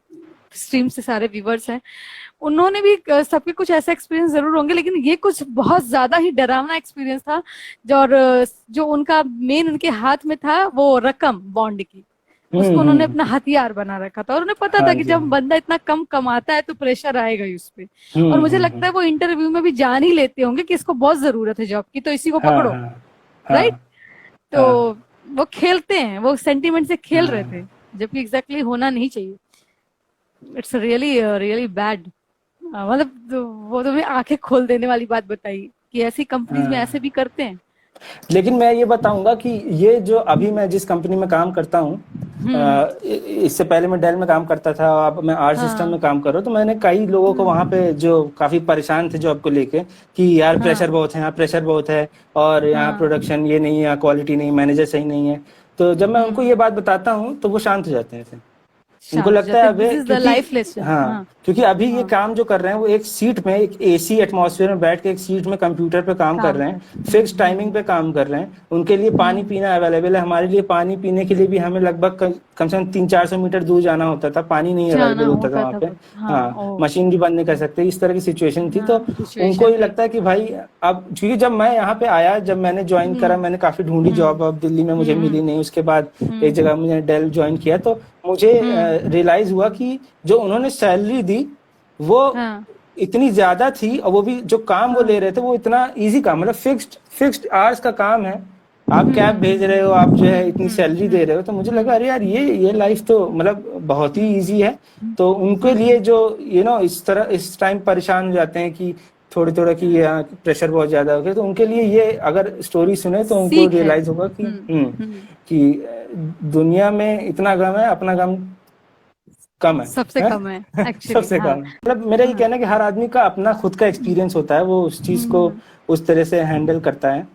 A: स्ट्रीम से सारे व्यूवर्स हैं, उन्होंने भी सबके कुछ ऐसा एक्सपीरियंस जरूर होंगे, लेकिन ये कुछ बहुत ज्यादा ही डरावना एक्सपीरियंस था। और जो उनका मेन उनके हाथ में था वो रकम बॉन्ड की, उसको उन्होंने अपना हथियार बना रखा था। और उन्हें पता था
B: हाँ
A: कि
B: जी
A: जब बंदा इतना कम कमाता है तो प्रेशर आएगा ही उस पे। और मुझे लगता
B: हम्म।
A: है वो इंटरव्यू में भी जान ही लेते होंगे कि इसको बहुत जरूरत है जॉब की, तो इसी को
B: हाँ
A: पकड़ो,
B: हाँ
A: राइट?
B: हाँ
A: तो
B: हाँ
A: वो खेलते हैं, वो सेंटीमेंट से खेल रहे थे,
B: हाँ
A: जबकि एग्जैक्टली होना नहीं चाहिए। It's really really bad. मतलब वो तुम्हें आंखें खोल देने वाली बात बताई कि ऐसी कंपनीज में ऐसे
B: हाँ।
A: भी करते हैं।
B: लेकिन मैं ये बताऊंगा कि ये जो अभी मैं जिस कंपनी में काम करता हूँ, इससे पहले मैं डेल में काम करता था, अब मैं आर सिस्टम
A: हाँ
B: में काम कर रहा हूँ। तो मैंने कई लोगों को वहां पे जो काफी परेशान थे जॉब को लेके कि यार प्रेशर
A: हाँ
B: बहुत है, यहाँ प्रेशर बहुत है और यहाँ
A: हाँ।
B: प्रोडक्शन ये नहीं है, यहाँ क्वालिटी नहीं, मैनेजर सही नहीं है। तो जब मैं उनको ये बात बताता हूँ तो वो शांत हो जाते हैं फिर। उनको
A: शांत हो
B: लगता है
A: जाते,
B: अबे
A: दिस इज द
B: क्योंकि
A: लाइफ लेसन।
B: हाँ,
A: हाँ
B: क्योंकि अभी ये
A: हाँ।
B: काम जो कर रहे हैं वो एक सीट में, एक एसी एटमॉस्फेयर में बैठ के एक सीट में कंप्यूटर पे काम कर
A: काम
B: रहे
A: कर।
B: हैं, फिक्स टाइमिंग पे काम कर रहे हैं। उनके लिए पानी पीना अवेलेबल है, हमारे लिए पानी पीने के लिए भी हमें लगभग कम से कम 300-400 मीटर दूर जाना होता था, पानी नहीं
A: जाना
B: अवेलेबल होता था
A: होता
B: वहाँ
A: था
B: पे।
A: बस। हाँ।
B: हाँ,
A: ओ।
B: मशीन भी बंद नहीं कर सकते, इस तरह की सिचुएशन थी। तो
A: हाँ,
B: उनको
A: सिचुएशन
B: ये
A: थी।
B: लगता है कि भाई अब क्योंकि जब मैं यहाँ पे आया, जब मैंने ज्वाइन करा, मैंने काफी ढूंढी जॉब, अब दिल्ली में मुझे मिली नहीं। उसके बाद एक जगह मुझे डेल ज्वाइन किया तो मुझे रियलाइज हुआ कि जो उन्होंने सैलरी दी वो
A: हाँ
B: इतनी ज्यादा थी, और वो भी जो काम वो ले रहे थे वो इतना इजी काम, मतलब फिक्स्ड आवर्स का काम है, आप कैब भेज रहे हो, आप जो है इतनी सैलरी दे रहे हो। तो मुझे लगा अरे यार ये लाइफ तो मतलब बहुत ही इजी है। तो उनके लिए जो इस तरह इस टाइम परेशान हो जाते हैं कि थोड़ी थोड़ा कि यहाँ प्रेशर बहुत ज्यादा हो गया, तो उनके लिए ये अगर स्टोरी सुने तो उनको
A: सीख है।
B: रियलाइज होगा कि दुनिया में इतना गम है, अपना गम कम है।
A: सबसे
B: हैं?
A: कम है एक्चुअली,
B: सबसे
A: हाँ।
B: कम। मतलब मेरा ये कहना है कि हर आदमी का अपना खुद का एक्सपीरियंस होता है, वो उस चीज को उस तरह से हैंडल करता है।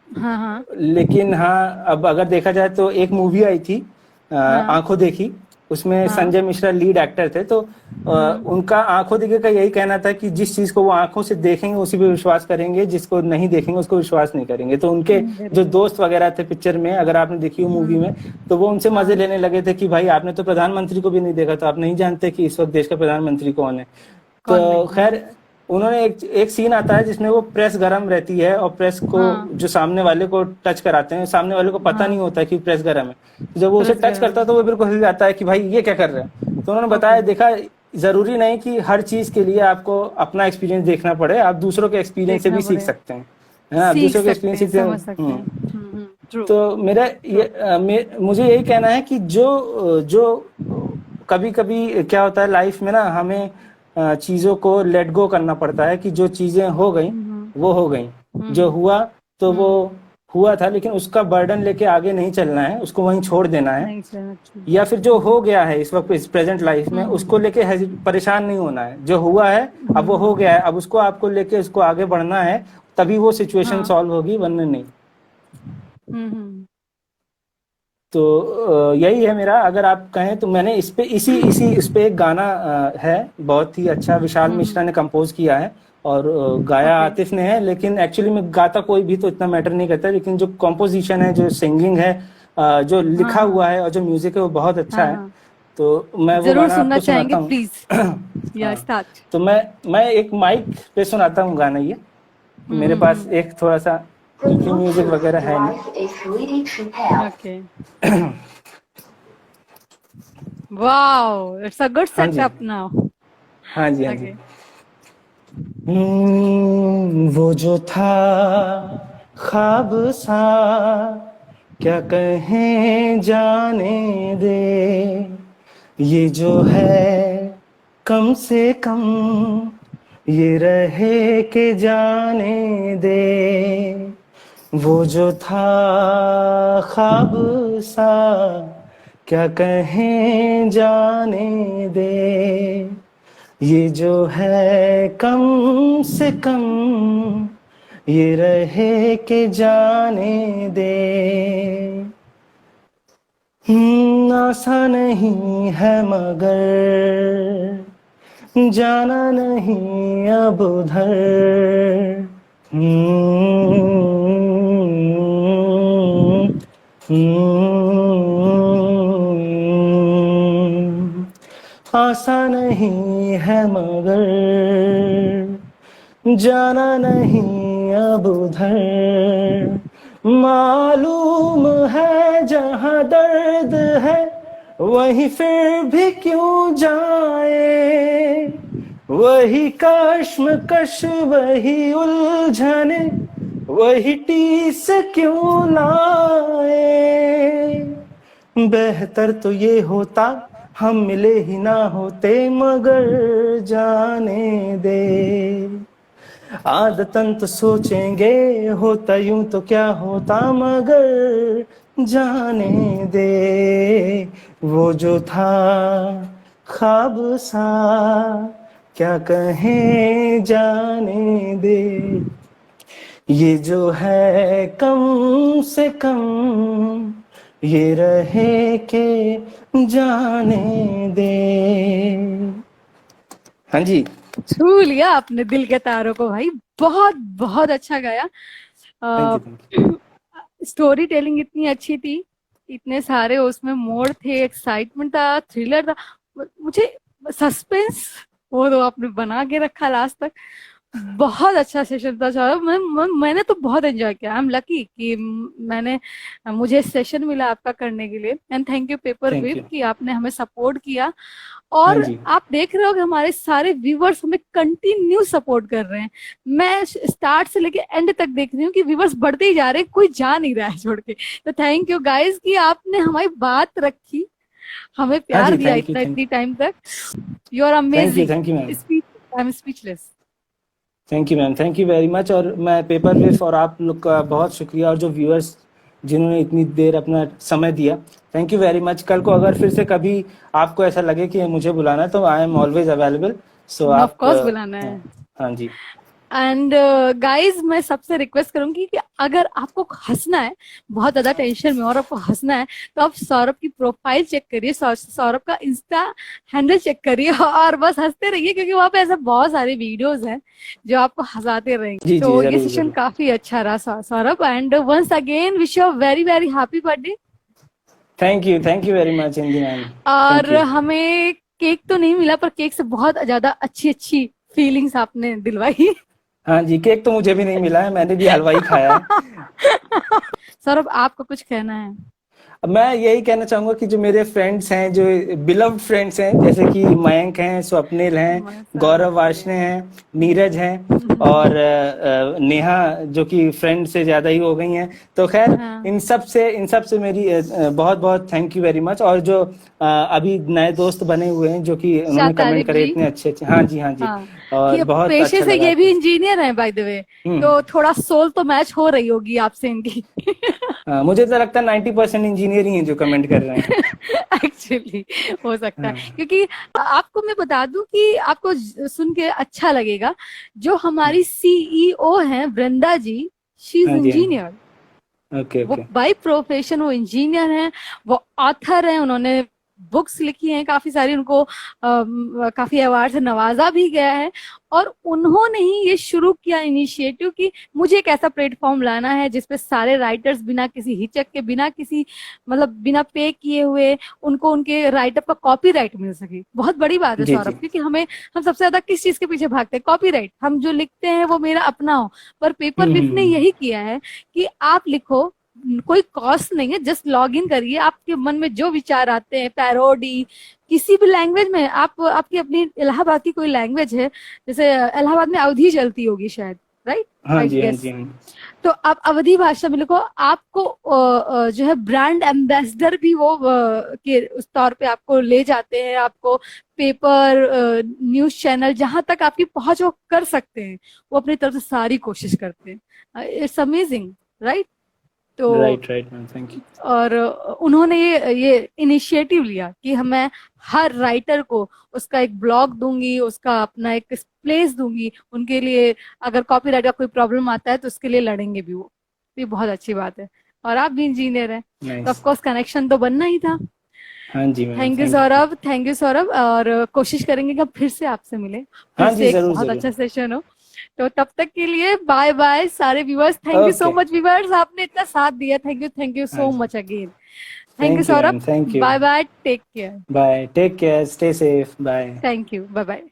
A: हाँ हाँ
B: लेकिन हाँ, अब अगर देखा जाए तो एक मूवी आई थी
A: हाँ
B: आंखों देखी, उसमें
A: हाँ।
B: संजय मिश्रा लीड एक्टर थे। तो उनका आंखों देखी का यही कहना था कि जिस चीज को वो आंखों से देखेंगे उसी पे विश्वास करेंगे, जिसको नहीं देखेंगे उसको विश्वास नहीं करेंगे। तो उनके जो दोस्त वगैरह थे पिक्चर में, अगर आपने देखी हो मूवी में, तो वो उनसे मजे लेने लगे थे कि भाई आपने तो प्रधानमंत्री को भी नहीं देखा, तो आप नहीं जानते कि इस वक्त देश का प्रधानमंत्री कौन है।
A: कौन
B: तो
A: नहीं, हाँ
B: खैर, उन्होंने एक सीन आता है जिसमें वो प्रेस गरम रहती है और प्रेस को
A: हाँ
B: जो सामने वाले को टच कराते हैं, सामने वाले को पता नहीं
A: हाँ।
B: होता कि प्रेस गरम है। तो जब वो उसे
A: प्रेस
B: टच करता है तो वो बिल्कुल हिल जाता है कि भाई ये क्या कर रहे हैं। तो उन्होंने बताया,
A: ओके,
B: देखा, जरूरी नहीं कि हर चीज के लिए आपको अपना एक्सपीरियंस देखना पड़े, आप दूसरों के एक्सपीरियंस से
A: देखना
B: भी सीख
A: पड़े,
B: सकते हैं। है ना, आप
A: सीख
B: दूसरों के
A: सकते
B: एक्सपीरियंस
A: हैं,
B: सीखते
A: समझ सकते
B: हैं।
A: हैं। ट्रू
B: तो मेरा
A: ट्रू।
B: मुझे यही कहना है कि जो जो कभी कभी क्या होता है लाइफ में ना, हमें चीजों को लेट गो करना पड़ता है कि जो चीजें हो गई वो हो गई, जो हुआ तो वो हुआ था, लेकिन उसका बर्डन लेके आगे नहीं चलना है, उसको वहीं छोड़ देना है।
A: नहीं चलना चाहिए।
B: या फिर जो हो गया है इस वक्त इस प्रेजेंट लाइफ में, उसको लेके परेशान नहीं होना है। जो हुआ है अब वो हो गया है, अब उसको आपको लेके उसको आगे बढ़ना है, तभी वो सिचुएशन
A: हाँ।
B: सॉल्व होगी, वरना नहीं।
A: हम्म।
B: तो यही है मेरा। अगर आप कहें तो मैंने इस पे इसी इसी इस पे एक गाना है बहुत ही अच्छा, विशाल मिश्रा ने कंपोज किया है और गाया
A: ओके।
B: आतिफ ने है। लेकिन एक्चुअली में गाता कोई भी तो इतना मैटर नहीं करता, लेकिन जो कॉम्पोजिशन है, जो सिंगिंग है, जो लिखा
A: हाँ
B: हुआ है और जो म्यूजिक है वो बहुत अच्छा
A: हाँ
B: है।
A: हाँ,
B: तो मैं वो
A: जरूर
B: गाना
A: सुनना
B: आपको
A: चाहेंगे
B: सुनाता हूँ।
A: प्लीज। या
B: हाँ,
A: स्टार्ट।
B: तो मैं एक माइक पे सुनाता हूँ गाना ये। मेरे पास एक थोड़ा सा म्यूजिक वगैरह है नहीं।
A: Okay. Wow, it's a good
B: हाँ जी,
A: सेटअप नाउ।
B: हाँ जी, हाँ जी।
A: ओके।
B: वो जो था ख्वाब सा, क्या कहें जाने दे, ये जो है कम से कम ये रहे के जाने दे। वो जो था ख्वाब सा, क्या कहें जाने दे, ये जो है कम से कम ये रहे के जाने दे। आसा नहीं है मगर जाना नहीं अब उधर। आसा नहीं है मगर जाना नहीं अब उधर। मालूम है जहाँ दर्द है वहीं फिर भी क्यों जाए, वही कश्मकश वही उलझने वही टीस क्यों लाए। बेहतर तो ये होता हम मिले ही ना होते, मगर जाने दे। आदतन तो सोचेंगे होता यूं तो क्या होता, मगर जाने दे। वो जो था ख्वाब सा, क्या कहें जाने दे, ये जो है कम से कम ये रहे के जाने दे। हाँ जी,
A: छू लिया आपने दिल के तारों को भाई, बहुत बहुत अच्छा गाया।
B: Thank you, thank you.
A: Story telling इतनी अच्छी थी, इतने सारे उसमें मोड़ थे, एक्साइटमेंट था, थ्रिलर था, मुझे सस्पेंस वो तो आपने बना के रखा लास्ट तक। बहुत अच्छा सेशन था सौरभ। मैंने तो बहुत एंजॉय किया। आई एम लकी कि मुझे सेशन मिला आपका करने के लिए। And thank you paper
B: thank
A: whip
B: you.
A: कि आपने हमें सपोर्ट किया।
B: हाँ
A: और
B: जी,
A: आप देख रहे हो कि हमारे सारे व्यूवर्स हमें कंटिन्यू सपोर्ट कर रहे हैं। मैं स्टार्ट से लेके एंड तक देख रही हूँ कि व्यूवर्स बढ़ते ही जा रहे हैं, कोई जा नहीं रहा है छोड़ के। तो थैंक यू गाइस कि आपने हमारी बात रखी, हमें
B: हाँ
A: प्यार
B: जी,
A: दिया
B: थैंक यू,
A: इतना
B: थैंक
A: इतनी टाइम तक। You are amazing.
B: Thank you ma'am,
A: speech, I am speechless.
B: Thank you ma'am, thank you very much. और मैं पेपर वेफ और आप लोग का बहुत शुक्रिया, और जो व्यूअर्स जिन्होंने इतनी देर अपना समय दिया। Thank you very much. कल को अगर फिर से कभी आपको ऐसा लगे कि मुझे बुलाना है तो I am always available. So
A: of
B: आप
A: कोर्स बुलाना है।
B: हाँ जी।
A: एंड गाइज मैं सबसे रिक्वेस्ट करूंगी कि अगर आपको हंसना है, बहुत ज्यादा टेंशन में और आपको हंसना है, तो आप सौरभ की प्रोफाइल चेक करिए, सौरभ का इंस्टा हैंडल चेक करिए और बस हंसते रहिए, क्योंकि वहां पे ऐसे बहुत सारे वीडियोस हैं जो आपको हंसाते रहेंगे।
B: जी
A: तो
B: जी,
A: ये
B: जरूर
A: सेशन
B: जरूर।
A: काफी अच्छा रहा Saurabh. And once again wish you very very happy birthday.
B: Thank you very much Indi ma'am. Thank
A: और
B: यू।
A: हमें केक तो नहीं मिला, पर केक से बहुत ज्यादा अच्छी अच्छी फीलिंग्स आपने दिलवाई।
B: हाँ जी, केक तो मुझे भी नहीं मिला है, मैंने भी हलवा ही खाया है।
A: सौरभ आपको कुछ कहना है?
B: अब मैं यही कहना चाहूंगा कि जो मेरे फ्रेंड्स हैं, जो बिलव्ड फ्रेंड्स हैं, जैसे कि मयंक हैं, स्वप्निल हैं, गौरव वार्ष्णेय हैं, नीरज हैं और नेहा, जो कि फ्रेंड से ज्यादा ही हो गई हैं। तो खैर
A: हाँ।
B: इन सब से मेरी बहुत बहुत थैंक यू वेरी मच। और जो अभी नए दोस्त बने हुए हैं, जो कि उन्होंने कमेंट करे इतने अच्छे अच्छे, हाँ जी हाँ जी,
A: हाँ,
B: और
A: ये
B: बहुत
A: पेशे
B: अच्छा
A: से
B: लगा
A: ये भी
B: आपको।
A: इंजीनियर हैं बाय द वे, तो थोड़ा सोल तो मैच हो रही होगी आपसे इनकी।
B: मुझे तो लगता है 90% इंजीनियर ही हैं जो कमेंट कर रहे हैं।
A: एक्चुअली हो सकता है,
B: हाँ
A: क्योंकि आपको मैं बता दूं कि आपको सुन के अच्छा लगेगा, जो हमारी सीईओ हैं वृंदा जी, शी इज
B: हाँ जी हाँ जी।
A: इंजीनियर।
B: ओके
A: वो
B: ओके।
A: बाय प्रोफेशन वो इंजीनियर हैं, वो ऑथर हैं, उन्होंने बुक्स लिखी हैं काफी सारी, उनको काफी अवार्ड से नवाजा भी गया है। और उन्होंने ही ये शुरू किया इनिशिएटिव कि मुझे एक ऐसा प्लेटफॉर्म लाना है जिसपे सारे राइटर्स बिना किसी हिचक के, बिना किसी मतलब बिना पे किए हुए उनको उनके राइटअप का कॉपीराइट मिल सके। बहुत बड़ी बात है
B: जी जी।
A: सौरभ, क्योंकि हम सबसे ज्यादा किस चीज के पीछे भागते हैं? कॉपीराइट। हम जो लिखते हैं वो मेरा अपना हो, पर पेपर लिफ ने
B: हम्म।
A: यही किया है कि आप लिखो, कोई कॉस्ट नहीं है, जस्ट लॉग इन करिए, आपके मन में जो विचार आते हैं, पैरोडी किसी भी लैंग्वेज में, आप आपकी अपनी इलाहाबाद की कोई लैंग्वेज है, जैसे इलाहाबाद में अवधी चलती होगी शायद, राइट?
B: हाँ
A: आई
B: जी हाँ
A: गेस।
B: जी हाँ।
A: तो आप अवधी भाषा में लिखो, आपको जो है ब्रांड एम्बेसडर भी वो के उस तौर पे आपको ले जाते हैं, आपको पेपर न्यूज चैनल जहां तक आपकी पहुंच वो कर सकते हैं, वो अपनी तरफ से सारी कोशिश करते हैं। It's amazing, right? तो
B: right right ma'am, thank you.
A: और उन्होंने ये इनिशिएटिव लिया कि मैं हर राइटर को उसका एक ब्लॉग दूंगी, उसका अपना एक प्लेस दूंगी उनके लिए, अगर कॉपीराइट का कोई प्रॉब्लम आता है तो उसके लिए लड़ेंगे भी वो। ये बहुत अच्छी बात है। और आप भी इंजीनियर हैं, तो ऑफ
B: नाइस।
A: कोर्स कनेक्शन तो बनना ही था।
B: हाँ जी ma'am,
A: thank you
B: thank you.
A: Saurabh, thank you Saurabh. और कोशिश करेंगे कि हम फिर से आपसे मिले, फिर
B: हाँ जी,
A: से एक
B: जरूर
A: बहुत
B: जरूर।
A: अच्छा सेशन हो। तो तब तक के लिए बाय बाय सारे viewers. Thank you so
B: okay.
A: Much viewers, आपने इतना साथ दिया। थैंक यू
B: हाँ
A: सो
B: जी।
A: Much again. Thank you
B: thank you
A: Saurabh.
B: Ma'am, thank you.
A: Bye bye, take care.
B: Bye, take care, stay safe, bye.
A: Thank you, bye bye.